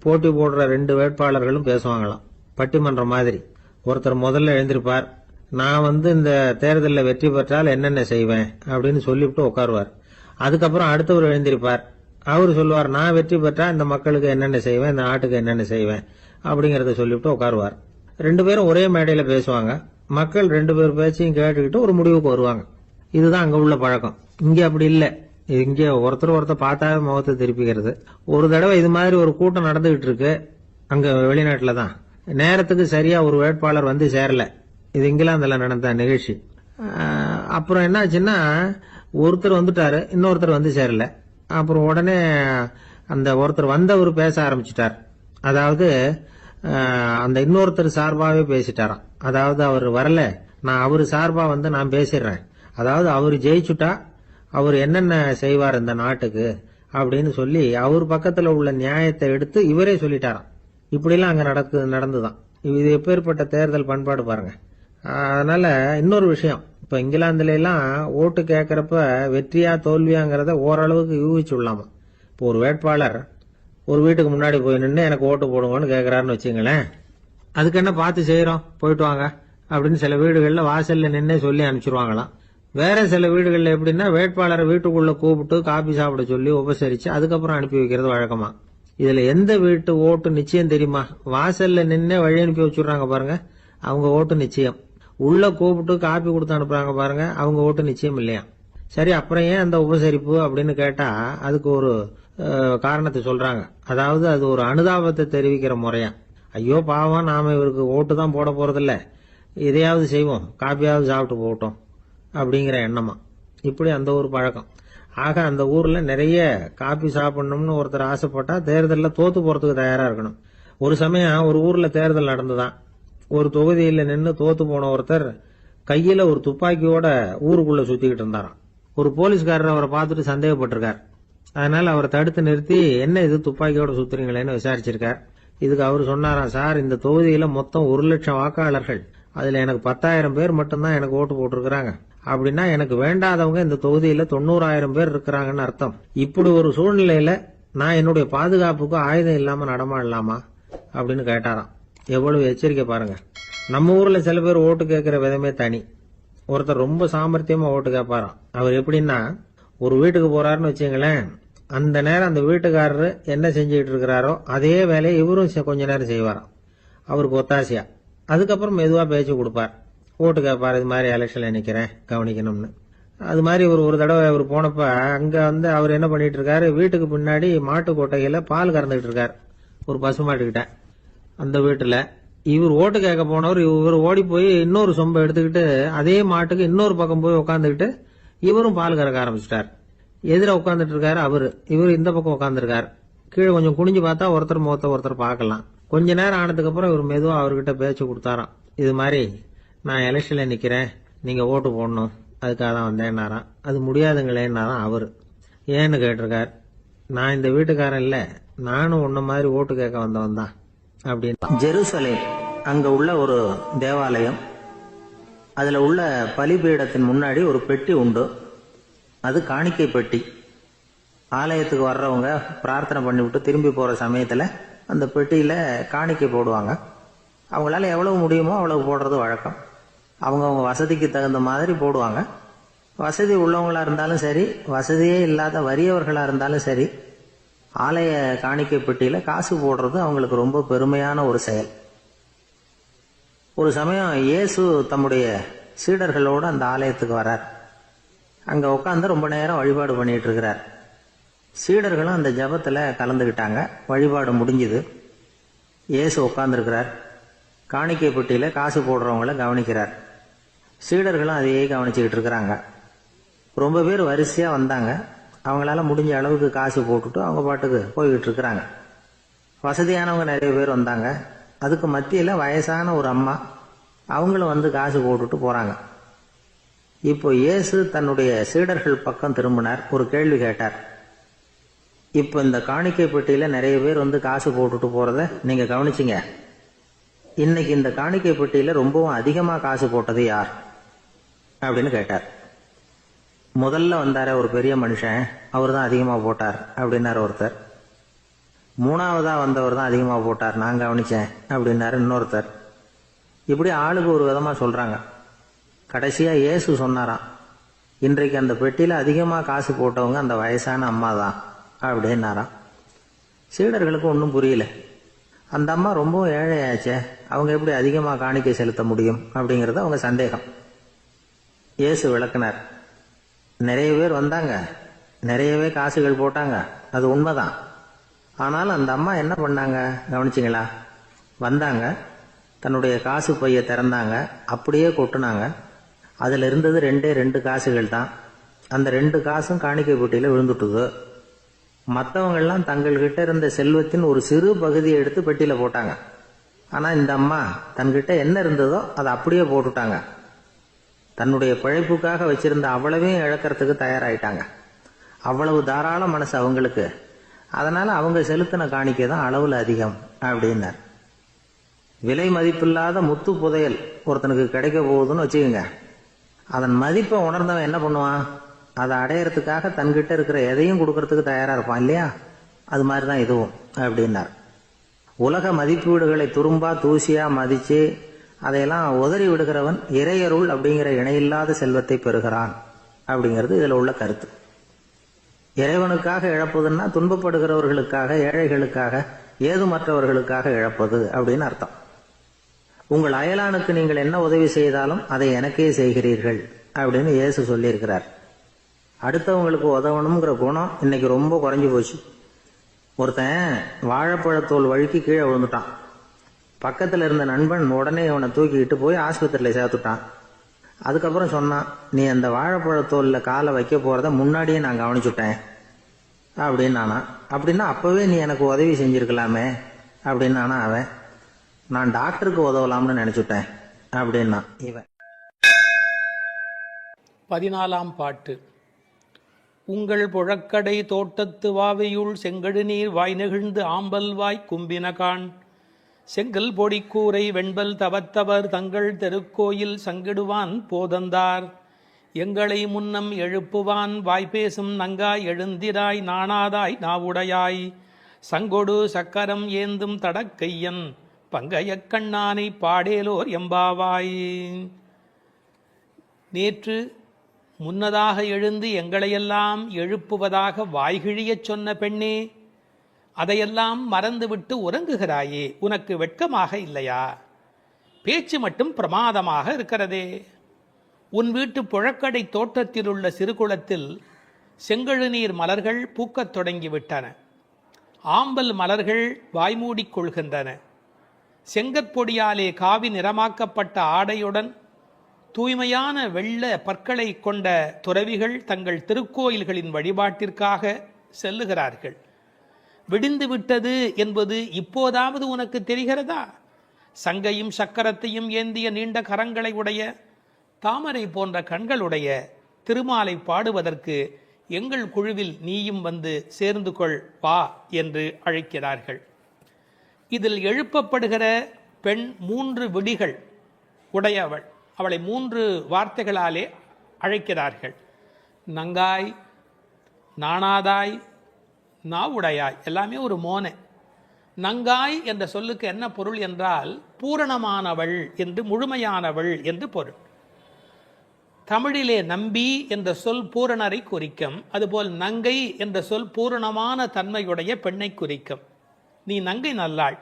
போட்டி போடுற 2 வேட்பாளர்களும் பேசுவாங்களாம், பட்டிமன்றம் மாதிரி. ஒருத்தர் முதல்ல எழுந்திருப்பார், நான் இந்த தேர்தலில் வெற்றி பெற்றால் என்னென்ன செய்வேன் அப்படின்னு சொல்லிவிட்டு உட்காருவார். அதுக்கப்புறம் அடுத்தவர் எழுந்திருப்பார், அவர் சொல்லுவார், நான் வெற்றி பெற்றா இந்த மக்களுக்கு என்னென்ன செய்வேன், இந்த நாட்டுக்கு என்னென்ன செய்வேன் அப்படிங்கறத சொல்லிவிட்டு உட்காருவார். 2 பேரும் ஒரே மேடையில பேசுவாங்க. மக்கள் 2 பேர் பேச்சையும் கேட்டுக்கிட்டு ஒரு முடிவுக்கு வருவாங்க. இதுதான் அங்க உள்ள பழக்கம். இங்க அப்படி இல்லை. இங்கே ஒருத்தர் பார்த்தாவே முகத்தை திருப்பிக்கிறது. ஒரு தடவை இது மாதிரி ஒரு கூட்டம் நடந்துகிட்டு இருக்கு, அங்க வெளிநாட்டுல தான். நேரத்துக்கு சரியா ஒரு வேட்பாளர் வந்து சேரல. இது இங்கிலாந்துல நடந்த நிகழ்ச்சி. அப்புறம் என்னாச்சுன்னா, ஒருத்தர் வந்துட்டாரு, இன்னொருத்தர் வந்து சேரல. அப்புறம் உடனே அந்த ஒருத்தர் வந்தவர் பேச ஆரம்பிச்சிட்டார். அதாவது அந்த இன்னொருத்தர் சார்பாவே பேசிட்டாராம். அதாவது அவர் வரல, நான் அவரு சார்பா வந்து நான் பேசிடுறேன். அதாவது அவர் ஜெயிச்சுட்டா அவர் என்னென்ன செய்வார் இந்த நாட்டுக்கு அப்படின்னு சொல்லி அவர் பக்கத்துல உள்ள நியாயத்தை எடுத்து இவரே சொல்லிட்டாராம். இப்படிலாம் அங்க நடந்துதான். இது எப்பேற்பட்ட தேர்தல் பண்பாடு பாருங்க. அதனால இன்னொரு விஷயம், இப்ப இங்கிலாந்துல எல்லாம் ஓட்டு கேட்கறப்ப வெற்றியா தோல்வியாங்கிறத ஓரளவுக்கு யூகிச்சு விடலாமா. இப்போ ஒரு வேட்பாளர் ஒரு வீட்டுக்கு முன்னாடி போய் நின்று எனக்கு ஓட்டு போடுங்கன்னு கேட்கறாருன்னு வச்சுங்களேன், அதுக்கு என்ன பார்த்து செய்யறோம், போயிட்டு வாங்க அப்படின்னு சில வீடுகள்ல வாசல்ல நின்னே சொல்லி அனுப்பிச்சிருவாங்களாம். வேற சில வீடுகள்ல எப்படின்னா வேட்பாளரை வீட்டுக்குள்ள கூப்பிட்டு காபி சாப்பிட சொல்லி உபசரிச்சு அதுக்கப்புறம் அனுப்பி வைக்கிறது வழக்கமா. இதுல எந்த வீட்டு ஓட்டு நிச்சயம் தெரியுமா? வாசல்ல நின்னே வழி அனுப்பி வச்சுடுறாங்க பாருங்க, அவங்க ஓட்டு நிச்சயம். உள்ள கூப்பிட்டு காப்பி கொடுத்து அனுப்புறாங்க பாருங்க, அவங்க ஓட்டு நிச்சயம் இல்லையா. சரி, அப்புறம் ஏன் அந்த உபசரிப்பு அப்படின்னு கேட்டா அதுக்கு ஒரு காரணத்தை சொல்றாங்க. அதாவது அது ஒரு அனுதாபத்தை தெரிவிக்கிற முறையா. ஐயோ பாவம், நாம இவருக்கு ஓட்டு தான் போட போறதில்ல, இதையாவது செய்வோம், காப்பியாவது சாப்பிட்டு போகட்டும் அப்படிங்கிற எண்ணமா. இப்படி அந்த ஒரு பழக்கம். ஆக அந்த ஊர்ல நிறைய காப்பி சாப்பிடணும்னு ஒருத்தர் ஆசைப்பட்டா தேர்தலில் தோத்து போறதுக்கு தயாரா இருக்கணும். ஒரு சமயம் ஒரு ஊர்ல தேர்தல் நடந்துதான். ஒரு தொகுதியில நின்று தோத்து போன ஒருத்தர் கையில ஒரு துப்பாக்கியோட ஊருக்குள்ள சுத்திக்கிட்டு இருந்தாராம். ஒரு போலீஸ்காரர் அவரை பார்த்துட்டு சந்தேகப்பட்டிருக்கார். அதனால அவரை தடுத்து நிறுத்தி என்ன இது துப்பாக்கியோட சுத்துறீங்களேன்னு விசாரிச்சிருக்கார். இதுக்கு அவர் சொன்னாராம், சார் இந்த தொகுதியில மொத்தம் 1,00,000 வாக்காளர்கள், அதுல எனக்கு 10,000 பேர் மட்டும்தான் எனக்கு ஓட்டு போட்டிருக்கிறாங்க. அப்படின்னா எனக்கு வேண்டாதவங்க இந்த தொகுதியில 90,000 பேர் இருக்கிறாங்கன்னு அர்த்தம். இப்படி ஒரு சூழ்நிலையில நான் என்னுடைய பாதுகாப்புக்கு ஆயுதம் இல்லாம நடமாடலாமா அப்படின்னு கேட்டாராம். எவ்வளவு எச்சரிக்கை பாருங்க. நம்ம ஊர்ல சில பேர் ஓட்டு கேட்கிற விதமே தனி. ஒருத்தர் ரொம்ப சாமர்த்தியமா ஓட்டு கேட்பாராம். அவர் எப்படின்னா, ஒரு வீட்டுக்கு போறாருன்னு வச்சுங்களேன், அந்த நேரம் அந்த வீட்டுக்காரரு என்ன செஞ்சுக்கிட்டு இருக்கிறாரோ அதே வேலையை இவரும் கொஞ்ச நேரம் செய்வாராம், அவருக்கு ஒத்தாசையா. அதுக்கப்புறம் மெதுவா பேச்சு கொடுப்பார், ஓட்டு கேட்பார், இது மாதிரி எலெக்ஷன்ல நிக்கிறேன் கவனிக்கணும்னு. அது மாதிரி ஒரு தடவை அவர் போனப்ப அங்க வந்து அவர் என்ன பண்ணிட்டு இருக்காரு, வீட்டுக்கு பின்னாடி மாட்டு கொட்டையில பால் கறந்துகிட்டு இருக்காரு ஒரு பசு மாட்டுக்கிட்ட. அந்த வீட்டுல இவர் ஓட்டு கேட்க போனவர் இவர் ஓடி போய் இன்னொரு சொம்பை எடுத்துக்கிட்டு அதே மாட்டுக்கு இன்னொரு பக்கம் போய் உட்காந்துக்கிட்டு இவரும் பால் கறக்க ஆரம்பிச்சிட்டார். எதிர உட்காந்துட்டு இருக்காரு அவரு, இவர் இந்த பக்கம் உட்காந்துருக்காரு. கீழே கொஞ்சம் குனிஞ்சு பார்த்தா ஒருத்தர் முகத்தை ஒருத்தர் பார்க்கலாம். கொஞ்ச நேரம் ஆனதுக்கு அப்புறம் இவர் மெதுவா அவர்கிட்ட பேச்சு கொடுத்தாராம். இது மாதிரி நான் எலெக்ஷன்ல நிக்கிறேன், நீங்க ஓட்டு போடணும், அதுக்காக தான் வந்தேன்னாராம். அது முடியாதுங்களேன்னாராம் அவரு. ஏன்னு கேட்டிருக்கார். நான் இந்த வீட்டுக்காரன் இல்ல, நானும் உன்ன மாதிரி ஓட்டு கேட்க வந்தவன் தான் அப்படின்னு. ஜெருசலேம் அங்க உள்ள ஒரு தேவாலயம், அதுல உள்ள பலிபீடத்தின் முன்னாடி ஒரு பெட்டி உண்டு. அது காணிக்கை பெட்டி. ஆலயத்துக்கு வர்றவங்க பிரார்த்தனை பண்ணிவிட்டு திரும்பி போற சமயத்துல அந்த பெட்டியில காணிக்கை போடுவாங்க. அவங்களால எவ்வளவு முடியுமோ அவ்வளவு போடுறது வழக்கம். அவங்கவுங்க வசதிக்கு தகுந்த மாதிரி போடுவாங்க. வசதி உள்ளவங்களா இருந்தாலும் சரி, வசதியே இல்லாத வறியவர்களா இருந்தாலும் சரி, ஆலய காணிக்கை பெட்டியில காசு போடுறது அவங்களுக்கு ரொம்ப பெருமையான ஒரு செயல். ஒரு சமயம் இயேசு தம்முடைய சீடர்களோடு அந்த ஆலயத்துக்கு வரார். அங்க உட்காந்து ரொம்ப நேரம் வழிபாடு பண்ணிட்டு இருக்கிறார். சீடர்களும் அந்த ஜபத்துல கலந்துகிட்டாங்க. வழிபாடு முடிஞ்சுது. இயேசு உட்கார்ந்துருக்கிறார். காணிக்கை பெட்டியில காசு போடுறவங்கள கவனிக்கிறார். சீடர்களும் அதையே கவனிச்சுக்கிட்டு இருக்கிறாங்க. ரொம்ப பேர் வரிசையா வந்தாங்க. அவங்களால முடிஞ்ச அளவுக்கு காசு போட்டுட்டு அவங்க பாட்டுக்கு போய்கிட்டு இருக்கிறாங்க. வசதியானவங்க நிறைய பேர் வந்தாங்க. அதுக்கு மத்தியில வயசான ஒரு அம்மா, அவங்களும் வந்து காசு போட்டுட்டு போறாங்க. இப்போ இயேசு தன்னுடைய சீடர்கள் பக்கம் திரும்பினார். ஒரு கேள்வி கேட்டார். இப்போ இந்த காணிக்கை பெட்டியில நிறைய பேர் வந்து காசு போட்டுட்டு போறத நீங்க கவனிச்சிங்க. இன்னைக்கு இந்த காணிக்கை பெட்டியில ரொம்பவும் அதிகமா காசு போட்டது யார் அப்படின்னு கேட்டார். முதல்ல வந்தார ஒரு பெரிய மனுஷன், அவர் தான் அதிகமா போட்டார் அப்படின்னாரு ஒருத்தர். மூணாவதா வந்தவர் தான் அதிகமா போட்டார், நான் கவனிச்சேன் அப்படின்னாரு இன்னொருத்தர். இப்படி ஆளுக்கு ஒரு விதமா சொல்றாங்க. கடைசியா இயேசு சொன்னாராம், இன்றைக்கு அந்த பெட்டியில அதிகமா காசு போட்டவங்க அந்த வயசான அம்மா தான் அப்படின்னாராம். சீடர்களுக்கு ஒன்றும் புரியல. அந்த அம்மா ரொம்ப ஏழையாச்சே, அவங்க எப்படி அதிகமா காணிக்கை செலுத்த முடியும் அப்படிங்கறது அவங்க சந்தேகம். இயேசு விளக்குனார். நிறைய பேர் வந்தாங்க, நிறையவே காசுகள் போட்டாங்க, அது உண்மைதான். ஆனால் அந்த அம்மா என்ன பண்ணாங்க கவனிச்சிங்களா? வந்தாங்க, தன்னுடைய காசு பையை திறந்தாங்க, அப்படியே கொட்டுனாங்க. அதில் இருந்தது 2 காசுகள் தான். அந்த 2 காசும் காணிக்கை பெட்டியில் விழுந்துட்டுது. மற்றவங்கள்லாம் தங்கள்கிட்ட இருந்த செல்வத்தின் ஒரு சிறு பகுதியை எடுத்து பெட்டியில் போட்டாங்க. ஆனால் இந்த அம்மா தன்கிட்ட என்ன இருந்ததோ அதை அப்படியே போட்டுட்டாங்க. தன்னுடைய பிழைப்புக்காக வச்சிருந்த அவ்வளவையும் இழக்கிறதுக்கு தயாராயிட்டாங்க. அவ்வளவு தாராள மனசு அவங்களுக்கு. அதனால் அவங்க செலுத்தின காணிக்கை தான் அளவில் அதிகம் அப்படின்னார். விலை மதிப்பில்லாத முத்து புதையல் ஒருத்தனுக்கு கிடைக்க போகுதுன்னு வச்சுக்கோங்க. அதன் மதிப்பை உணர்ந்தவன் என்ன பண்ணுவான்? அதை அடையிறதுக்காக தன்கிட்ட இருக்கிற எதையும் கொடுக்கறதுக்கு தயாராக இருப்பான் இல்லையா? அது மாதிரி தான் இதுவும் அப்படின்னார். உலக மதிப்பீடுகளை துரும்பா தூசியா மதித்து அதையெல்லாம் உதறி விடுகிறவன் இறையருள் அப்படிங்கிற இணையில்லாத செல்வத்தை பெறுகிறான் அப்படிங்கிறது இதில் உள்ள கருத்து. இறைவனுக்காக இழப்பதுன்னா துன்பப்படுகிறவர்களுக்காக, ஏழைகளுக்காக, ஏதுமற்றவர்களுக்காக இழப்பது அப்படின்னு அர்த்தம். உங்கள் அயலானுக்கு நீங்கள் என்ன உதவி செய்தாலும் அதை எனக்கே செய்கிறீர்கள் அப்படின்னு இயேசு சொல்லியிருக்கிறார். அடுத்தவங்களுக்கு உதவணுங்கிற குணம் இன்னைக்கு ரொம்ப குறைஞ்சி போச்சு. ஒருத்தன் வாழைப்பழத்தோல் வழுக்கி கீழே விழுந்துட்டான். பக்கத்தில் இருந்த நண்பன் உடனே அவனை தூக்கிக்கிட்டு போய் ஆஸ்பத்திரியில் சேர்த்துட்டான். அதுக்கப்புறம் சொன்னான், நீ அந்த வாழைப்பழத்தோலில் காலை வைக்க போகிறத முன்னாடியே நான் கவனிச்சுட்டேன் அப்படின்னு நானா. அப்படின்னா அப்போவே நீ எனக்கு உதவி செஞ்சுருக்கலாமே அப்படின்னு நானா அவன். நான் டாக்டருக்கு உதவலாம்னு நினச்சிட்டேன் அப்படின்னா இவன். 14ஆம் பாட்டு. உங்கள் புழக்கடை தோட்டத்து வாவையுள் செங்கடு நீர் வாய் நெகிழ்ந்து ஆம்பல் வாய் கும்பினகான் செங்கல் பொடிக்கூரை வெண்பல் தவத்தவர் தங்கள் தெருக்கோயில் சங்கிடுவான் போதந்தார் எங்களை முன்னம் எழுப்புவான் வாய்பேசும் நங்காய் எழுந்திராய் நாணாதாய் நாவுடையாய் சங்கொடு சக்கரம் ஏந்தும் தடக்கையன் பங்கைய கண்ணானை பாடேலோர் எம்பாவாய். நேற்று முன்னதாக எழுந்து எங்களையெல்லாம் எழுப்புவதாக வாய்கிழியச் சொன்ன பெண்ணே, அதையெல்லாம் மறந்துவிட்டு உறங்குகிறாயே, உனக்கு வெட்கமாக இல்லையா? பேச்சு மட்டும் பிரமாதமாக இருக்கிறதே. உன் வீட்டு புழக்கடை தோட்டத்தில் உள்ள சிறுகுளத்தில் செங்கழுநீர் மலர்கள் பூக்கத் தொடங்கிவிட்டன. ஆம்பல் மலர்கள் வாய்மூடிக் கொள்கின்றன. செங்கற்பொடியாலே காவி நிறமாக்கப்பட்ட ஆடையுடன் தூய்மையான வெள்ள பற்களை கொண்ட துறவிகள் தங்கள் திருக்கோயில்களின் வழிபாட்டிற்காக செல்லுகிறார்கள். விடிந்து விட்டது என்பது இப்போதாவது உனக்கு தெரிகிறதா? சங்கையும் சக்கரத்தையும் ஏந்திய நீண்ட கரங்களை உடைய, தாமரை போன்ற கண்களுடைய திருமாலை பாடுவதற்கு எங்கள் குழுவில் நீயும் வந்து சேர்ந்து கொள் வா என்று அழைக்கிறார்கள். இதில் எழுப்பப்படுகிற பெண் 3 விடிகள் உடையவள். அவளை 3 வார்த்தைகளாலே அழைக்கிறார்கள். நங்காய், நாணாதாய், நாவுடையாய், எல்லாமே ஒரு மோனை. நங்காய் என்ற சொல்லுக்கு என்ன பொருள் என்றால் பூரணமானவள் என்று, முழுமையானவள் என்று பொருள். தமிழிலே நம்பி என்ற சொல் பூரணரை குறிக்கும். அதுபோல் நங்கை என்ற சொல் பூரணமான தன்மையுடைய பெண்ணை குறிக்கும். நீ நங்கை நல்லாள்.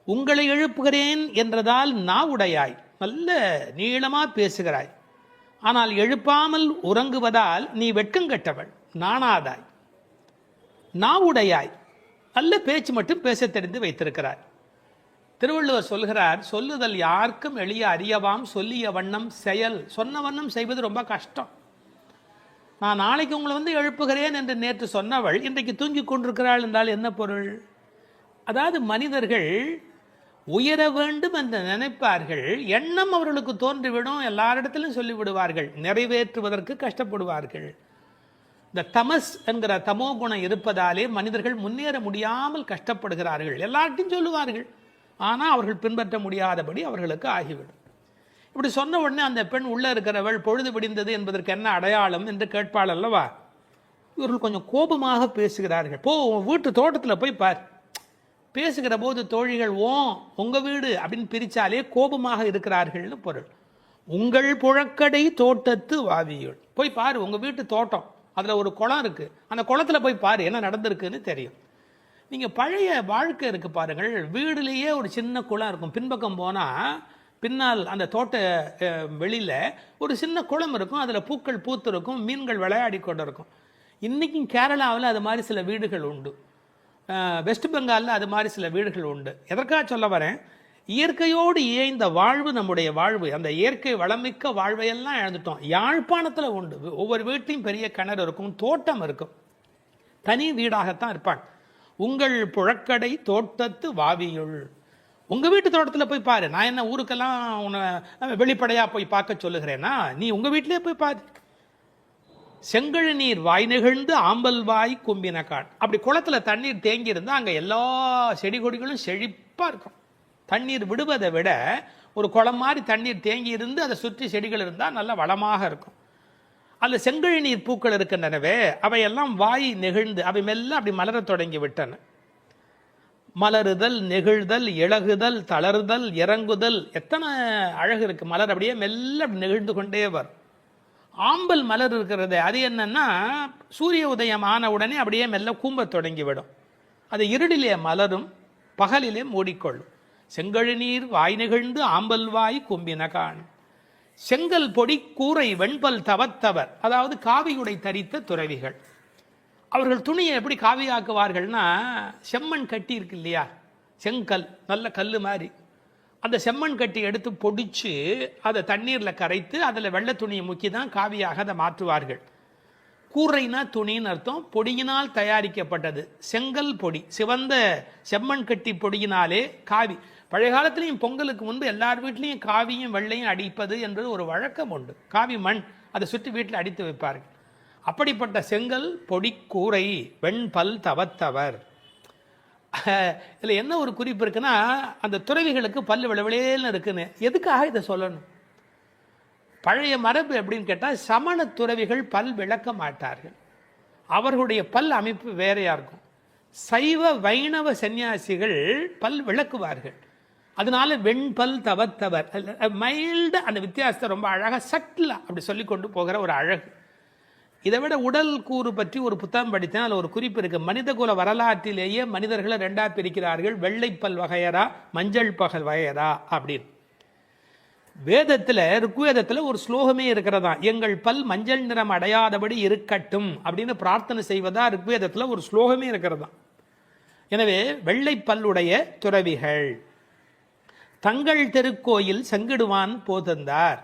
உங்களை எழுப்புகிறேன் என்றதால் நாவுடையாய், நல்ல நீளமா பேசுகிறாய். ஆனால் எழுப்பாமல் உறங்குவதால் நீ வெட்கங்கெட்டவள், நாணாதாய். நாவுடையாய், நல்ல பேச்சு மட்டும் பேச தெரிந்து வைத்திருக்கிறாய். திருவள்ளுவர் சொல்கிறார், சொல்லுதல் யாருக்கும் எளிய அறியவாம் சொல்லிய வண்ணம் செயல். சொன்ன வண்ணம் செய்வது ரொம்ப கஷ்டம். நான் நாளைக்கு உங்களை வந்து எழுப்புகிறேன் என்று நேற்று சொன்னவள் இன்றைக்கு தூங்கி கொண்டிருக்கிறாள் என்றால் என்ன பொருள்? அதாவது மனிதர்கள் உயர வேண்டும் என்று நினைப்பார்கள், எண்ணம் அவர்களுக்கு தோன்றிவிடும், எல்லாரிடத்திலும் சொல்லிவிடுவார்கள், நிறைவேற்றுவதற்கு கஷ்டப்படுவார்கள். இந்த தமஸ் என்கிற தமோ குணம் இருப்பதாலே மனிதர்கள் முன்னேற முடியாமல் கஷ்டப்படுகிறார்கள். எல்லார்ட்டையும் சொல்லுவார்கள், ஆனால் அவர்கள் பின்பற்ற முடியாதபடி அவர்களுக்கு ஆகிவிடும். இப்படி சொன்ன உடனே அந்த பெண் உள்ள இருக்கிறவள் பொழுது விடிந்தது என்பதற்கு என்ன அடையாளம் என்று கேட்பாள் அல்லவா? இவர்கள் கொஞ்சம் கோபமாக பேசுகிறார்கள். போ, வீட்டு தோட்டத்தில் போய் பார். பேசுகிற போது தோழிகள் உங்க வீடு அப்படின்னு பிரிச்சாலே கோபமாக இருக்கிறார்கள்னு பொருள். உங்கள் புழக்கடை தோட்டத்து வாவியுள், போய் பாரு, உங்க வீட்டு தோட்டம், அதுல ஒரு குளம் இருக்கு, அந்த குளத்துல போய் பாரு என்ன நடந்திருக்குன்னு தெரியும். நீங்க பழைய வாழ்க்கை இருக்கு பாருங்கள், வீடுலேயே ஒரு சின்ன குளம் இருக்கும், பின்பக்கம் போனா பின்னால் அந்த தோட்ட வெளியில ஒரு சின்ன குளம் இருக்கும், அதுல பூக்கள் பூத்து இருக்கும், மீன்கள் விளையாடி கொண்டு இருக்கும். இன்றைக்கும் கேரளாவில் அது மாதிரி சில வீடுகள் உண்டு, வெஸ்ட் பெங்காலில் அது மாதிரி சில வீடுகள் உண்டு. எதற்காக சொல்ல வரேன், இயற்கையோடு இயைந்த வாழ்வு நம்முடைய வாழ்வு. அந்த இயற்கை வளமிக்க வாழ்வையெல்லாம் இழந்துட்டோம். யாழ்ப்பாணத்தில் உண்டு, ஒவ்வொரு வீட்லையும் பெரிய கிணறு இருக்கும், தோட்டம் இருக்கும், தனி வீடாகத்தான் இருப்பாங்க. உங்கள் புழக்கடை தோட்டத்து வாவியுள், உங்கள் வீட்டு தோட்டத்தில் போய் பாரு. நான் என்ன ஊருக்கெல்லாம் உன்னை வெளிப்படையாக போய் பார்க்க சொல்லுகிறேன்னா, நீ உங்கள் வீட்டிலே போய் பாரு. செங்கழு நீர் வாய் நெகிழ்ந்து ஆம்பல் வாய் கும்பினக்கான். அப்படி குளத்தில் தண்ணீர் தேங்கி இருந்தால் அங்கே எல்லா செடி கொடிகளும் செழிப்பாக இருக்கும். தண்ணீர் விடுவதை விட ஒரு குளம் மாதிரி தண்ணீர் தேங்கி இருந்து அதை சுற்றி செடிகள் இருந்தால் நல்ல வளமாக இருக்கும். அல்ல செங்கழு நீர் பூக்கள் இருக்கின்றனவே, அவையெல்லாம் வாய் நெகிழ்ந்து அவை மெல்ல அப்படி மலரத் தொடங்கி விட்டன. மலருதல், நெகிழ்தல், இழகுதல், தளருதல், இறங்குதல், எத்தனை அழகு இருக்கு. மலர் அப்படியே மெல்ல அப்படி நெகிழ்ந்து கொண்டே வரும். ஆம்பல் மலர் இருக்கிறது, அது என்னன்னா சூரிய உதயம் ஆன உடனே அப்படியே மெல்ல கூம்ப தொடங்கிவிடும். அது இருளிலே மலரும், பகலிலே மூடிக்கொள்ளும். செங்கழு நீர் வாய் நெகிழ்ந்து ஆம்பல் வாய் கும்பினகான். செங்கல் பொடி கூரை வெண்பல் தவத்தவர், அதாவது காவியுடை தரித்த துறவிகள். அவர்கள் துணியை எப்படி காவியாக்குவார்கள்னா, செம்மண் கட்டி இருக்கு இல்லையா, செங்கல் நல்ல கல் மாதிரி, அந்த செம்மண் கட்டி எடுத்து பொடிச்சு அதை தண்ணீரில் கரைத்து அதில் வெள்ளை துணியை முக்கி தான் காவியாக அதை மாற்றுவார்கள். கூரைனா துணின்னு அர்த்தம். பொடியினால் தயாரிக்கப்பட்டது செங்கல் பொடி, சிவந்த செம்மண் கட்டி பொடியினாலே காவி. பழைய காலத்திலையும் பொங்கலுக்கு முன்பு எல்லார் வீட்லேயும் காவியும் வெள்ளையும் அடிப்பது என்பது ஒரு வழக்கம் உண்டு. காவி மண் அதை சுற்றி வீட்டில் அடித்து வைப்பார்கள். அப்படிப்பட்ட செங்கல் பொடி கூரை வெண்பல் தவத்தவர். இதில் என்ன ஒரு குறிப்பு இருக்குன்னா, அந்த துறவிகளுக்கு பல்லு விளவிலேன்னு இருக்குன்னு. எதுக்காக இதை சொல்லணும்? பழைய மரபு எப்படின்னு கேட்டால், சமண துறவிகள் பல் விளக்க மாட்டார்கள், அவர்களுடைய பல் அமைப்பு வேறையாக இருக்கும். சைவ வைணவ சன்னியாசிகள் பல் விளக்குவார்கள். அதனால வெண்பல் தவத்தவர், மைல்டு அந்த வித்தியாசத்தை ரொம்ப அழகாக சட்டில் அப்படி சொல்லி கொண்டு போகிற ஒரு அழகு. இதை விட உடல் கூறு பற்றி ஒரு புத்தகம் படித்தேன், அதில் ஒரு குறிப்பு இருக்கு. மனித குல வரலாற்றிலேயே மனிதர்களை ரெண்டா பிரிக்கிறார்கள், வெள்ளைப்பல் வகையரா மஞ்சள் பகல் வகையரா அப்படின்னு. வேதத்தில் ருக்வேதத்தில் ஒரு ஸ்லோகமே இருக்கிறதா, எங்கள் பல் மஞ்சள் நிறம் அடையாதபடி இருக்கட்டும் அப்படின்னு பிரார்த்தனை செய்வதா ருக்வேதத்தில் ஒரு ஸ்லோகமே இருக்கிறதா. எனவே வெள்ளைப்பல்லுடைய துறவிகள் தங்கள் திருக்கோயில் செங்கிடுவான் போதந்தார்.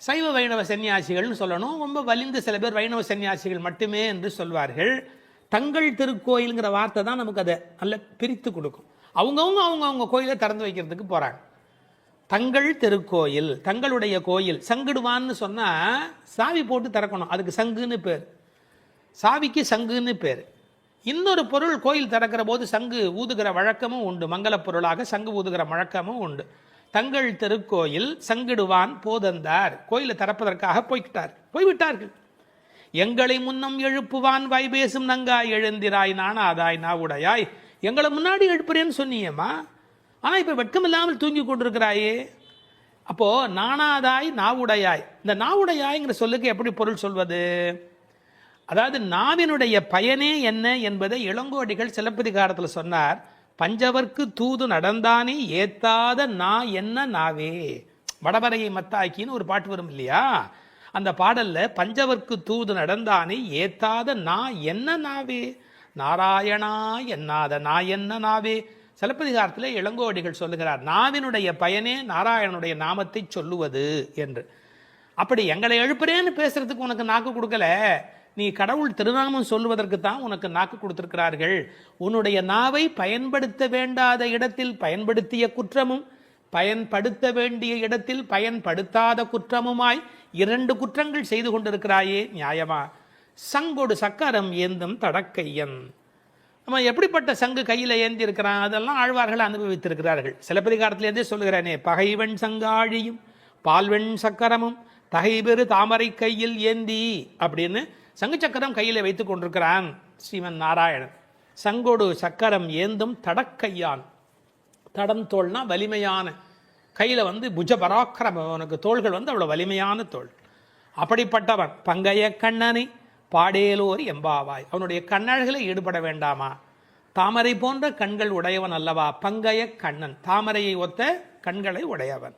சைவ வைணவ சன்னியாசிகள்னு சொல்லணும், ரொம்ப வலிந்து சில பேர் வைணவ சன்னியாசிகள் மட்டுமே என்று சொல்வார்கள். தங்கள் திருக்கோயிலுங்கிற வார்த்தை தான் நமக்கு அதை நல்ல பிரித்து கொடுக்கும். அவங்கவுங்க கோயிலை திறந்து வைக்கிறதுக்கு போகிறாங்க. தங்கள் திருக்கோயில், தங்களுடைய கோயில். சங்கிடுவான்னு சொன்னால் சாவி போட்டு திறக்கணும், அதுக்கு சங்குன்னு பேர். சாவிக்கு சங்குன்னு பேர். இன்னொரு பொருள் கோயில் திறக்கிற போது சங்கு ஊதுகிற வழக்கமும் உண்டு, மங்கள பொருளாக சங்கு ஊதுகிற வழக்கமும் உண்டு. தங்கள் திருக்கோயில் சங்கிடுவான் போதந்தார், கோயிலை திறப்பதற்காக போய்விட்டார்கள். எங்களை முன்னம் எழுப்புவான் வாய்பேசும் நங்காய் எழுந்திராய் நானாதாய் நாவுடையாய். எங்களை முன்னாடி எழுப்புறேன்னு சொன்னியம்மா, ஆனால் இப்போ வெட்கம் இல்லாமல் தூங்கி கொண்டிருக்கிறாயே. அப்போ நானாதாய் நாவுடையாய், இந்த நாவுடையாய்ங்கிற சொல்லுக்கு எப்படி பொருள் சொல்வது? அதாவது நாவினுடைய பயனே என்ன என்பதை இளங்கோடிகள் சிலப்பதிகாரத்தில் சொன்னார். பஞ்சவர்க்கு தூது நடந்தானே ஏத்தாத நா என்ன நாவே. வடவரையை மத்தாக்கின்னு ஒரு பாட்டு வரும் இல்லையா, அந்த பாடல்ல பஞ்சவர்க்கு தூது நடந்தானே ஏத்தாத நா என்ன நாவே, நாராயணா என்னாத நா என்ன நாவே. சிலப்பதிகாரத்தில் இளங்கோடிகள் சொல்லுகிறார், நாவினுடைய பயனே நாராயணனுடைய நாமத்தை சொல்லுவது என்று. அப்படி எங்களை எழுப்புறேன்னு பேசுறதுக்கு உனக்கு நாக்கு கொடுக்கல, நீ கடவுள் திருநாமம் சொல்லுவதற்கு தான் உனக்கு நாக்கு கொடுத்திருக்கிறார்கள். உன்னுடைய நாவை பயன்படுத்த வேண்டாத இடத்தில் பயன்படுத்திய குற்றமும், பயன்படுத்த வேண்டிய இடத்தில் பயன்படுத்தாத குற்றமுமாய் 2 குற்றங்கள் செய்து கொண்டிருக்கிறாயே, நியாயமா? சங்கோடு சக்கரம் ஏந்தும் தடக்கையன். நம்ம எப்படிப்பட்ட சங்கு கையில் ஏந்தி இருக்கிறான், அதெல்லாம் ஆழ்வார்கள் அனுபவித்திருக்கிறார்கள். சிலப்பதிகாரத்திலேருந்தே சொல்லுகிறானே, பகைவன் சங்காழியும் பால்வெண் சக்கரமும் தகைபெரு தாமரை கையில் ஏந்தி அப்படின்னு சங்கு சக்கரம் கையில் வைத்துக் கொண்டிருக்கிறான் ஸ்ரீமன் நாராயணன். சங்கோடு சக்கரம் ஏந்தும் தடக்கையான். தடம் தோள்னா வலிமையான, கையில் புஜ பராக்கிரம, உனக்கு தோள்கள் அவ்வளோ வலிமையான தோள். அப்படிப்பட்டவன் பங்கைய கண்ணனை பாடேலோர் எம்பாவாய். அவனுடைய கண்ணழகில் ஈடுபட வேண்டாமா? தாமரை போன்ற கண்கள் உடையவன் அல்லவா பங்கைய கண்ணன், தாமரையை ஒத்த கண்களை உடையவன்.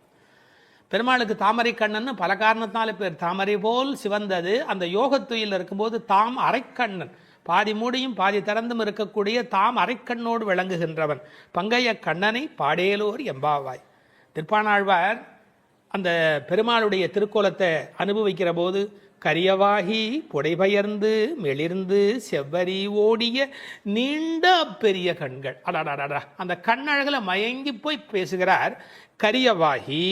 பெருமாளுக்கு தாமரை கண்ணன் பல காரணத்தினால பேர். தாமரை போல் சிவந்தது. அந்த யோகத்துயில் இருக்கும்போது தாம் அரைக்கண்ணன், பாதி மூடியும் பாதி திறந்தும் இருக்கக்கூடிய தாம் அரைக்கண்ணோடு விளங்குகின்றவன் பங்கைய கண்ணனை பாடேலோர் எம்பாவாய். திருப்பாணாழ்வார் அந்த பெருமாளுடைய திருக்கோலத்தை அனுபவிக்கிற போது கரியவாகி புடைபெயர்ந்து மெளிர்ந்து செவ்வரி ஓடிய நீண்ட பெரிய கண்கள், அடாடாடா, அந்த கண்ணழகில் மயங்கி போய் பேசுகிறார். கரியவாகி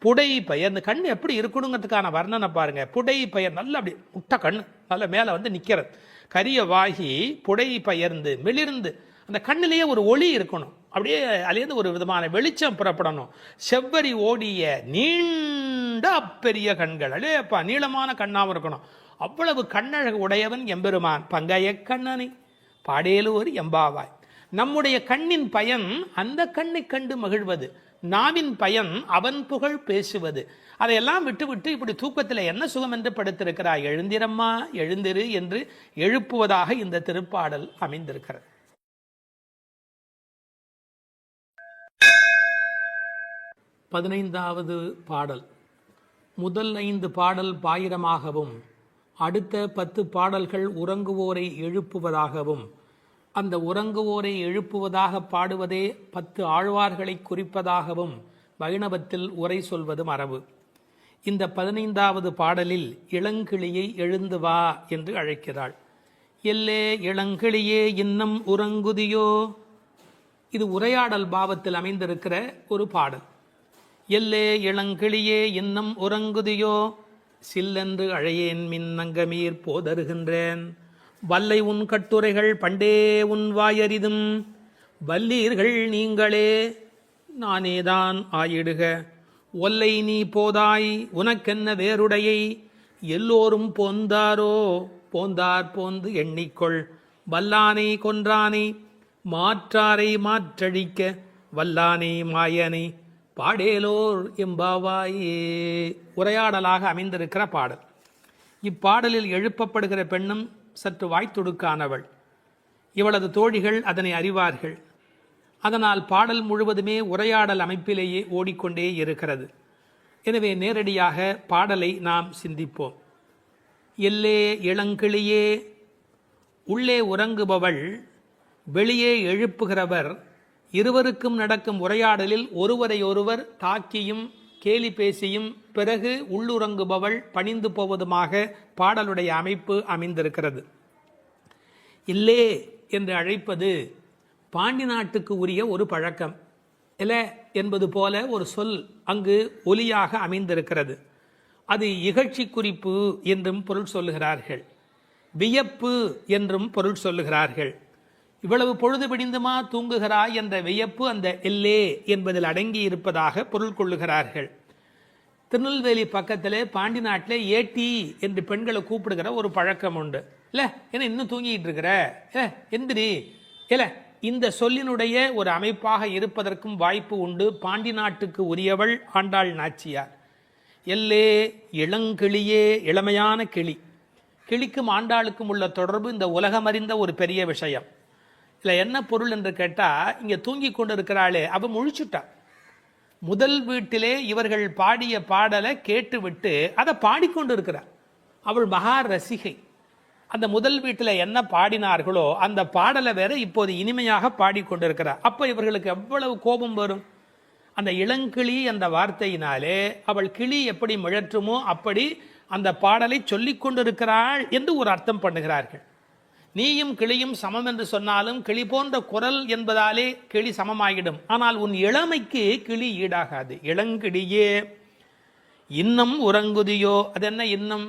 புடை பெயர்ந்து, கண் எப்படி இருக்கணுங்கிறதுக்கான வர்ணனை பாருங்க. புடை பெயர் நல்ல அப்படி முட்டை கண்ணு நல்ல மேலே வந்து நிற்கிறது. கரியவாகி புடை பெயர்ந்து மெளிர்ந்து, அந்த கண்ணிலேயே ஒரு ஒளி இருக்கணும், அப்படியே அதுலேருந்து ஒரு விதமான வெளிச்சம் புறப்படணும். செவ்வரி ஓடிய நீண்ட பெரிய கண்கள், அடேப்பா நீளமான கண்ணாவும் இருக்கணும். அவ்வளவு கண்ணழகு உடையவன் எம்பெருமான் பங்கைய கண்ணனை பாடேலோர் எம்பாவாய். நம்முடைய கண்ணின் பயன் அந்த கண்ணை கண்டு மகிழ்வது, நாவின் பயன் அவன் புகழ் பேசுவது. அதையெல்லாம் விட்டுவிட்டு இப்படி தூக்கத்தில் என்ன சுகம் என்று படுத்திருக்கிறாய், எழுந்திரம்மா எழுந்திரு என்று எழுப்புவதாக இந்த திருப்பாடல் அமைந்திருக்கிறது. பதினைந்தாவது பாடல். முதல் 5 பாடல் பாயிரமாகவும் அடுத்த 10 பாடல்கள் உறங்குவோரை எழுப்புவதாகவும், அந்த உறங்குவோரை எழுப்புவதாக பாடுவதே 10 ஆழ்வார்களை குறிப்பதாகவும் வைணவத்தில் உரை சொல்வது மரபு. இந்த 15வது பாடலில் இளங்கிளியை எழுந்து வா என்று அழைக்கிறாள். எல்லே இளங்கிளியே இன்னம் உறங்குதியோ. இது உரையாடல் பாவத்தில் அமைந்திருக்கிற ஒரு பாடல். எல்லே இளங்கிளியே இன்னம் உறங்குதியோ, சில்லென்று அழையேன் மின்னங்கமீர் போதருகின்றேன். வல்லை உன் கட்டுரைகள் பண்டே உன் வாயறிதும், வல்லீர்கள் நீங்களே நானேதான் ஆயிடுக. ஒல்லை நீ போதாய் உனக்கென்ன வேறுடையை, எல்லோரும் போந்தாரோ போந்தார் போந்து எண்ணிக்கொள். வல்லானை கொன்றானை மாற்றாரை மாற்றழிக்க, வல்லானை மாயனை பாடேலோர் எம்பாவாயே. உரையாடலாக அமைந்திருக்கிற பாடல். இப்பாடலில் எழுப்பப்படுகிற பெண்ணும் சற்று வாய்த்துடுக்கானவள். இவளது தோழிகள் அதனை அறிவார்கள். அதனால் பாடல் முழுவதுமே உரையாடல் அமைப்பிலேயே ஓடிக்கொண்டே இருக்கிறது. எனவே நேரடியாக பாடலை நாம் சிந்திப்போம். எல்லே இளங்கிளியே, உள்ளே உறங்குபவள், வெளியே எழுப்புகிறவர், இருவருக்கும் நடக்கும் உரையாடலில் ஒருவரையொருவர் தாக்கியும் கேலி பேசியும் பிறகு உள்ளுறங்குபவள் பணிந்து போவதுமாக பாடலுடைய அமைப்பு அமைந்திருக்கிறது. இல்லே என்று அழைப்பது பாண்டி நாட்டுக்கு உரிய ஒரு பழக்கம். எல என்பது போல ஒரு சொல் அங்கு ஒலியாக அமைந்திருக்கிறது. அது இகழ்ச்சி குறிப்பு என்றும் பொருள் சொல்லுகிறார்கள், வியப்பு என்றும் பொருள் சொல்லுகிறார்கள். இவ்வளவு பொழுது பிடிந்துமா தூங்குகிறாய் என்ற வியப்பு அந்த எல்லே என்பதில் அடங்கி இருப்பதாக பொருள் கொள்ளுகிறார்கள். திருநெல்வேலி பக்கத்தில் பாண்டி நாட்டில் ஏட்டி என்று பெண்களை கூப்பிடுகிற ஒரு பழக்கம் உண்டு. இல்லை என்ன இன்னும் தூங்கிட்டு இருக்கிற, எந்திரி, இல்லை இந்த சொல்லினுடைய ஒரு அமைப்பாக இருப்பதற்கும் வாய்ப்பு உண்டு. பாண்டி நாட்டுக்கு உரியவள் ஆண்டாள் நாச்சியார். எல்லே இளங்கிளியே, இளமையான கிளி. கிளிக்கும் ஆண்டாளுக்கும் உள்ள தொடர்பு இந்த உலகமறிந்த ஒரு பெரிய விஷயம். இல்லை என்ன பொருள் என்று கேட்டால், இங்கே தூங்கி கொண்டு இருக்கிறாளே அவ முழிச்சுட்டா. முதல் வீட்டிலே இவர்கள் பாடிய பாடலை கேட்டுவிட்டு அதை பாடிக்கொண்டு இருக்கிறார். அவள் மகா ரசிகை. அந்த முதல் வீட்டில் என்ன பாடினார்களோ அந்த பாடலை வேற இப்போது இனிமையாக பாடிக்கொண்டிருக்கிறார். அப்போ இவர்களுக்கு எவ்வளவு கோபம் வரும். அந்த இளங்கிளி அந்த வார்த்தையினாலே அவள் கிளி எப்படி முழற்றுமோ அப்படி அந்த பாடலை சொல்லிக் கொண்டிருக்கிறாள் என்று ஒரு அர்த்தம் பண்ணுகிறார்கள். நீயும் கிளியும் சமம் என்று சொன்னாலும் கிளி போன்ற குரல் என்பதாலே கிளி சமமாகிடும். ஆனால் உன் இளமைக்கு கிளி ஈடாகாது. இளங்கிளியே இன்னும் உறங்குதியோ. அது என்ன இன்னும்?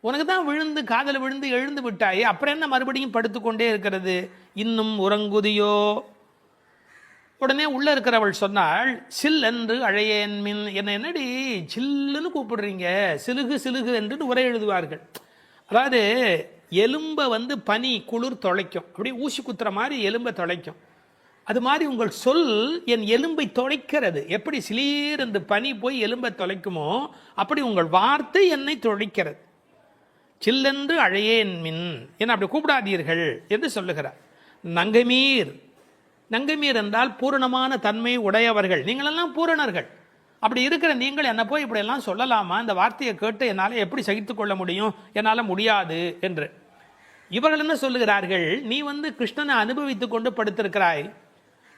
உனக்கு தான் விழுந்து காதல் விழுந்து எழுந்து விட்டாயே, அப்புறம் என்ன மறுபடியும் படுத்துக்கொண்டே இருக்கிறது? இன்னும் உறங்குதியோ. உடனே உள்ள இருக்கிறவள் சொன்னாள், சில் என்று அழையேன் மின். என்னடி சில்லுன்னு கூப்பிடுறீங்க, சிலுகு சிலுகு என்று உரை எழுதுவார்கள். அதாவது எலும்பை பனி குளிர் தொலைக்கும், அப்படியே ஊசி குத்துற மாதிரி எலும்பை தொலைக்கும். அது மாதிரி உங்கள் சொல் என் எலும்பை தொலைக்கிறது. எப்படி சிலீர் என்று பனி போய் எலும்பை தொலைக்குமோ அப்படி உங்கள் வார்த்தை என்னை தொலைக்கிறது. சில்லென்று அழையேன் மின், என்ன அப்படி கூப்பிடாதீர்கள் என்று சொல்லுகிறார். நங்கமீர், நங்கமீர் என்றால் பூரணமான தன்மை உடையவர்கள். நீங்களெல்லாம் பூரணர்கள். அப்படி இருக்கிற நீங்கள் என்ன போய் இப்படி எல்லாம் சொல்லலாமா? இந்த வார்த்தையை கேட்டு என்னால் எப்படி சகித்துக் கொள்ள முடியும்? என்னால் முடியாது என்று. இவர்கள் என்ன சொல்லுகிறார்கள், நீ கிருஷ்ணனை அனுபவித்துக் கொண்டு படுத்திருக்கிறாய்,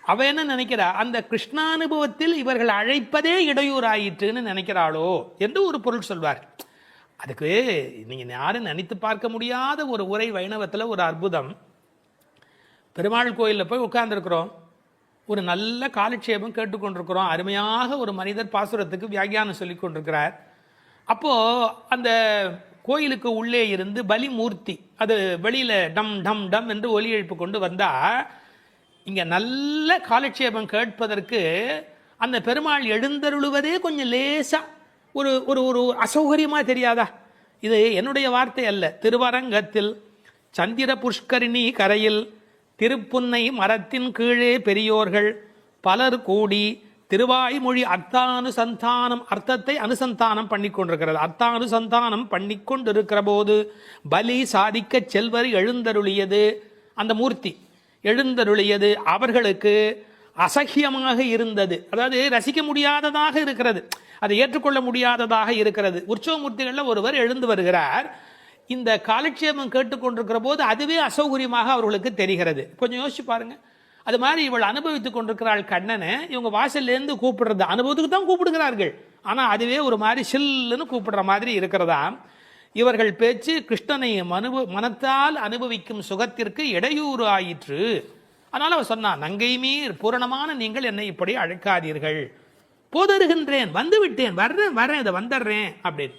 அவ என்ன நினைக்கிறா, அந்த கிருஷ்ணானுபவத்தில் இவர்கள் அழைப்பதே இடையூறாயிற்றுன்னு நினைக்கிறாளோ என்று ஒரு பொருள் சொல்வார். அதுக்கு நீங்க யாரும் நினைத்து பார்க்க முடியாத ஒரு உரை வைணவத்தில் ஒரு அற்புதம். பெருமாள் கோயிலில் போய் உட்கார்ந்துருக்கிறோம், ஒரு நல்ல காலட்சேபம் கேட்டுக்கொண்டிருக்கிறோம், அருமையாக ஒரு மனிதர் பாசுரத்துக்கு வியாக்கியானம் சொல்லி கொண்டிருக்கிறார். அப்போ அந்த கோயிலுக்கு உள்ளே இருந்து பலிமூர்த்தி அது வெளியில டம் டம் டம் என்று ஒலி எழுப்பு கொண்டு வந்தா, இங்க நல்ல காலட்சேபம் கேட்பதற்கு அந்த பெருமாள் எழுந்தருளுவதே கொஞ்சம் லேசா ஒரு ஒரு ஒரு அசௌகரியமா தெரியாதா? இது என்னுடைய வார்த்தை அல்ல. திருவரங்கத்தில் சந்திர புஷ்கரிணி கரையில் திருப்புன்னை மரத்தின் கீழே பெரியோர்கள் பலர் கூடி திருவாய்மொழி அர்த்தானுசந்தானம், அர்த்தத்தை அனுசந்தானம் பண்ணி கொண்டிருக்கிறது. அர்த்தானுசந்தானம் பண்ணி கொண்டிருக்கிற போது பலி சாதிக்க செல்வர் எழுந்தருளியது, அந்த மூர்த்தி எழுந்தருளியது அவர்களுக்கு அசகியமாக இருந்தது. அதாவது ரசிக்க முடியாததாக இருக்கிறது, அதை ஏற்றுக்கொள்ள முடியாததாக இருக்கிறது. உற்சவமூர்த்திகளில் ஒருவர் எழுந்து வருகிறார், இந்த காலட்சேபம் கேட்டுக்கொண்டிருக்கிற போது அதுவே அசௌகரியமாக அவர்களுக்கு தெரிகிறது. கொஞ்சம் யோசிச்சு பாருங்க. அது மாதிரி இவள் அனுபவித்துக் கொண்டிருக்கிறாள் கண்ணனை, இவங்க வாசல்லேருந்து கூப்பிடுறது அனுபவத்துக்கு தான் கூப்பிடுகிறார்கள், ஆனால் அதுவே ஒரு மாதிரி சில்லுன்னு கூப்பிடுற மாதிரி இருக்கிறதா. இவர்கள் பேச்சு கிருஷ்ணனை மனத்தால் அனுபவிக்கும் சுகத்திற்கு இடையூறு ஆயிற்று. அதனால அவர் சொன்னான், நங்கை மீர் பூரணமான நீங்கள் என்னை இப்படி அழைக்காதீர்கள், போதருகின்றேன், வந்து விட்டேன், வர்றேன் வர்றேன், இதை வந்துடுறேன் அப்படின்னு.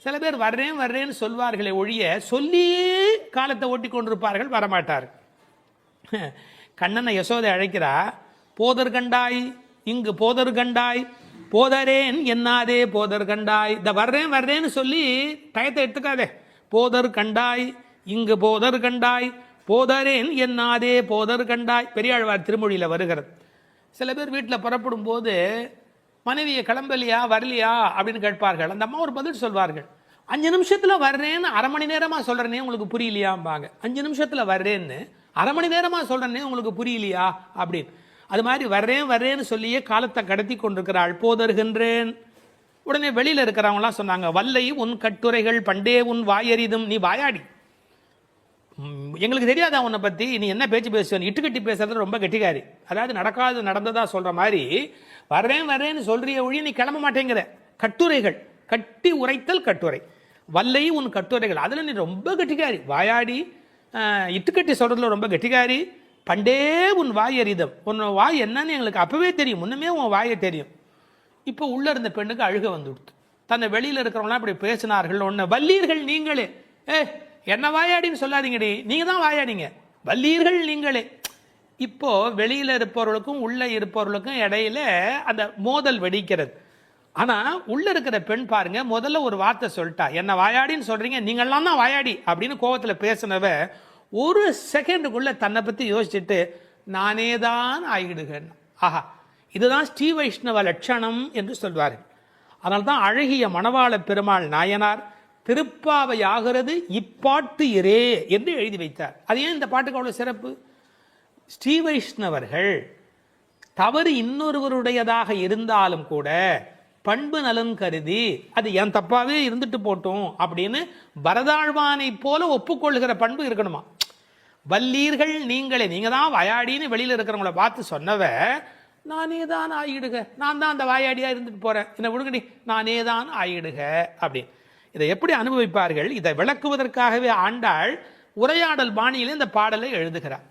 சில பேர் வர்றேன் வர்றேன்னு சொல்வார்களே ஒழிய சொல்லியே காலத்தை ஓட்டி கொண்டிருப்பார்கள், வரமாட்டார். கண்ணனை யசோதை அழைக்கிறா, போதர் கண்டாய் இங்கு போதர் கண்டாய், போதரேன் என்னாதே போதர் கண்டாய். இந்த வர்றேன் வர்றேன்னு சொல்லி டயத்தை எடுத்துக்காதே. போதர் கண்டாய் இங்கு போதர் கண்டாய், போதரேன் என்னாதே போதர் கண்டாய். பெரியாழ்வார் திருமொழியில் வருகிறது. சில பேர் வீட்டில் புறப்படும் போது மனைவியை கிளம்பலையா வரலையா அப்படின்னு கேட்பார்கள். அந்த அம்மா ஒரு பதில் சொல்வார்கள், 5 நிமிஷத்தில் வர்றேன்னு அரை மணி நேரமாக சொல்கிறேனே உங்களுக்கு புரியலையாம்பாங்க. 5 நிமிஷத்தில் வர்றேன்னு அரை மணி நேரமாக சொல்கிறேனே உங்களுக்கு புரியலையா அப்படின்னு. அது மாதிரி வர்றேன் வர்றேன்னு சொல்லியே காலத்தை கடத்தி கொண்டிருக்கிறாள். போதருகின்றேன். உடனே வெளியில் இருக்கிறவங்களாம் சொன்னாங்க, வல்லை உன் கட்டுரைகள் பண்டே உன் வாயறிதும், நீ வாயாடி, எங்களுக்கு தெரியாதா உன்னை பற்றி, நீ என்ன பேச்சு பேசுவேன், இட்டுக்கட்டி பேசுறது ரொம்ப கெட்டிக்காரி. அதாவது நடக்காது நடந்ததா சொல்கிற மாதிரி வர்றேன் வர்றேன்னு சொல்கிறிய ஒழிய நீ கிளம்ப மாட்டேங்கிற. கட்டுரைகள், கட்டி உரைத்தல் கட்டுரை, வல்லை உன் கட்டுரைகள், அதில் நீ ரொம்ப கெட்டிக்காரி, வாயாடி, இட்டுக்கட்டி சொல்கிறதுல ரொம்ப கெட்டிக்காரி. பண்டே உன் வாய் அறிதம், உன் வாய் என்னன்னு எங்களுக்கு அப்பவே தெரியும், முன்னமே உன் வாயை தெரியும். இப்போ உள்ள இருந்த பெண்ணுக்கு அழுக வந்துடுத்து. தன்னை வெளியில் இருக்கிறவங்களாம் இப்படி பேசினார்கள். ஒன்று வல்லீர்கள் நீங்களே, என்ன வாயாடின்னு சொல்லாதீங்கடி, நீங்கள் தான் வாயாடிங்க, வல்லீர்கள் நீங்களே. இப்போ வெளியில் இருப்பவர்களுக்கும் உள்ள இருப்பவர்களுக்கும் இடையில அந்த மோதல் வெடிக்கிறது. ஆனால் உள்ள இருக்கிற பெண் பாருங்க, முதல்ல ஒரு வார்த்தை சொல்லிட்டா, என்ன வாயாடின்னு சொல்றீங்க, நீங்கள்லாம் தான் வாயாடி அப்படின்னு கோவத்தில் பேசினவ ஒரு செகண்டுக்குள்ள தன்னை பற்றி யோசிச்சுட்டு நானே தான் ஆகிடுகிறேன். ஆஹா, இதுதான் ஸ்ரீ வைஷ்ணவ லட்சணம் என்று சொல்வார்கள். அதனால தான் அழகிய மணவாள பெருமாள் நாயனார் திருப்பாவை ஆகிறது இப்பாட்டு இரே என்று எழுதி வைத்தார். அது ஏன் இந்த பாட்டுக்கு அவ்வளோ சிறப்பு? ஸ்ரீ வைஷ்ணவர்கள் தவறு இன்னொருவருடையதாக இருந்தாலும் கூட பண்பு நலன் கருதி அது என் தப்பாவே இருந்துட்டு போட்டோம் அப்படின்னு பரதாழ்வானை போல ஒப்புக்கொள்கிற பண்பு இருக்கணுமா. வல்லீர்கள் நீங்களே, நீங்க தான் வாயாடின்னு வெளியில இருக்கிறவங்கள பார்த்து சொன்னவ, நானே தான் ஆயிடுக, நான் தான் அந்த வாயாடியா இருந்துட்டு போறேன், என்ன விடுங்கடி, நானே தான் ஆயிடுக அப்படின்னு. இதை எப்படி அனுபவிப்பார்கள்? இதை விளக்குவதற்காகவே ஆண்டாள் உரையாடல் பாணியில இந்த பாடலை எழுதுகிறார்.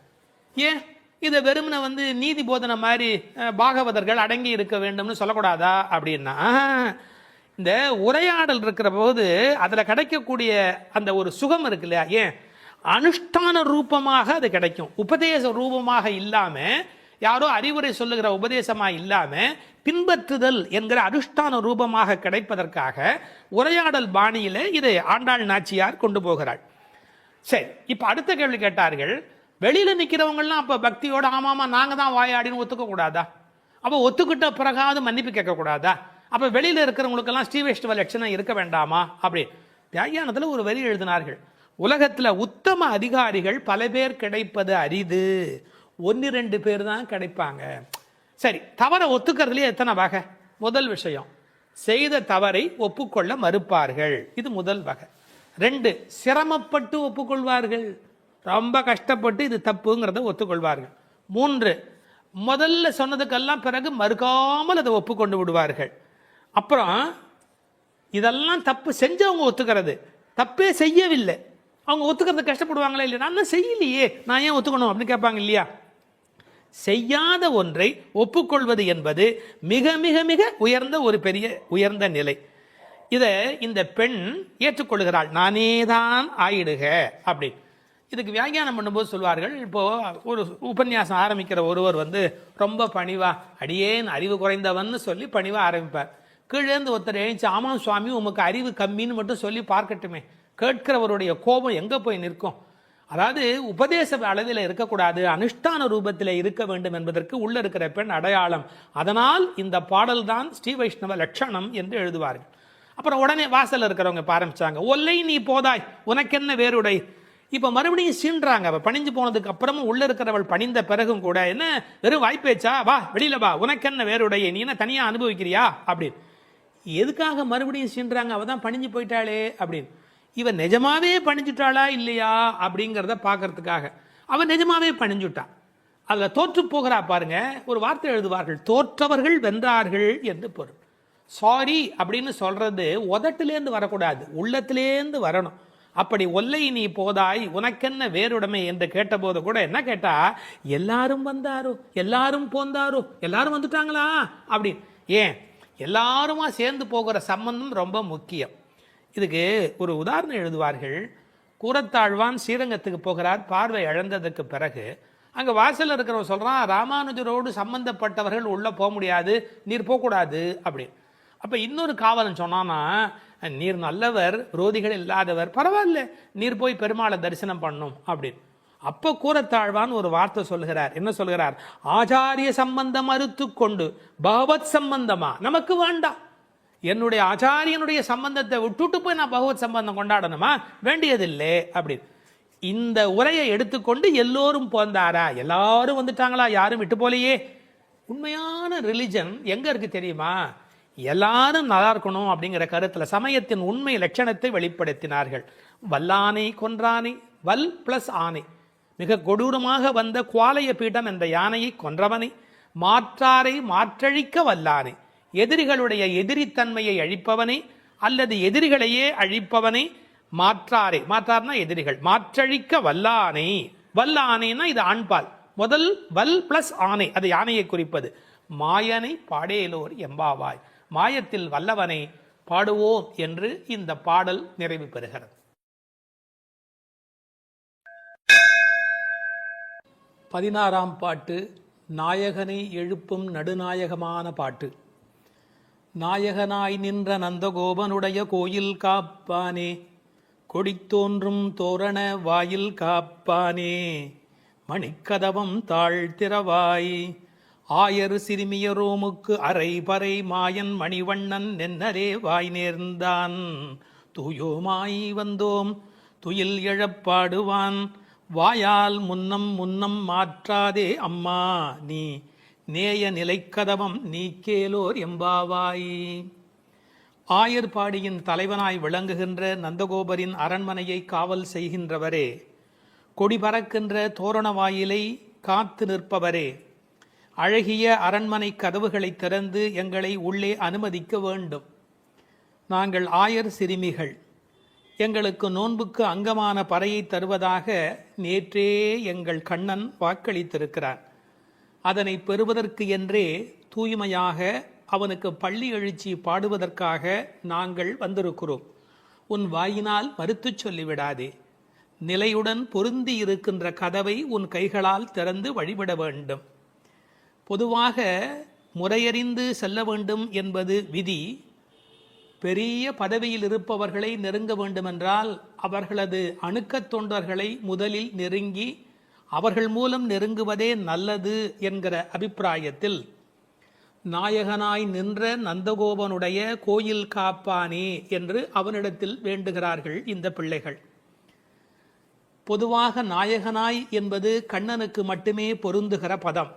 ஏன் இதை வெறுமனை நீதி போதனை மாதிரி பாகவதர்கள் அடங்கி இருக்க வேண்டும்னு சொல்லக்கூடாதா அப்படின்னா, இந்த உரையாடல் இருக்கிற போது அதில் கிடைக்கக்கூடிய அந்த ஒரு சுகம் இருக்கு இல்லையா, ஏன் அனுஷ்டான ரூபமாக அது கிடைக்கும், உபதேச ரூபமாக இல்லாம, யாரோ அறிவுரை சொல்லுகிற உபதேசமா இல்லாம பின்பற்றுதல் என்கிற அனுஷ்டான ரூபமாக கிடைப்பதற்காக உரையாடல் பாணியில இதை ஆண்டாள் நாச்சியார் கொண்டு போகிறாள். சரி, இப்ப அடுத்த கேள்வி கேட்டார்கள், வெளியில நிக்கிறவங்கலாம் அப்ப பக்தியோட ஆமாமா நாங்க தான் வாயாடின்னு ஒத்துக்க கூடாதா? அப்ப ஒத்துக்கிட்ட பிறகாவது மன்னிப்பு கேட்க கூடாதா? அப்ப வெளியில இருக்கிறவங்களுக்கெல்லாம் ஸ்ரீ வைஷ்ணவ லட்சணம் இருக்க வேண்டாமா? அப்படி வியாக்கியானத்துல ஒரு வரி எழுதினார்கள், உலகத்துல உத்தம அதிகாரிகள் பல பேர் கிடைப்பது அரிது, 1-2 பேர் தான் கிடைப்பாங்க. சரி, தவற ஒத்துக்கிறதுலயே எத்தனை வகை? முதல் விஷயம், செய்த தவறை ஒப்புக்கொள்ள மறுப்பார்கள். இது முதல் வகை. 2, சிரமப்பட்டு ஒப்புக்கொள்வார்கள். ரொம்ப கஷ்டப்பட்டு இது தப்புங்கிறத ஒத்துக்கொள்வார்கள். 3, முதல்ல சொன்னதுக்கெல்லாம் பிறகு மறுக்காமல் அதை ஒப்புக்கொண்டு விடுவார்கள். அப்புறம் இதெல்லாம் தப்பு செஞ்சவங்க ஒத்துக்கிறது, தப்பே செய்யவில்லை அவங்க ஒத்துக்கிறது கஷ்டப்படுவாங்களா இல்லையா? நான் தான் செய்யலையே, நான் ஏன் ஒத்துக்கணும் அப்படின்னு கேட்பாங்க இல்லையா? செய்யாத ஒன்றை ஒப்புக்கொள்வது என்பது மிக மிக மிக உயர்ந்த ஒரு பெரிய உயர்ந்த நிலை. இதை இந்த பெண் ஏற்றுக்கொள்கிறாள். நானே தான் ஆயிடுக அப்படின்னு. இதுக்கு வியாக்கியானம் பண்ணும்போது சொல்வார்கள், இப்போ ஒரு உபன்யாசம் ஆரம்பிக்கிற ஒருவர் ரொம்ப பணிவா, அடியேன் அறிவு குறைந்தவன்னு சொல்லி பணிவா ஆரம்பிப்பார். கீழேந்து ஒருத்தர் எழுந்துச்சு, ஆமாம் சுவாமி உமக்கு அறிவு கம்மின்னு மட்டும் சொல்லி பார்க்கட்டுமே, கேட்கிறவருடைய கோபம் எங்கே போய் நிற்கும்? அதாவது உபதேச அளவில் இருக்கக்கூடாது, அனுஷ்டான ரூபத்தில் இருக்க வேண்டும் என்பதற்கு உள்ள இருக்கிற பெண் அடையாளம். அதனால் இந்த பாடல் தான் ஸ்ரீ வைஷ்ணவ லட்சணம் என்று எழுதுவார்கள். அப்புறம் உடனே வாசல் இருக்கிறவங்க ஆரம்பிச்சாங்க, ஒல்லை நீ போதாய் உனக்கென்ன வேறுடை. இப்போ மறுபடியும் சீன்றாங்க. அவள் பணிஞ்சு போனதுக்கு அப்புறமும் உள்ள இருக்கிறவள் பணிந்த பிறகும் கூட, என்ன வெறும் வாய்ப்பேச்சா, வா வெளியில வா, உனக்கென்ன வேறுடைய, நீ என்ன தனியாக அனுபவிக்கிறியா அப்படின்னு. எதுக்காக மறுபடியும் சீன்றாங்க? அவள் தான் பணிஞ்சு போயிட்டாளே அப்படின்னு. இவன் நிஜமாவே பணிஞ்சுட்டாளா இல்லையா அப்படிங்கிறத பார்க்கறதுக்காக அவன் நிஜமாவே பணிஞ்சுட்டான். அதில் தோற்று போகிறா பாருங்க. ஒரு வார்த்தை எழுதுவார்கள், தோற்றவர்கள் வென்றார்கள் என்று பொருள். சாரி அப்படின்னு சொல்றது உதட்டிலேருந்து வரக்கூடாது, உள்ளத்திலேருந்து வரணும். அப்படி ஒல்லை நீ போதாய் உனக்கென்ன வேறுடைமை என்று கேட்டபோது கூட என்ன கேட்டா, எல்லாரும் வந்தாரோ, எல்லாரும் போந்தாரோ, எல்லாரும் வந்துட்டாங்களா அப்படின்னு. ஏன் எல்லாருமா சேர்ந்து போகிற சம்பந்தம் ரொம்ப முக்கியம். இதுக்கு ஒரு உதாரணம் எழுதுவார்கள். கூரத்தாழ்வான் ஸ்ரீரங்கத்துக்கு போகிறார். பார்வை இழந்ததுக்கு பிறகு அங்கே வாசலில் இருக்கிறவன் சொல்கிறான், ராமானுஜரோடு சம்பந்தப்பட்டவர்கள் உள்ளே போக முடியாது, நீர் போகக்கூடாது அப்படின்னு. அப்போ இன்னொரு காவலன் சொன்னான்னா, நீர் நல்லவர், விரோதிகள் இல்லாதவர், பரவாயில்ல, நீர் போய் பெருமாளை தரிசனம் பண்ணும் அப்படின்னு. அப்போ கூரத்தாழ்வான் ஒரு வார்த்தை சொல்கிறார். என்ன சொல்கிறார்? ஆச்சாரிய சம்பந்தம் மறுத்து கொண்டு பகவத் சம்பந்தமா நமக்கு வேண்டாம். என்னுடைய ஆச்சாரியனுடைய சம்பந்தத்தை விட்டுட்டு போய் நான் பகவத் சம்பந்தம் கொண்டாடணுமா? வேண்டியதில்லை அப்படின்னு. இந்த உரையை எடுத்துக்கொண்டு எல்லோரும் போந்தாரா, எல்லாரும் வந்துட்டாங்களா, யாரும் விட்டு போலையே. உண்மையான ரிலிஜன் எங்க இருக்கு தெரியுமா? எல்லாரும் நல்லா இருக்கணும் அப்படிங்கிற கருத்துல சமயத்தின் உண்மை லட்சணத்தை வெளிப்படுத்தினார்கள். வல்லானை கொன்றானை, வல் பிளஸ் ஆனை, மிக கொடூரமாக வந்த குவாலய பீடம் என்ற யானையை கொன்றவனை, மாற்றாரை மாற்றழிக்க வல்லானை, எதிரிகளுடைய எதிரித்தன்மையை அழிப்பவனை அல்லது எதிரிகளையே அழிப்பவனை, மாற்றாரை, மாற்றார்னா எதிரிகள், மாற்றழிக்க வல்லானை. வல்லானைன்னா இது ஆண்பால். முதல் வல் பிளஸ் ஆனை, அது யானையை குறிப்பது. மாயனை பாடேலோர் எம்பாவாய், மாயத்தில் வல்லவனை பாடுவோம் என்று இந்த பாடல் நிறைவு பெறுகிறது. 16ஆம் பாட்டு நாயகனை எழுப்பும் நடுநாயகமான பாட்டு. நாயகனாய் நின்ற நந்தகோபனுடைய கோயில் காப்பானே, கொடித்தோன்றும் தோரண வாயில் காப்பானே, மணிக்கதவம் தாழ்த்திரவாய், ஆயர் சிறுமியரோமுக்கு அரை பறை மாயன் மணிவண்ணன் நென்னரே வாய் நேர்ந்தான், தூயோமாய் வந்தோம் துயில் எழப்பாடுவான், வாயால் முன்னம் முன்னம் மாற்றாதே அம்மா நீ, நேய நிலைக்கதவம் நீக்கேலோர் எம்பாவாய். ஆயர்பாடியின் தலைவனாய் விளங்குகின்ற நந்தகோபரின் அரண்மனையை காவல் செய்கின்றவரே, கொடி பறக்கின்ற தோரண வாயிலை காத்து நிற்பவரே, அழகிய அரண்மனை கதவுகளை திறந்து எங்களை உள்ளே அனுமதிக்க வேண்டும். நாங்கள் ஆயர் சிறுமிகள், எங்களுக்கு நோன்புக்கு அங்கமான பறையை தருவதாக நேற்றே எங்கள் கண்ணன் வாக்களித்திருக்கிறார். அதனை பெறுவதற்கு என்றே தூய்மையாக அவனுக்கு பள்ளி எழுச்சி பாடுவதற்காக நாங்கள் வந்திருக்கிறோம். உன் வாயினால் மறுத்து சொல்லிவிடாதே. நிலையுடன் பொருந்தி இருக்கின்ற கதவை உன் கைகளால் திறந்து வழிபட வேண்டும். பொதுவாக முறையறிந்து செல்ல வேண்டும் என்பது விதி. பெரிய பதவியில் இருப்பவர்களை நெருங்க வேண்டுமென்றால் அவர்களது அணுக்கத் தொண்டர்களை முதலில் நெருங்கி அவர்கள் மூலம் நெருங்குவதே நல்லது என்கிற அபிப்பிராயத்தில் நாயகனாய் நின்ற நந்தகோபனுடைய கோயில் காப்பானே என்று அவனிடத்தில் வேண்டுகிறார்கள் இந்த பிள்ளைகள். பொதுவாக நாயகனாய் என்பது கண்ணனுக்கு மட்டுமே பொருந்துகிற பதம்.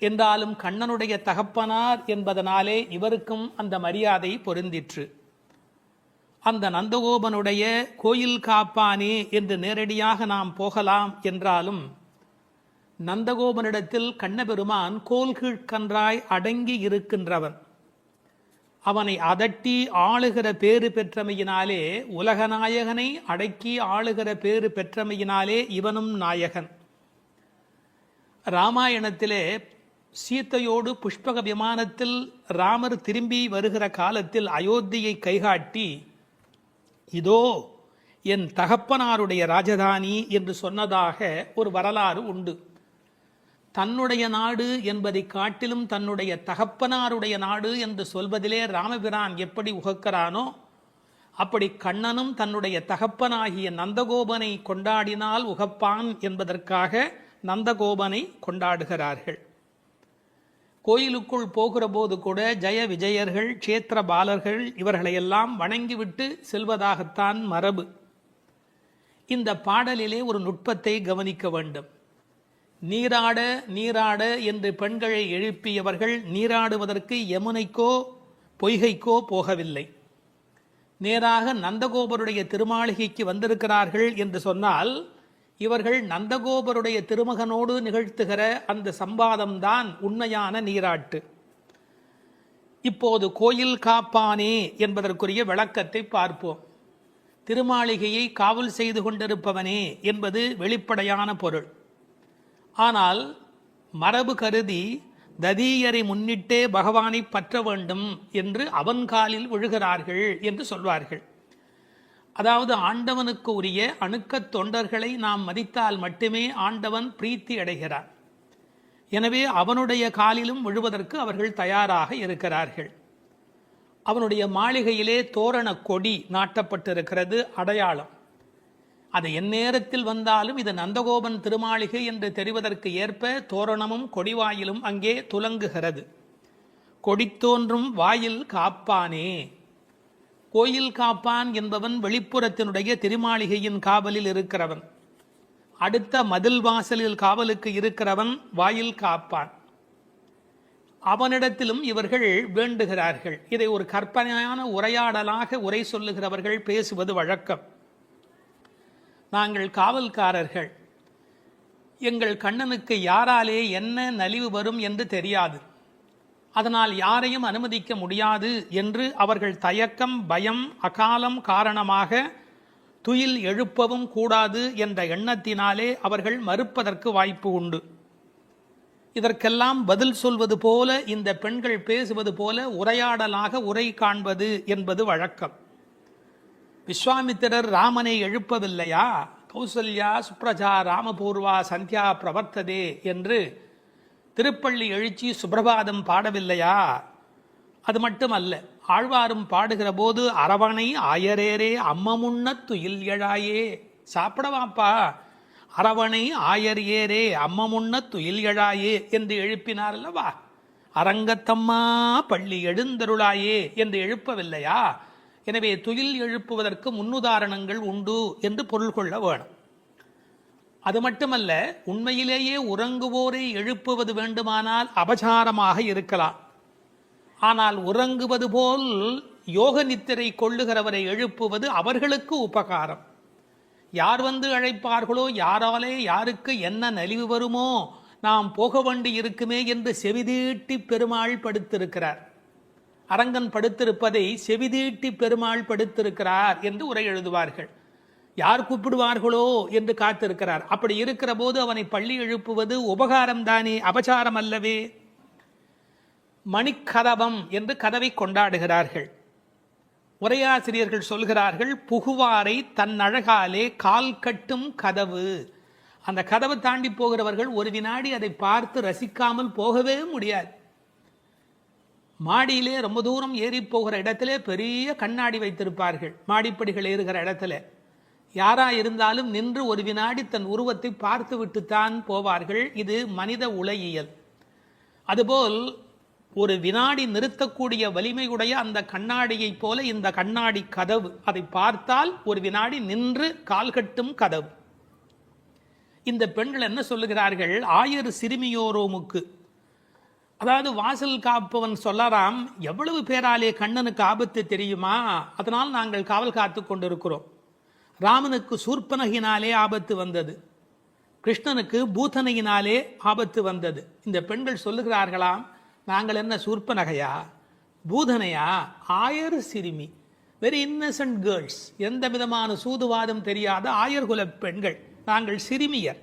என்றாலும் கண்ணனுடைய தகப்பனார் என்பதனாலே இவருக்கும் அந்த மரியாதை பொருந்திற்று. அந்த நந்தகோபனுடைய கோயில் காப்பானே என்று நேரடியாக நாம் போகலாம் என்றாலும் நந்தகோபனிடத்தில் கண்ணபெருமான் கோல்கீழ்கன்றாய் அடங்கி இருக்கின்றவன். அவனை அதட்டி ஆளுகிற பேறு பெற்றமையினாலே, உலகநாயகனை அடக்கி ஆளுகிற பேறு பெற்றமையினாலே இவனும் நாயகன். ராமாயணத்திலே சீத்தையோடு புஷ்பக விமானத்தில் ராமர் திரும்பி வருகிற காலத்தில் அயோத்தியை கைகாட்டி, இதோ என் தகப்பனாருடைய ராஜதானி என்று சொன்னதாக ஒரு வரலாறு உண்டு. தன்னுடைய நாடு என்பதை காட்டிலும் தன்னுடைய தகப்பனாருடைய நாடு என்று சொல்வதிலே ராமபிரான் எப்படி உகக்கிறானோ அப்படி கண்ணனும் தன்னுடைய தகப்பனாகிய நந்தகோபனை கொண்டாடினால் உகப்பான் என்பதற்காக நந்தகோபனை கொண்டாடுகிறார்கள். கோயிலுக்குள் போகிற போது கூட ஜெய விஜயர்கள், க்ஷேத்திர பாலர்கள் இவர்களையெல்லாம் வணங்கிவிட்டு செல்வதாகத்தான் மரபு. இந்த பாடலிலே ஒரு நுட்பத்தை கவனிக்க வேண்டும். நீராட நீராட என்று பெண்களை எழுப்பியவர்கள் நீராடுவதற்கு யமுனைக்கோ பொய்கைக்கோ போகவில்லை. நேராக நந்தகோபருடைய திருமாளிகைக்கு வந்திருக்கிறார்கள் என்று சொன்னால் இவர்கள் நந்தகோபருடைய திருமகனோடு நிகழ்த்துகிற அந்த சம்பாதம்தான் உண்மையான நீராட்டு. இப்போது கோயில் காப்பானே என்பதற்குரிய விளக்கத்தை பார்ப்போம். திருமாளிகையை காவல் செய்து கொண்டிருப்பவனே என்பது வெளிப்படையான பொருள். ஆனால் மரபு கருதி ததீயரை முன்னிட்டே பகவானை பற்ற வேண்டும் என்று அவன் காலில் விழுகிறார்கள் என்று சொல்வார்கள். அதாவது ஆண்டவனுக்கு உரிய அணுக்கத் தொண்டர்களை நாம் மதித்தால் மட்டுமே ஆண்டவன் பிரீத்தி அடைகிறார். எனவே அவனுடைய காலிலும் விழுவதற்கு அவர்கள் தயாராக இருக்கிறார்கள். அவனுடைய மாளிகையிலே தோரண கொடி நாட்டப்பட்டிருக்கிறது, அடையாளம். அது எந்நேரத்தில் வந்தாலும் இது நந்தகோபன் திருமாளிகை என்று தெரிவதற்கு ஏற்ப தோரணமும் கொடிவாயிலும் அங்கே துலங்குகிறது. கொடி தோன்றும் வாயில் காப்பானே. கோயில் காப்பான் என்பவன் வெளிப்புறத்தினுடைய திருமாளிகையின் காவலில் இருக்கிறவன். அடுத்த மதில் வாசலில் காவலுக்கு இருக்கிறவன் வாயில் காப்பான். அவனிடத்திலும் இவர்கள் வேண்டுகிறார்கள். இதை ஒரு கற்பனையான உரையாடலாக உரை சொல்லுகிறவர்கள் பேசுவது வழக்கம். நாங்கள் காவல்காரர்கள், எங்கள் கண்ணனுக்கு யாராலே என்ன நலிவு வரும் என்று தெரியாது, அதனால் யாரையும் அனுமதிக்க முடியாது என்று அவர்கள் தயக்கம், பயம், அகாலம் காரணமாக துயில் எழுப்பவும் கூடாது என்ற எண்ணத்தினாலே அவர்கள் மறுப்பதற்கு வாய்ப்பு உண்டு. இதற்கெல்லாம் பதில் சொல்வது போல இந்த பெண்கள் பேசுவது போல உரையாடலாக உரை காண்பது என்பது வழக்கம். விஸ்வாமித்திரர் ராமனை எழுப்பவில்லையா? கௌசல்யா சுப்ரஜா ராமபூர்வா சந்தியா பிரவர்த்ததே என்று திருப்பள்ளி எழுச்சி சுப்பிரபாதம் பாடவில்லையா? அது மட்டுமல்ல, ஆழ்வாரும் பாடுகிற போது அரவணை ஆயரேரே அம்மமுன்ன துயில் எழாயே, சாப்பிடவாப்பா, அரவணை ஆயர் ஏரே அம்மமுன்ன துயில் எழாயே என்று எழுப்பினார் அல்லவா? அரங்கத்தம்மா பள்ளி எழுந்தருளாயே என்று எழுப்பவில்லையா? எனவே துயில் எழுப்புவதற்கு முன்னுதாரணங்கள் உண்டு என்று பொருள் கொள்ள வேணும். அது மட்டுமல்ல, உண்மையிலேயே உறங்குவோரை எழுப்புவது வேண்டுமானால் அபசாரமாக இருக்கலாம். ஆனால் உறங்குவது போல் யோக நித்திரை கொள்ளுகிறவரை எழுப்புவது அவர்களுக்கு உபகாரம். யார் வந்து அழைப்பார்களோ, யாராலே யாருக்கு என்ன நலிவு வருமோ, நாம் போக வேண்டி இருக்குமே என்று செவிதீட்டி பெருமாள் படுத்திருக்கிறார். அரங்கன் படுத்திருப்பதை செவிதீட்டி பெருமாள் படுத்திருக்கிறார் என்று உரை எழுதுவார்கள். யார் கூப்பிடுவார்களோ என்று காத்திருக்கிறார். அப்படி இருக்கிற போது அவனை பள்ளி எழுப்புவது உபகாரம் தானே, அபசாரம் அல்லவே. மணிக்கதவம் என்று கதவை கொண்டாடுகிறார்கள். உரையாசிரியர்கள் சொல்கிறார்கள், புகுவாரை தன் அழகாலே கால் கட்டும் கதவு. அந்த கதவை தாண்டி போகிறவர்கள் ஒரு வினாடி அதை பார்த்து ரசிக்காமல் போகவே முடியாது. மாடியிலே ரொம்ப தூரம் ஏறி போகிற இடத்திலே பெரிய கண்ணாடி வைத்திருப்பார்கள். மாடிப்படிகள் ஏறுகிற இடத்துல யாரா இருந்தாலும் நின்று ஒரு வினாடி தன் உருவத்தை பார்த்து விட்டுத்தான் போவார்கள். இது மனித உலகியல். அதுபோல் ஒரு வினாடி நிறுத்தக்கூடிய வலிமையுடைய அந்த கண்ணாடியை போல இந்த கண்ணாடி கதவு, அதை பார்த்தால் ஒரு வினாடி நின்று கால்கட்டும் கதவு. இந்த பெண்கள் என்ன சொல்லுகிறார்கள்? ஆயர் சிறுமியோரோமுக்கு, அதாவது வாசல் காப்பவன் சொல்லறாம், எவ்வளவு பேராலே கண்ணனுக்கு ஆபத்து தெரியுமா, அதனால் நாங்கள் காவல் காத்து கொண்டிருக்கிறோம். ராமனுக்கு சூர்பனகினாலே ஆபத்து வந்தது, கிருஷ்ணனுக்கு பூதனையினாலே ஆபத்து வந்தது. இந்த பெண்கள் சொல்லுகிறார்களாம், நாங்கள் என்ன சூர்பனகையா, பூதனையா, ஆயர் சிறுமி, வெரி இன்னசென்ட் கேர்ள்ஸ், எந்த விதமான சூதுவாதம் தெரியாத ஆயர்குல பெண்கள், நாங்கள் சிறுமியர்.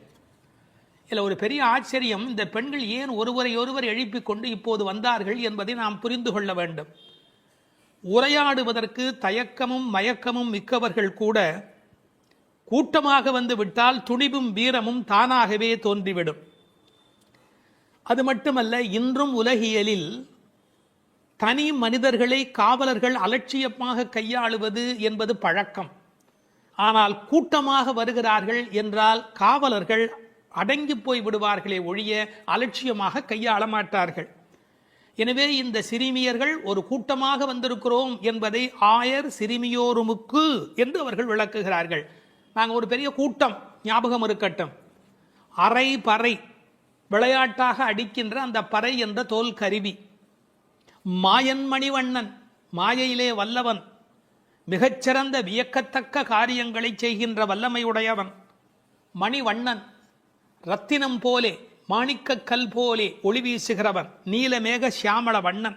இதில் ஒரு பெரிய ஆச்சரியம், இந்த பெண்கள் ஏன் ஒருவரை ஒருவர் எழுப்பிக் கொண்டு இப்போது வந்தார்கள் என்பதை நாம் புரிந்து கொள்ள வேண்டும். உரையாடுவதற்கு தயக்கமும் மயக்கமும் மிக்கவர்கள் கூட கூட்டமாக வந்து விட்டால் துணிவும் வீரமும் தானாகவே தோன்றிவிடும். அது மட்டுமல்ல, இன்றும் உலகியலில் தனி மனிதர்களை காவலர்கள் அலட்சியமாக கையாளுவது என்பது பழக்கம். ஆனால் கூட்டமாக வருகிறார்கள் என்றால் காவலர்கள் அடங்கி போய் விடுவார்களே ஒழிய அலட்சியமாக கையாள மாட்டார்கள். எனவே இந்த சிறுமியர்கள் ஒரு கூட்டமாக வந்திருக்கிறோம் என்பதை ஆயர் சிறுமியோருமுக்கு என்று அவர்கள் விளக்குகிறார்கள். நாங்கள் ஒரு பெரிய கூட்டம், ஞாபகம் இருக்கட்டும். அரை பறை, விளையாட்டாக அடிக்கின்ற அந்த பறை என்ற தோல் கருவி. மாயன் மணிவண்ணன், மாயையிலே வல்லவன், மிகச்சிறந்த வியக்கத்தக்க காரியங்களை செய்கின்ற வல்லமையுடையவன். மணிவண்ணன், ரத்தினம் போலே மாணிக்கக்கல் போலே ஒளி வீசுகிறவன், நீலமேக சியாமள வண்ணன்.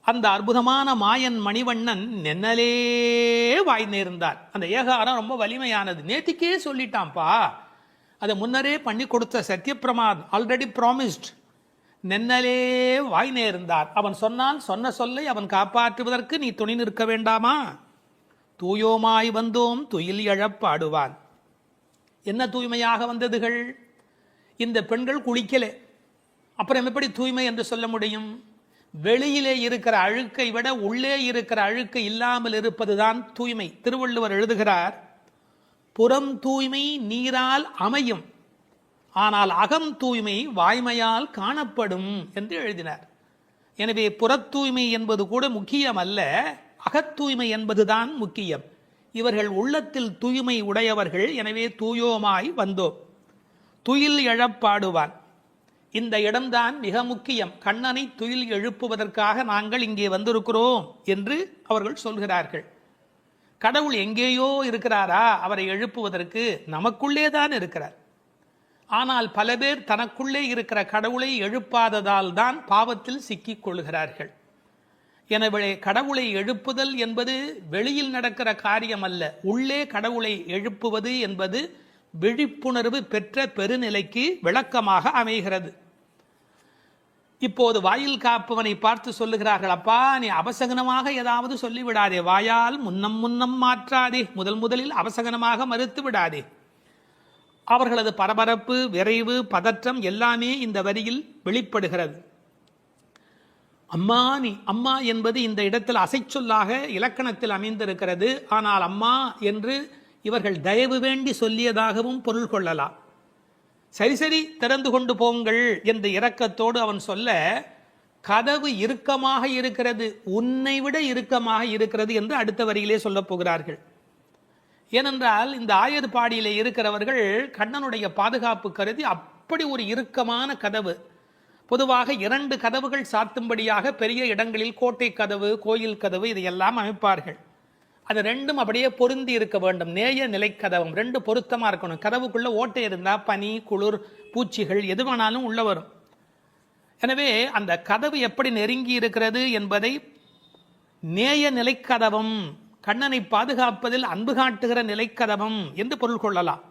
அந்த அற்புதமான மாயன் மணிவண்ணன் நென்னலே வாய் நேர்ந்தார். அந்த ஏகாரம் ரொம்ப வலிமையானது, நேத்திக்கே சொல்லிட்டான்பா, அதை முன்னரே பண்ணி கொடுத்த சத்தியப்பிரமாத், ஆல்ரெடி ப்ராமிஸ்ட். நென்னலே வாய் நேர்ந்தார். அவன் சொன்னான், சொன்ன சொல்லை அவன் காப்பாற்றுவதற்கு நீ துணை நிற்க வேண்டாமா? தூயோமாய் வந்தோம் துயில் எழப்பாடுவான். என்ன தூய்மையாக வந்ததுகள்? இந்த பெண்கள் குளிக்கலே, அப்புறம் எப்படி தூய்மை என்று சொல்ல முடியும்? வெளியிலே இருக்கிற அழுக்கை விட உள்ளே இருக்கிற அழுக்கு இல்லாமல் இருப்பதுதான் தூய்மை. திருவள்ளுவர் எழுதுகிறார், புறம் தூய்மை நீரால் அமையும், ஆனால் அகம் தூய்மை வாய்மையால் காணப்படும் என்று எழுதினார். எனவே புறத் தூய்மை என்பது கூட முக்கியம் அல்ல, அகத்தூய்மை என்பதுதான் முக்கியம். இவர்கள் உள்ளத்தில் தூய்மை உடையவர்கள். எனவே தூயோமாய் வந்தோம், துயில் எழப்பாடுவான். இந்த இடம்தான் மிக முக்கியம். கண்ணனை துயில் எழுப்புவதற்காக நாங்கள் இங்கே வந்திருக்கிறோம் என்று அவர்கள் சொல்கிறார்கள். கடவுள் எங்கேயோ இருக்கிறாரா? அவரை எழுப்புவதற்கு நமக்குள்ளே தான் இருக்கிறார். ஆனால் பல பேர் தனக்குள்ளே இருக்கிற கடவுளை எழுப்பாததால் தான் பாவத்தில் சிக்கிக் கொள்கிறார்கள். எனவே கடவுளை எழுப்புதல் என்பது வெளியில் நடக்கிற காரியம் அல்ல, உள்ளே கடவுளை எழுப்புவது என்பது விழிப்புணர்வு பெற்ற பெருநிலைக்கு விளக்கமாக அமைகிறது. இப்போது வாயில் காப்பவனை பார்த்து சொல்லுகிறார்கள், அப்பா நீ அபசகனமாக ஏதாவது சொல்லிவிடாதே, வாயால் முன்னம் முன்னம் மாற்றாதே, முதலில் அபசகனமாக மறுத்து விடாதே. அவர்களது பரபரப்பு, விரைவு, பதற்றம் எல்லாமே இந்த வரியில் வெளிப்படுகிறது. அம்மா நீ, அம்மா என்பது இந்த இடத்தில் அசைச்சொல்லாக இலக்கணத்தில் அமைந்திருக்கிறது. ஆனால் அம்மா என்று இவர்கள் தயவு வேண்டி சொல்லியதாகவும் பொருள் கொள்ளலாம். சரி சரி திறந்து கொண்டு போங்கள் என்று இரக்கத்தோடு அவன் சொல்ல, கதவு இறுக்கமாக இருக்கிறது, உன்னை விட இறுக்கமாக இருக்கிறது என்று அடுத்த வரியிலே சொல்லப் போகிறார்கள். ஏனென்றால் இந்த ஆயர்பாடியிலே இருக்கிறவர்கள் கண்ணனுடைய பாதுகாப்பு கருதி அப்படி ஒரு இறுக்கமான கதவு. பொதுவாக 2 கதவுகள் சாத்தும்படியாக பெரிய இடங்களில் கோட்டை கதவு, கோயில் கதவு இதையெல்லாம் அமைப்பார்கள். அது 2ம் அப்படியே பொருந்தி இருக்க வேண்டும். நேய நிலைக்கதவும் 2 பொருத்தமாக இருக்கணும். கதவுக்குள்ள ஓட்டை இருந்தால் பனி, குளிர், பூச்சிகள் எது வேணாலும் உள்ள வரும். எனவே அந்த கதவு எப்படி நெருங்கி இருக்கிறது என்பதை நேய நிலைக்கதவம், கண்ணனை பாதுகாப்பதில் அன்பு காட்டுகிற நிலைக்கதவம் என்று பொருள் கொள்ளலாம்.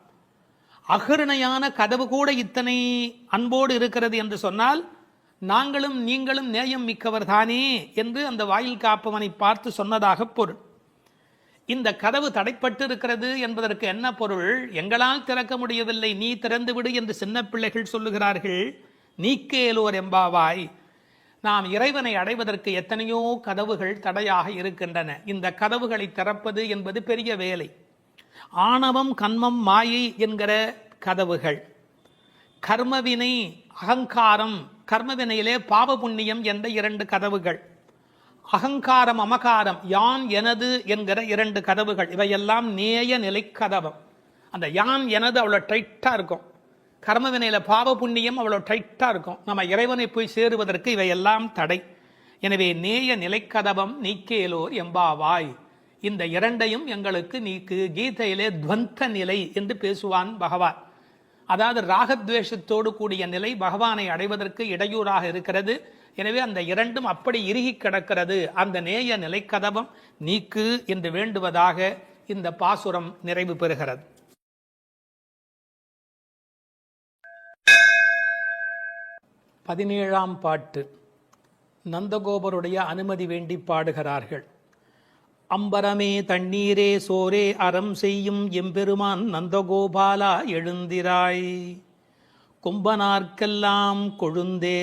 அகருணையான கதவு கூட இத்தனை அன்போடு இருக்கிறது என்று சொன்னால் நாங்களும் நீங்களும் நேயம் மிக்கவர் தானே என்று அந்த வாயில் காப்பவனை பார்த்து சொன்னதாக பொருள். இந்த கதவு தடைப்பட்டு இருக்கிறது என்பதற்கு என்ன பொருள்? எங்களால் திறக்க முடியவில்லை, நீ திறந்து விடு என்று சின்ன பிள்ளைகள் சொல்லுகிறார்கள். நீக்கேலோர் எம்பாவாய். நாம் இறைவனை அடைவதற்கு எத்தனையோ கதவுகள் தடையாக இருக்கின்றன. இந்த கதவுகளை திறப்பது என்பது பெரிய வேலை. ஆணவம், கண்மம், மாயை என்கிற கதவுகள், கர்மவினை, அகங்காரம், கர்மவினையிலே பாவ புண்ணியம் என்ற 2 கதவுகள், அகங்காரம், அமகாரம், யான் எனது என்கிற 2 கதவுகள், இவையெல்லாம் நேய நிலை கதவம். அந்த யான் எனது அவ்வளோ டைட்டாக இருக்கும். கர்ம வினையில பாவ புண்ணியம் அவ்வளோ டைட்டாக இருக்கும். நம்ம இறைவனை போய் சேருவதற்கு இவையெல்லாம் தடை. எனவே நேய நிலைக்கதவம் நீக்கேலோர் எம்பாவாய், இந்த இரண்டையும் எங்களுக்கு நீக்கு. கீதையிலே துவந்த நிலை என்று பேசுவான் பகவான். அதாவது ராகத்வேஷத்தோடு கூடிய நிலை பகவானை அடைவதற்கு இடையூறாக இருக்கிறது. எனவே அந்த இரண்டும் அப்படி இறுகி கிடக்கிறது. அந்த நேய நிலைக்கதவம் நீக்கு என்று வேண்டுவதாக இந்த பாசுரம் நிறைவு பெறுகிறது. 17ஆம் பாட்டு. நந்தகோபருடைய அனுமதி வேண்டி பாடுகிறார்கள். அம்பரமே தண்ணீரே சோரே அறம் செய்யும் எம்பெருமான் நந்தகோபாலா எழுந்திராய், கும்பனார்க்கெல்லாம் கொழுந்தே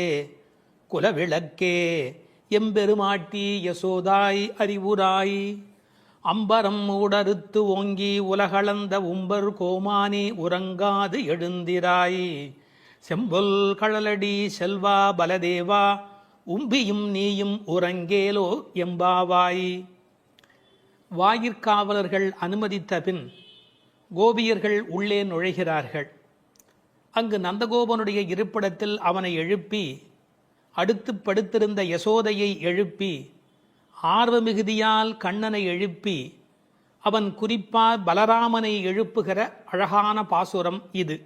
குலவிளக்கே எம்பெருமாட்டி யசோதாய் அறிவுராய், அம்பரம் மூடறுத்து ஓங்கி உலகளந்த உம்பர் கோமானே உறங்காது எழுந்திராய், செம்பொல் கழலடி செல்வா பலதேவா உம்பியும் நீயும் உறங்கேலோ எம்பாவாய். வாயிற்காவலர்கள் அனுமதித்த பின் கோபியர்கள் உள்ளே நுழைகிறார்கள். அங்கு நந்தகோபனுடைய இருப்பிடத்தில் அவனை எழுப்பி, அடுத்து படுத்திருந்த யசோதையை எழுப்பி, ஆர்வ மிகுதியால் கண்ணனை எழுப்பி, அவன் குறிப்பால் பலராமனை எழுப்புகிற அழகான பாசுரம் இது.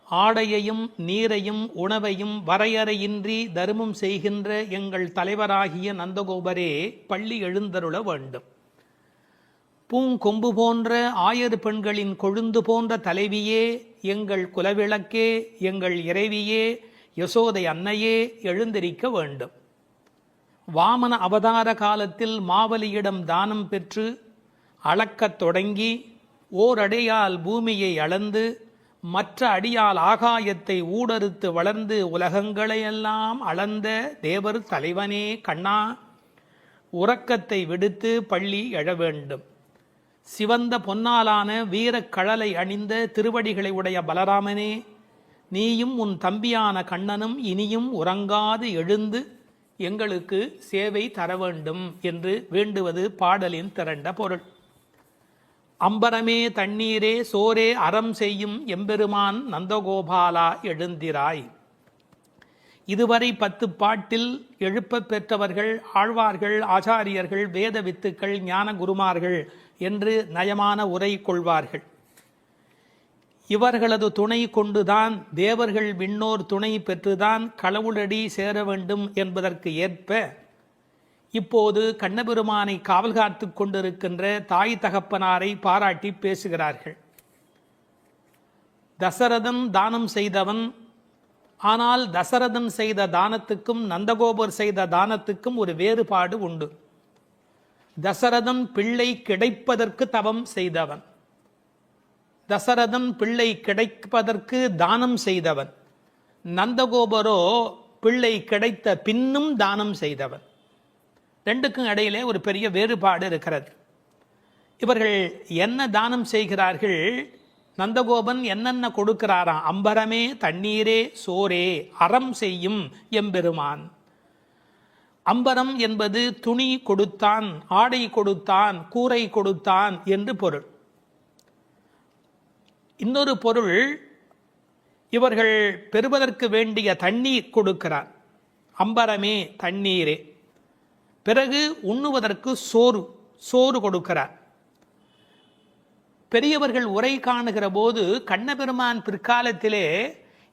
ஆடையையும் நீரையும் உணவையும் வரையறையின்றி தருமம் செய்கின்ற எங்கள் தலைவராகிய நந்தகோபரே பள்ளி எழுந்தருள வேண்டும். பூங்கொம்பு போன்ற ஆயர் பெண்களின் கொழுந்து போன்ற தலைவியே, எங்கள் குலவிளக்கே, எங்கள் இறைவியே, யசோதை அன்னையே எழுந்திருக்க வேண்டும். வாமன அவதார காலத்தில் மாவலியிடம் தானம் பெற்று அளக்கத் தொடங்கி ஓரடையால் பூமியை அளந்து மற்ற அடியால் ஆகாயத்தை ஊடறுத்து வளர்ந்து உலகங்களையெல்லாம் அளந்த தேவர் தலைவனே கண்ணா, உறக்கத்தை விடுத்து பள்ளி எழ வேண்டும். சிவந்த பொன்னாலான வீரக்கழலை அணிந்த திருவடிகளை உடைய பலராமனே, நீயும் உன் தம்பியான கண்ணனும் இனியும் உறங்காது எழுந்து எங்களுக்கு சேவை தர வேண்டும் என்று வேண்டுவது பாடலின் திரண்ட பொருள். அம்பரமே தண்ணீரே சோரே அறம் செய்யும் எம்பெருமான் நந்தகோபாலா எழுந்திராய். இதுவரை 10 பாட்டில் எழுப்பப் பெற்றவர்கள் ஆழ்வார்கள், ஆச்சாரியர்கள், வேத வித்துக்கள், ஞான குருமார்கள் என்று நயமான உரை கொள்வார்கள். இவர்களது துணை கொண்டுதான் தேவர்கள் விண்ணோர் துணை பெற்றுதான் கடவுளடி சேர வேண்டும் என்பதற்கு ஏற்ப இப்போது கண்ணபெருமானை காவல் காத்து கொண்டிருக்கின்ற தாய் தகப்பனாரை பாராட்டி பேசுகிறார்கள். தசரதன் தானம் செய்தவன். ஆனால் தசரதன் செய்த தானத்துக்கும் நந்தகோபர் செய்த தானத்துக்கும் ஒரு வேறுபாடு உண்டு. தசரதன் பிள்ளை கிடைப்பதற்கு தவம் செய்தவன். தசரதன் பிள்ளை கிடைப்பதற்கு தானம் செய்தவன். நந்தகோபரோ பிள்ளை கிடைத்த பின்னும் தானம் செய்தவன். ரெண்டுக்கும் இடையிலே ஒரு பெரிய வேறுபாடு இருக்கிறது. இவர்கள் என்ன தானம் செய்கிறார்கள்? நந்தகோபன் என்னென்ன கொடுக்கிறாராம்? அம்பரமே தண்ணீரே சோரே அறம் செய்யும் எம்பெருமான். அம்பரம் என்பது துணி கொடுத்தான், ஆடை கொடுத்தான், கூரை கொடுத்தான் என்று பொருள். இன்னொரு பொருள், இவர்கள் பெறுவதற்கு வேண்டிய தண்ணீர் கொடுக்கிறார். அம்பரமே தண்ணீரே. பிறகு உண்ணுவதற்கு சோறு கொடுக்கிறார். பெரியவர்கள் உரை காணுகிற போது கண்ணபெருமான் பிற்காலத்திலே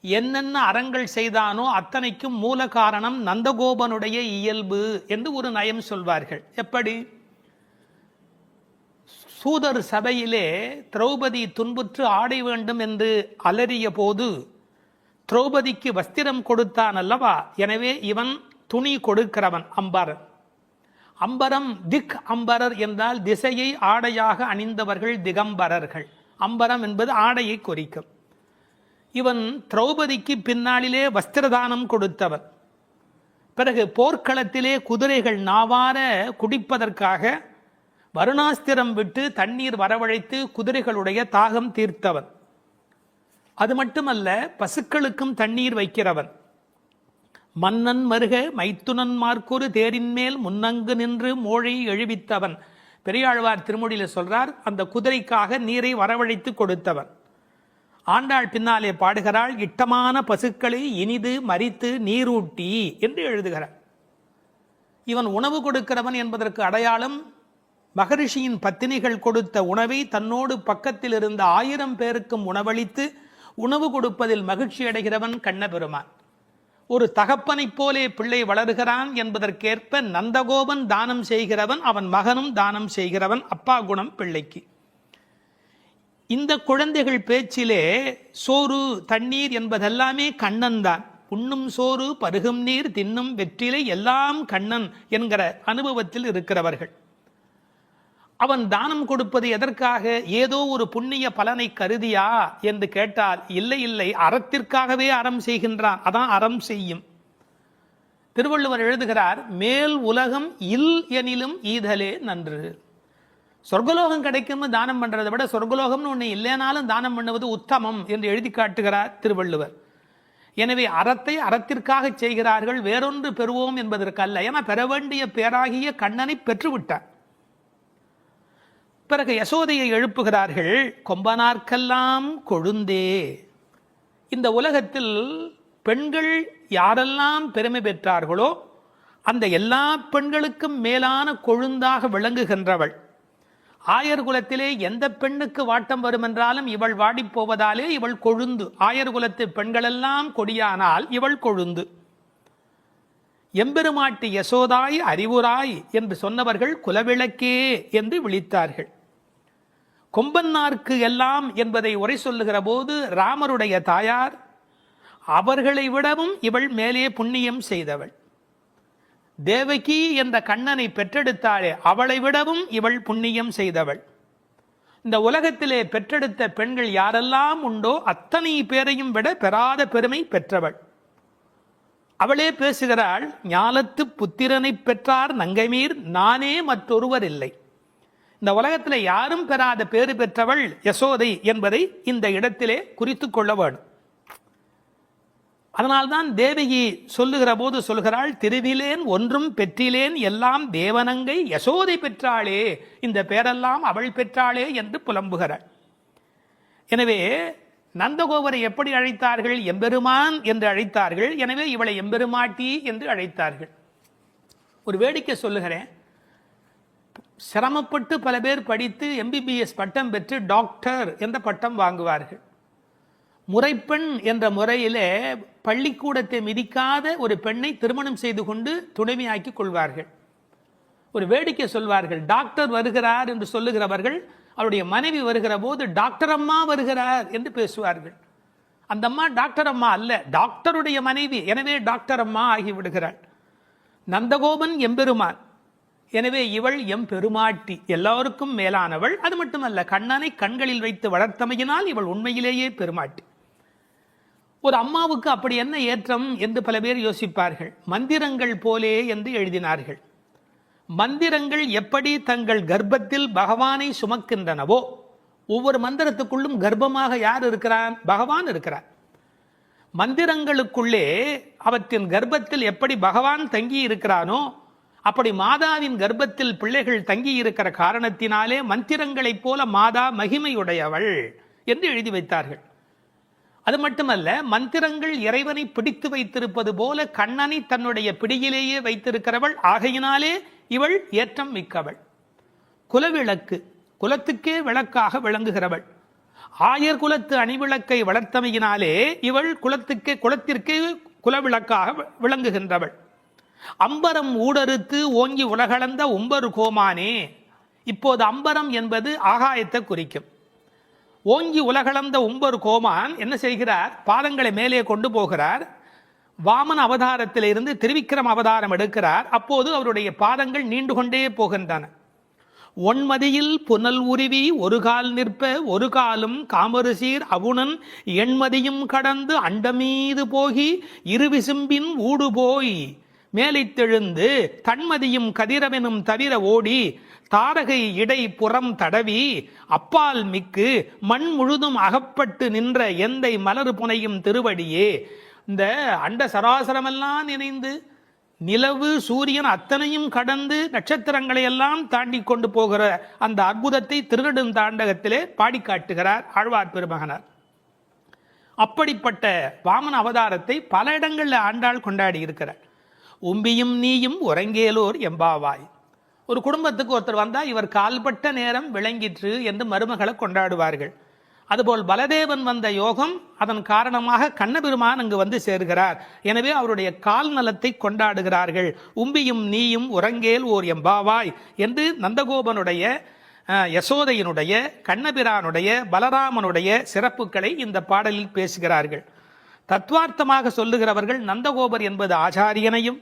என்னென்ன அறங்கள் செய்தானோ அத்தனைக்கும் மூல காரணம் நந்தகோபனுடைய இயல்பு என்று ஒரு நயம் சொல்வார்கள். எப்படி? சூதர் சபையிலே திரௌபதி துன்புற்று ஆடை வேண்டும் என்று அலறிய போது திரௌபதிக்கு வஸ்திரம் கொடுத்தான் அல்லவா? எனவே இவன் துணி கொடுக்கிறவன் அம்பரன். அம்பரம் திக் அம்பரர் என்றால் திசையை ஆடையாக அணிந்தவர்கள் திகம்பரர்கள். அம்பரம் என்பது ஆடையை குறிக்கும். இவன் திரௌபதிக்கு பின்னாளிலே வஸ்திரதானம் கொடுத்தவன். பிறகு போர்க்களத்திலே குதிரைகள் நாவார குடிப்பதற்காக வருணாஸ்திரம் விட்டு தண்ணீர் வரவழைத்து குதிரைகளுடைய தாகம் தீர்த்தவன். அது மட்டுமல்ல, பசுக்களுக்கும் தண்ணீர் வைக்கிறவன். மன்னன் மருக மைத்துனன் மார்க்கொரு தேரின் மேல் முன்னங்கு நின்று மோழை எழுவித்தவன். பெரியாழ்வார் திருமொழியில் சொல்றார், அந்த குதிரைக்காக நீரை வரவழைத்து கொடுத்தவன். ஆண்டாள் பின்னாலே பாடுகிறாள், இட்டமான பசுக்களை இனிது மரித்து நீரூட்டி என்று எழுதுகிறார். இவன் உணவு கொடுக்கிறவன் என்பதற்கு அடையாளம் மகரிஷியின் பத்தினிகள் கொடுத்த உணவை தன்னோடு பக்கத்தில் இருந்த 1000 பேருக்கும் உணவளித்து உணவு கொடுப்பதில் மகிழ்ச்சி அடைகிறவன் கண்ணபெருமான். ஒரு தகப்பனைப் போலே பிள்ளை வளர்கிறான் என்பதற்கேற்ப நந்தகோபன் தானம் செய்கிறவன், அவன் மகனும் தானம் செய்கிறவன். அப்பா குணம் பிள்ளைக்கு. இந்த குழந்தைகள் பேச்சிலே சோறு தண்ணீர் என்பதெல்லாமே கண்ணன் தான். உண்ணும் சோறு பருகும் நீர் தின்னும் வெற்றிலை எல்லாம் கண்ணன் என்கிற அனுபவத்தில் இருக்கிறவர்கள். அவன் தானம் கொடுப்பது எதற்காக? ஏதோ ஒரு புண்ணிய பலனை கருதியா என்று கேட்டால் இல்லை இல்லை, அறத்திற்காகவே அறம் செய்கின்றான். அதான் அறம் செய்யும். திருவள்ளுவர் எழுதுகிறார், மேல் உலகம் இல் எனிலும் ஈதலே நன்று. சொர்க்கலோகம் கிடைக்கும் தானம் பண்றதை விட சொர்க்கலோகம்னு ஒன்று இல்லைனாலும் தானம் பண்ணுவது உத்தமம் என்று எழுதி காட்டுகிறார் திருவள்ளுவர். எனவே அறத்தை அறத்திற்காக செய்கிறார்கள், வேறொன்று பெறுவோம் என்பதற்கல்ல. ஏன்னா பெற வேண்டிய பேராகிய கண்ணனை பெற்றுவிட்டார். பிறகு யசோதையை எழுப்புகிறார்கள், கொம்பனார்க்கெல்லாம் கொழுந்தே. இந்த உலகத்தில் பெண்கள் யாரெல்லாம் பெருமை பெற்றார்களோ அந்த எல்லா பெண்களுக்கும் மேலான கொழுந்தாக விளங்குகின்றவள். ஆயர் குலத்திலே எந்த பெண்ணுக்கு வாட்டம் வரும் என்றாலும் இவள் வாடிப்போவதாலே இவள் கொழுந்து. ஆயர் குலத்து பெண்களெல்லாம் கொடியானால் இவள் கொழுந்து. எம்பெருமாட்டி யசோதாய் அறிவுராய் என்று சொன்னவர்கள் குலவிளக்கே என்று விழித்தார்கள். கொம்பன்னார்க்கு எல்லாம் என்பதை உரை சொல்லுகிற போது ராமருடைய தாயார், அவர்களை விடவும் இவள் மேலே புண்ணியம் செய்தவள். தேவகி என்ற கண்ணனை பெற்றெடுத்தாளே, அவளை விடவும் இவள் புண்ணியம் செய்தவள். இந்த உலகத்திலே பெற்றெடுத்த பெண்கள் யாரெல்லாம் உண்டோ அத்தனை பேரையும் விட பெறாத பெருமை பெற்றவள். அவளே பேசுகிறாள், ஞாலத்து புத்திரனை பெற்றார் நங்கைமீர் நானே மற்றொருவர் இல்லை. இந்த உலகத்தில் யாரும் பெறாத பேறு பெற்றவள் யசோதை என்பதை இந்த இடத்திலே குறித்து கொள்ள வேண்டும். அதனால்தான் தேவகி சொல்லுகிற போது சொல்கிறாள், திருவிலேன் ஒன்றும் பெற்றிலேன் எல்லாம் தேவனங்கை யசோதை பெற்றாளே, இந்த பேரெல்லாம் அவள் பெற்றாளே என்று புலம்புகிறாள். எனவே நந்தகோபரை எப்படி அழைத்தார்கள்? எம்பெருமான் என்று அழைத்தார்கள். எனவே இவளை எம்பெருமாட்டி என்று அழைத்தார்கள். ஒரு வேடிக்கை சொல்லுகிறேன். சிரமப்பட்டு பல பேர் படித்து எம்பிபிஎஸ் பட்டம் பெற்று டாக்டர் என்ற பட்டம் வாங்குவார்கள். முறைப்பெண் என்ற முறையிலே பள்ளிக்கூடத்தை மிதிக்காத ஒரு பெண்ணை திருமணம் செய்து கொண்டு துணைவியாக்கி கொள்வார்கள். ஒரு வேடிக்கை சொல்வார்கள், டாக்டர் வருகிறார் என்று சொல்லுகிறவர்கள் அவருடைய மனைவி வருகிற போது டாக்டர் அம்மா வருகிறார் என்று பேசுவார்கள். அந்த அம்மா டாக்டர் அம்மா அல்ல, டாக்டருடைய மனைவி. எனவே டாக்டர் அம்மா ஆகிவிடுகிறாள். நந்தகோபன் எம்பெருமான், எனவே இவள் எம்பெருமாட்டி, எல்லோருக்கும் மேலானவள். அது மட்டுமல்ல, கண்ணனை கண்களில் வைத்து வளர்த்தமையினால் இவள் உண்மையிலேயே பெருமாட்டி. ஒரு அம்மாவுக்கு அப்படி என்ன ஏற்றம் என்று பல பேர் யோசிப்பார்கள். மந்திரங்கள் போலே என்று எழுதினார்கள். மந்திரங்கள் எப்படி தங்கள் கர்ப்பத்தில் பகவானை சுமக்கின்றனவோ, ஒவ்வொரு மந்திரத்துக்குள்ளும் கர்ப்பமாக யார் இருக்கிறான்? பகவான் இருக்கிறார். மந்திரங்களுக்குள்ளே அவற்றின் கர்ப்பத்தில் எப்படி பகவான் தங்கி இருக்கிறானோ, அப்படி மாதாவின் கர்ப்பத்தில் பிள்ளைகள் தங்கி இருக்கிற காரணத்தினாலே மந்திரங்களைப் போல மாதா மகிமையுடையவள் என்று எழுதி வைத்தார்கள். அது மட்டுமல்ல, மந்திரங்கள் இறைவனை பிடித்து வைத்திருப்பது போல கண்ணனை தன்னுடைய பிடியிலேயே வைத்திருக்கிறவள். ஆகையினாலே இவள் ஏற்றம் மிக்கவள். குலவிளக்கு, குலத்துக்கே விளக்காக விளங்குகிறவள். ஆயர் குலத்து அணிவிளக்கை வளர்த்தமையினாலே இவள் குலத்திற்கே குலவிளக்காக விளங்குகின்றவள். அம்பரம் ஊடறுத்து ஓங்கி உலகளந்த உம்பரு கோமானே. இப்போது அம்பரம் என்பது ஆகாயத்தை குறிக்கும். ஓங்கி உலகளந்த உம்பரு கோமான் என்ன செய்கிறார்? பாதங்களை மேலே கொண்டு போகிறார். வாமன அவதாரத்திலிருந்து திருவிக்கிரம அவதாரம் எடுக்கிறார். அப்போது அவருடைய பாதங்கள் நீண்டு கொண்டே போகின்றன. ஒன்மதியில் புனல் உருவி ஒரு கால் நிற்ப ஒரு காலும் காமருசீர் அவுணன் எண்மதியும் கடந்து அண்டமீது போகி இருவிசும்பின் ஊடு போய் மேலைத்தெழுந்து தன்மதியும் கதிரவனும் தவிர ஓடி தாரகை இடை புறம் தடவி அப்பால் மிக்கு மண் முழுதும் அகப்பட்டு நின்ற எந்தை மலர் புனையும் திருவடியே. இந்த அண்ட சராசரமெல்லாம் இணைந்து நிலவு சூரியன் அத்தனையும் கடந்து நட்சத்திரங்களை எல்லாம் தாண்டி கொண்டு போகிற அந்த அற்புதத்தை திருநெடுந்தாண்டகத்திலே பாடி காட்டுகிறார் ஆழ்வார் பெருமகனார். அப்படிப்பட்ட வாமன அவதாரத்தை பல இடங்களில் ஆண்டாள் கொண்டாடி இருக்கிறார். உம்பியும் நீயும் உறங்கேலோர் எம்பாவாய். ஒரு குடும்பத்துக்கு ஒருத்தர் வந்தால் இவர் கால்பட்ட நேரம் விளங்கிற்று என்று மருமகளை கொண்டாடுவார்கள். அதுபோல் பலதேவன் வந்த யோகம், அதன் காரணமாக கண்ணபெருமான் அங்கு வந்து சேர்கிறார். எனவே அவருடைய கால் நலத்தை கொண்டாடுகிறார்கள். உம்பியும் நீயும் உறங்கேல் ஓர் எம்பாவாய் என்று நந்தகோபனுடைய, யசோதையினுடைய, கண்ணபிரானுடைய, பலராமனுடைய சிறப்புகளை இந்த பாடலில் பேசுகிறார்கள். தத்துவார்த்தமாக சொல்லுகிறவர்கள் நந்தகோபர் என்பது ஆச்சாரியனையும்,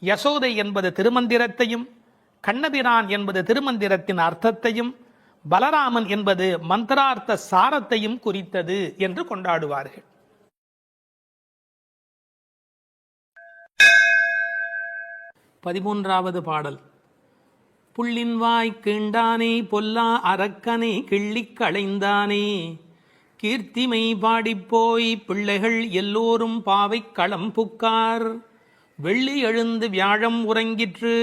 யசோதை என்பது திருமந்திரத்தையும், கண்ணபிரான் என்பது திருமந்திரத்தின் அர்த்தத்தையும், பலராமன் என்பது மந்திரார்த்த சாரத்தையும் குறித்தது என்று கொண்டாடுவார்கள். பதிமூன்றாவது பாடல். புள்ளின்வாய் கீண்டானே பொல்லா அரக்கனை கிள்ளிக் களைந்தானே, கீர்த்திமை பாடிப்போய் பிள்ளைகள் எல்லோரும் பாவை களம் புக்கார், வெள்ளி எழுந்து வியாழம் உறங்கிற்று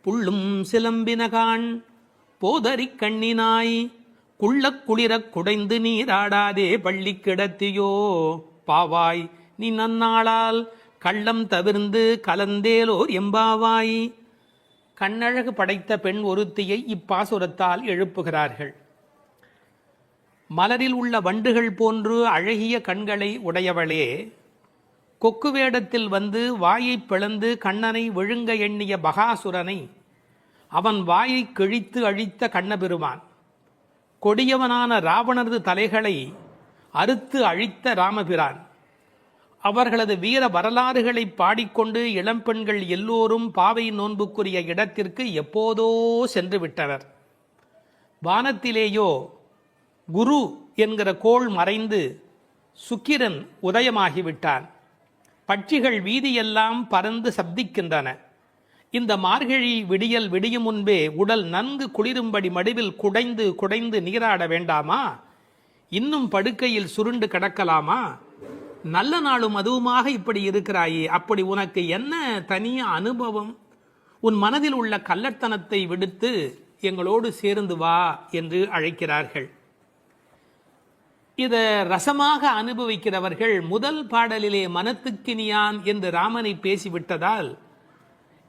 புள்ளும் சிலம்பினகான், போதரிக் கண்ணினாய் குள்ளக் குளிரக் குடைந்து நீராடாதே பள்ளி கிடத்தியோ, பாவாய் நீ நன்னாளால் கள்ளம் தவிர்ந்து கலந்தேலோர் எம்பாவாய். கண்ணழகு படைத்த பெண் ஒருத்தியை இப்பாசுரத்தால் எழுப்புகிறார்கள். மலரில் உள்ள வண்டுகள் போன்று அழகிய கண்களை உடையவளே, கொக்கு வேடத்தில் வந்து வாயை பிளந்து கண்ணனை விழுங்க எண்ணிய பகாசுரனை அவன் வாயை கிழித்து அழித்த கண்ணபெருமான், கொடியவனான ராவணரது தலைகளை அறுத்து அழித்த ராமபிரான், அவர்களது வீர வரலாறுகளை பாடிக்கொண்டு இளம்பெண்கள் எல்லோரும் பாவை நோன்புக்குரிய இடத்திற்கு எப்போதோ சென்று விட்டனர். வானத்திலேயோ குரு என்கிற கோள் மறைந்து சுக்கிரன் உதயமாகிவிட்டான். பட்சிகள் வீதியெல்லாம் பறந்து சப்திக்கின்றன. இந்த மார்கழி விடியல் விடியும் முன்பே உடல் நன்கு குளிரும்படி மடிவில் குடைந்து குடைந்து நீராட வேண்டாமா? இன்னும் படுக்கையில் சுருண்டு கிடக்கலாமா? நல்ல நாளும் அதுவுமாக இப்படி இருக்கிறாயே, அப்படி உனக்கு என்ன தனி அனுபவம்? உன் மனதில் உள்ள கள்ளத்தனத்தை விடுத்து எங்களோடு சேர்ந்து வா என்று அழைக்கிறார்கள். இதை ரசமாக அனுபவிக்கிறவர்கள் முதல் பாடலிலே மனத்துக்கினியான் என்று ராமனை பேசிவிட்டதால்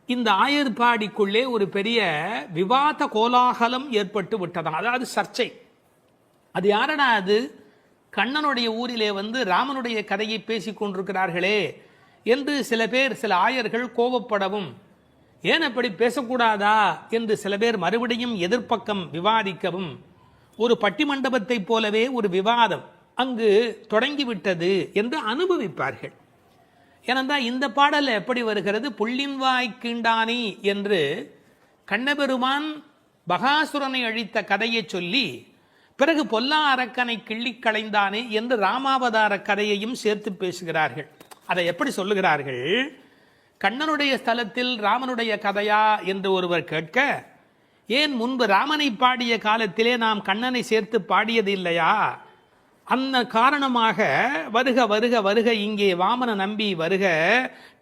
இந்த ஆயர்பாடிக்குள்ளே ஒரு பெரிய விவாத கோலாகலம் ஏற்பட்டு விட்டதாம். அதாவது சர்ச்சை. அது யாரடா அது? கண்ணனுடைய ஊரிலே வந்து ராமனுடைய கதையை பேசிக் கொண்டிருக்கிறார்களே என்று சில பேர், சில ஆயர்கள் கோபப்படவும், ஏன் அப்படி பேசக்கூடாதா என்று சில பேர் மறுபடியும் எதிர்ப்பக்கம் விவாதிக்கவும், ஒரு பட்டிமண்டபத்தை போலவே ஒரு விவாதம் அங்கு தொடங்கிவிட்டது என்று அனுபவிப்பார்கள். ஏனென்றால் இந்த பாடல் எப்படி வருகிறது? புள்ளின்வாய் கீண்டானி என்று கண்ணபெருமான் பகாசுரனை அழித்த கதையை சொல்லி, பிறகு பொல்லா அரக்கனை கிள்ளிக் களைந்தானே என்று ராமாவதார கதையையும் சேர்த்து பேசுகிறார்கள். அதை எப்படி சொல்லுகிறார்கள்? கண்ணனுடைய ஸ்தலத்தில் ராமனுடைய கதையா என்று ஒருவர் கேட்க, ஏன் முன்பு ராமனை பாடிய காலத்திலே நாம் கண்ணனை சேர்த்து பாடியது இல்லையா? அந்த காரணமாக வருக வருக வருக இங்கே வாமன நம்பி வருக,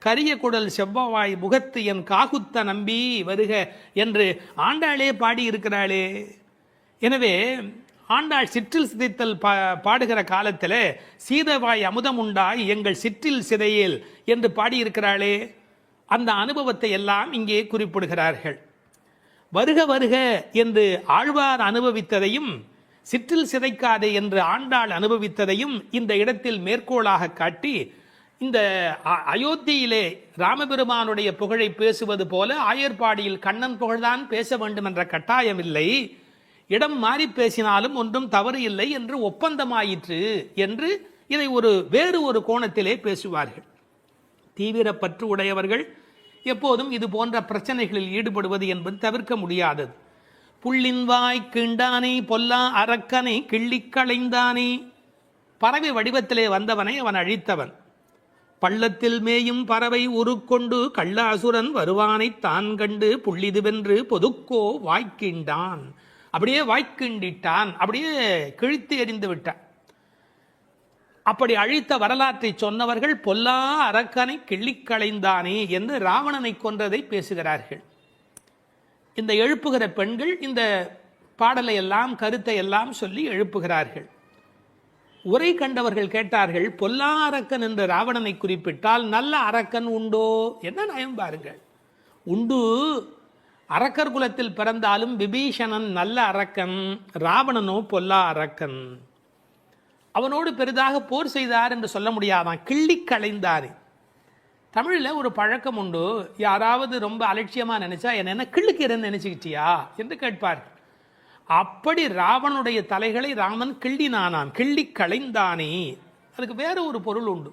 கரிய குடல் செவ்வவாய் முகத்து என் காகுத்த நம்பி வருக என்று ஆண்டாளே பாடியிருக்கிறாளே. எனவே ஆண்டாள் சிற்றில் சிதைத்தல் பாடுகிற காலத்தில் சீதவாய் அமுதம் உண்டாய் எங்கள் சிற்றில் சிதையேல் என்று பாடியிருக்கிறாளே. அந்த அனுபவத்தை எல்லாம் இங்கே குறிப்பிடுகிறார்கள். வருக வருக என்று ஆழ்வார் அனுபவித்ததையும், சிற்றில் சிதைக்காதே என்று ஆண்டாள் அனுபவித்ததையும் இந்த இடத்தில் மேற்கோளாக காட்டி, இந்த அயோத்தியிலே ராமபெருமானுடைய புகழை பேசுவது போல ஆயர்பாடியில் கண்ணன் புகழ்தான் பேச வேண்டும் என்ற கட்டாயம் இல்லை, இடம் மாறி பேசினாலும் ஒன்றும் தவறு இல்லை என்று ஒப்பந்தமாயிற்று என்று இதை வேறு ஒரு கோணத்திலே பேசுவார்கள். தீவிர பற்று உடையவர்கள் எப்போதும் இது போன்ற பிரச்சனைகளில் ஈடுபடுவது என்பது தவிர்க்க முடியாதது. புள்ளின்வாய் கீண்டானே பொல்லா அரக்கனை கிள்ளிக் களைந்தானே. பறவை வடிவத்திலே வந்தவனை அவன் அழித்தவன். பள்ளத்தில் மேயும் பறவை உருக்கொண்டு கள்ள அசுரன் வருவானை தான் கண்டு புள்ளிதுவென்று பொதுக்கோ வாய்க்கின்றான். அப்படியே வாய்க்கிண்டிட்டான், அப்படியே கிழித்து எறிந்து விட்டான். அப்படி அழித்த வரலாற்றை சொன்னவர்கள் பொல்லா அரக்கனை கிள்ளிக் களைந்தானே என்று ராவணனை கொன்றதை பேசுகிறார்கள். இந்த எழுப்புகிற பெண்கள் இந்த பாடலை எல்லாம், கருத்தை எல்லாம் சொல்லி எழுப்புகிறார்கள். உரை கண்டவர்கள் கேட்டார்கள், பொல்லா அரக்கன் என்று ராவணனை குறிப்பிட்டால் நல்ல அரக்கன் உண்டோ? என்ன நயம் பாருங்கள். உண்டு. அரக்கர் குலத்தில் பிறந்தாலும் விபீஷணன் நல்ல அரக்கன், ராவணனோ பொல்லா அரக்கன். அவனோடு பெரிதாக போர் செய்தார் என்று சொல்ல முடியாதான், கிள்ளி களைந்தார். தமிழில் ஒரு பழக்கம் உண்டு, யாராவது ரொம்ப அலட்சியமாக நினைச்சா என்ன கிள்ளுக்கிறேன்னு நினைச்சுக்கிட்டியா என்று கேட்பார். அப்படி ராவனுடைய தலைகளை ராமன் கிள்ளினானான், கிள்ளி களைந்தானே. அதுக்கு வேற ஒரு பொருள் உண்டு.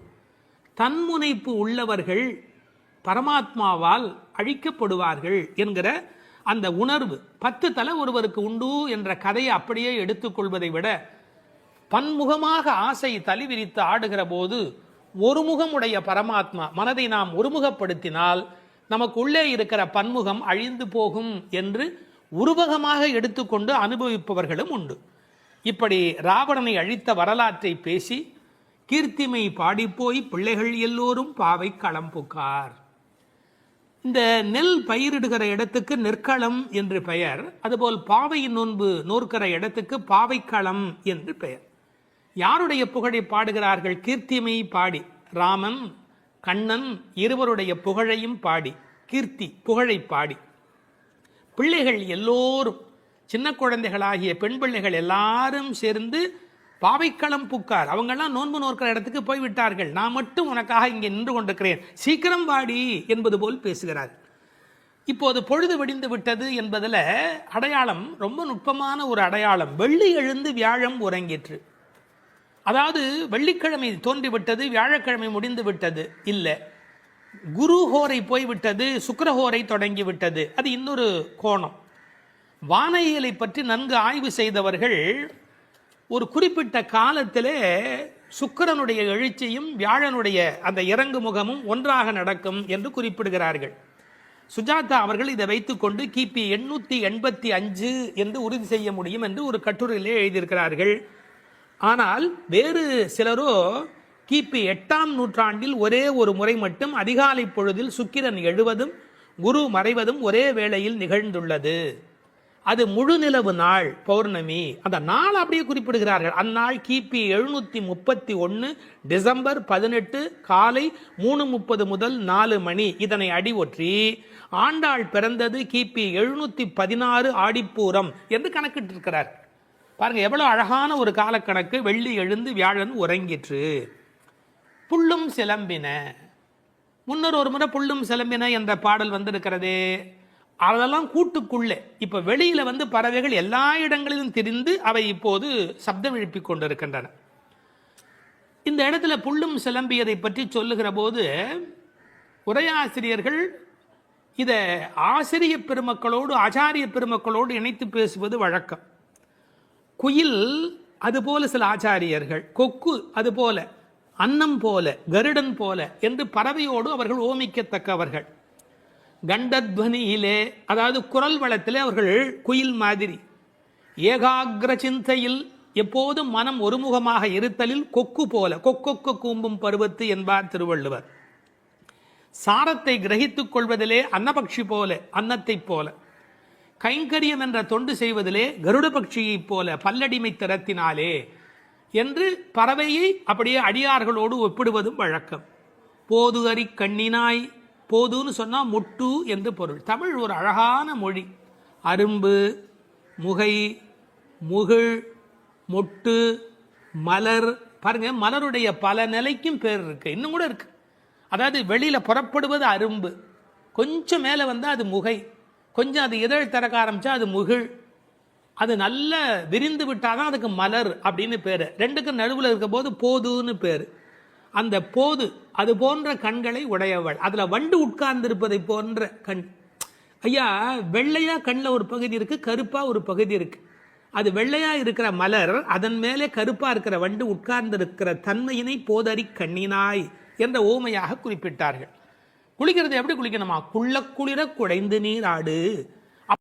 தன்முனைப்பு உள்ளவர்கள் பரமாத்மாவால் அழிக்கப்படுவார்கள் என்கிற அந்த உணர்வு 10 தலை ஒருவருக்கு உண்டு என்ற கதையை அப்படியே எடுத்துக்கொள்வதை விட, பன்முகமாக ஆசை தலி விரித்து ஆடுகிற போது ஒருமுகமுடைய பரமாத்மா மனதை நாம் ஒருமுகப்படுத்தினால் நமக்கு உள்ளே இருக்கிற பன்முகம் அழிந்து போகும் என்று உருவகமாக எடுத்துக்கொண்டு அனுபவிப்பவர்களும் உண்டு. இப்படி ராவணனை அழித்த வரலாற்றை பேசி கீர்த்திமை பாடிப்போய் பிள்ளைகள் எல்லோரும் பாவை களம் புக்கார். இந்த நெல் பயிரிடுகிற இடத்துக்கு நெற்களம் என்று பெயர். அதுபோல் பாவை நோன்பு நோற்கிற இடத்துக்கு பாவைக்களம் என்று பெயர். யாருடைய புகழை பாடுகிறார்கள்? கீர்த்திமை பாடி, ராமன் கண்ணன் இருவருடைய புகழையும் பாடி, கீர்த்தி புகழை பாடி, பிள்ளைகள் எல்லோரும் சின்ன குழந்தைகளாகிய பெண் பிள்ளைகள் எல்லாரும் சேர்ந்து பாவைக்களம் புக்கார். அவங்கெல்லாம் நோன்பு நோக்கிற இடத்துக்கு போய்விட்டார்கள், நான் மட்டும் உனக்காக இங்கே நின்று கொண்டிருக்கிறேன், சீக்கிரம் வாடி என்பது போல் பேசுகிறார். இப்போது பொழுது விடிந்து விட்டது என்பதில் அடையாளம் ரொம்ப நுட்பமான ஒரு அடையாளம். வெள்ளி எழுந்து வியாழம் உறங்கிற்று. அதாவது வெள்ளிக்கிழமை தோன்றிவிட்டது, வியாழக்கிழமை முடிந்து விட்டது இல்லை, குரு ஹோரை போய்விட்டது, சுக்கிரஹோரை தொடங்கி விட்டது. அது இன்னொரு கோணம். வானியலை பற்றி நன்கு ஆய்வு செய்தவர்கள் ஒரு குறிப்பிட்ட காலத்திலே சுக்கிரனுடைய எழுச்சியும் வியாழனுடைய அந்த இறங்கு முகமும் ஒன்றாக நடக்கும் என்று குறிப்பிடுகிறார்கள். சுஜாதா அவர்கள் இதை வைத்துக்கொண்டு கிபி 885 என்று உறுதி செய்ய முடியும் என்று ஒரு கட்டுரையிலே எழுதியிருக்கிறார்கள். ஆனால் வேறு சிலரோ கிபி 8ஆம் நூற்றாண்டில் ஒரே ஒரு முறை மட்டும் அதிகாலை பொழுதில் சுக்கிரன் எழுவதும் குரு மறைவதும் ஒரே வேளையில் நிகழ்ந்துள்ளது. அது முழு நிலவு நாள், பௌர்ணமி. அந்த நாள் அப்படியே குறிப்பிடுகிறார்கள். அந்நாள் கிபி 731 டிசம்பர் 18 காலை 3:30 முதல் 4 மணி. இதனை அடி ஒற்றி ஆண்டாள் பிறந்தது கிபி 716 ஆடிப்பூரம் என்று கணக்கிட்டிருக்கிறார். பாருங்க எவ்வளவு அழகான ஒரு காலக்கணக்கு. வெள்ளி எழுந்து வியாழன் உறங்கிற்று. புள்ளும் சிலம்பின. முன்னர் ஒரு முறை புள்ளும் சிலம்பின என்ற பாடல் வந்திருக்கிறதே, அதெல்லாம் கூட்டுக்குள்ளே. இப்ப வெளியில பறவைகள் எல்லா இடங்களிலும் திரிந்து அவை இப்போது சப்தம் எழுப்பிக் கொண்டிருக்கின்றன. இந்த இடத்துல புள்ளும் சிலம்பியதை பற்றி சொல்லுகிற போது உரையாசிரியர்கள் இதை ஆசிரிய பெருமக்களோடு ஆச்சாரிய பெருமக்களோடு இணைத்து பேசுவது வழக்கம். குயில் அதுபோல சில ஆச்சாரியர்கள், கொக்கு அதுபோல, அன்னம் போல, கருடன் போல என்று பறவையோடு அவர்கள் ஓமிக்கத்தக்கவர்கள். கண்டத்வனியிலே, அதாவது குரல் வளத்திலே அவர்கள் குயில் மாதிரி. ஏகாகிர சிந்தையில், எப்போதும் மனம் ஒருமுகமாக இருத்தலில் கொக்கு போல, கொக்கொக்க கூம்பும் பருவத்து என்பார் திருவள்ளுவர். சாரத்தை கிரகித்துக் கொள்வதிலே அன்னபக்ஷி போல, அன்னத்தை போல. கைங்கரியம் என்ற தொண்டு செய்வதிலே கருட பட்சியைப் போல, பல்லடிமை திறத்தினாலே என்று பறவையை அப்படியே அடியார்களோடு ஒப்பிடுவதும் வழக்கம். போது அறி கண்ணினாய், போதுன்னு சொன்னா மொட்டு என்று பொருள். தமிழ் ஒரு அழகான மொழி. அரும்பு, முகை, முகிழ், மொட்டு, மலர். பாருங்க, மலருடைய பல நிலைக்கும் பேர் இருக்கு, இன்னும் கூட இருக்கு. அதாவது வெளியில புறப்படுவது அரும்பு, கொஞ்சம் மேலே வந்தால் அது முகை, கொஞ்சம் அது இதழ் திறக்க ஆரம்பிச்சா அது முகிழ், அது நல்ல விரிந்து விட்டாதான் அதுக்கு மலர் அப்படின்னு பேரு. ரெண்டுக்கும் நடுவில் இருக்க போது போதுன்னு பேரு. அந்த போது அது போன்ற கண்களை உடையவள். அதுல வண்டு உட்கார்ந்து இருப்பதை போன்ற கண். ஐயா, வெள்ளையா கண்ணில் ஒரு பகுதி இருக்கு, கருப்பா ஒரு பகுதி இருக்கு. அது வெள்ளையா இருக்கிற மலர், அதன் மேலே கருப்பா இருக்கிற வண்டு உட்கார்ந்து இருக்கிற தன்மையினை போதறி கண்ணினாய் என்ற ஓமையாக குறிப்பிட்டார்கள். குளிக்கிறது எப்படி குளிக்கணுமா? குள்ள குளிர குடைந்து நீர் ஆடு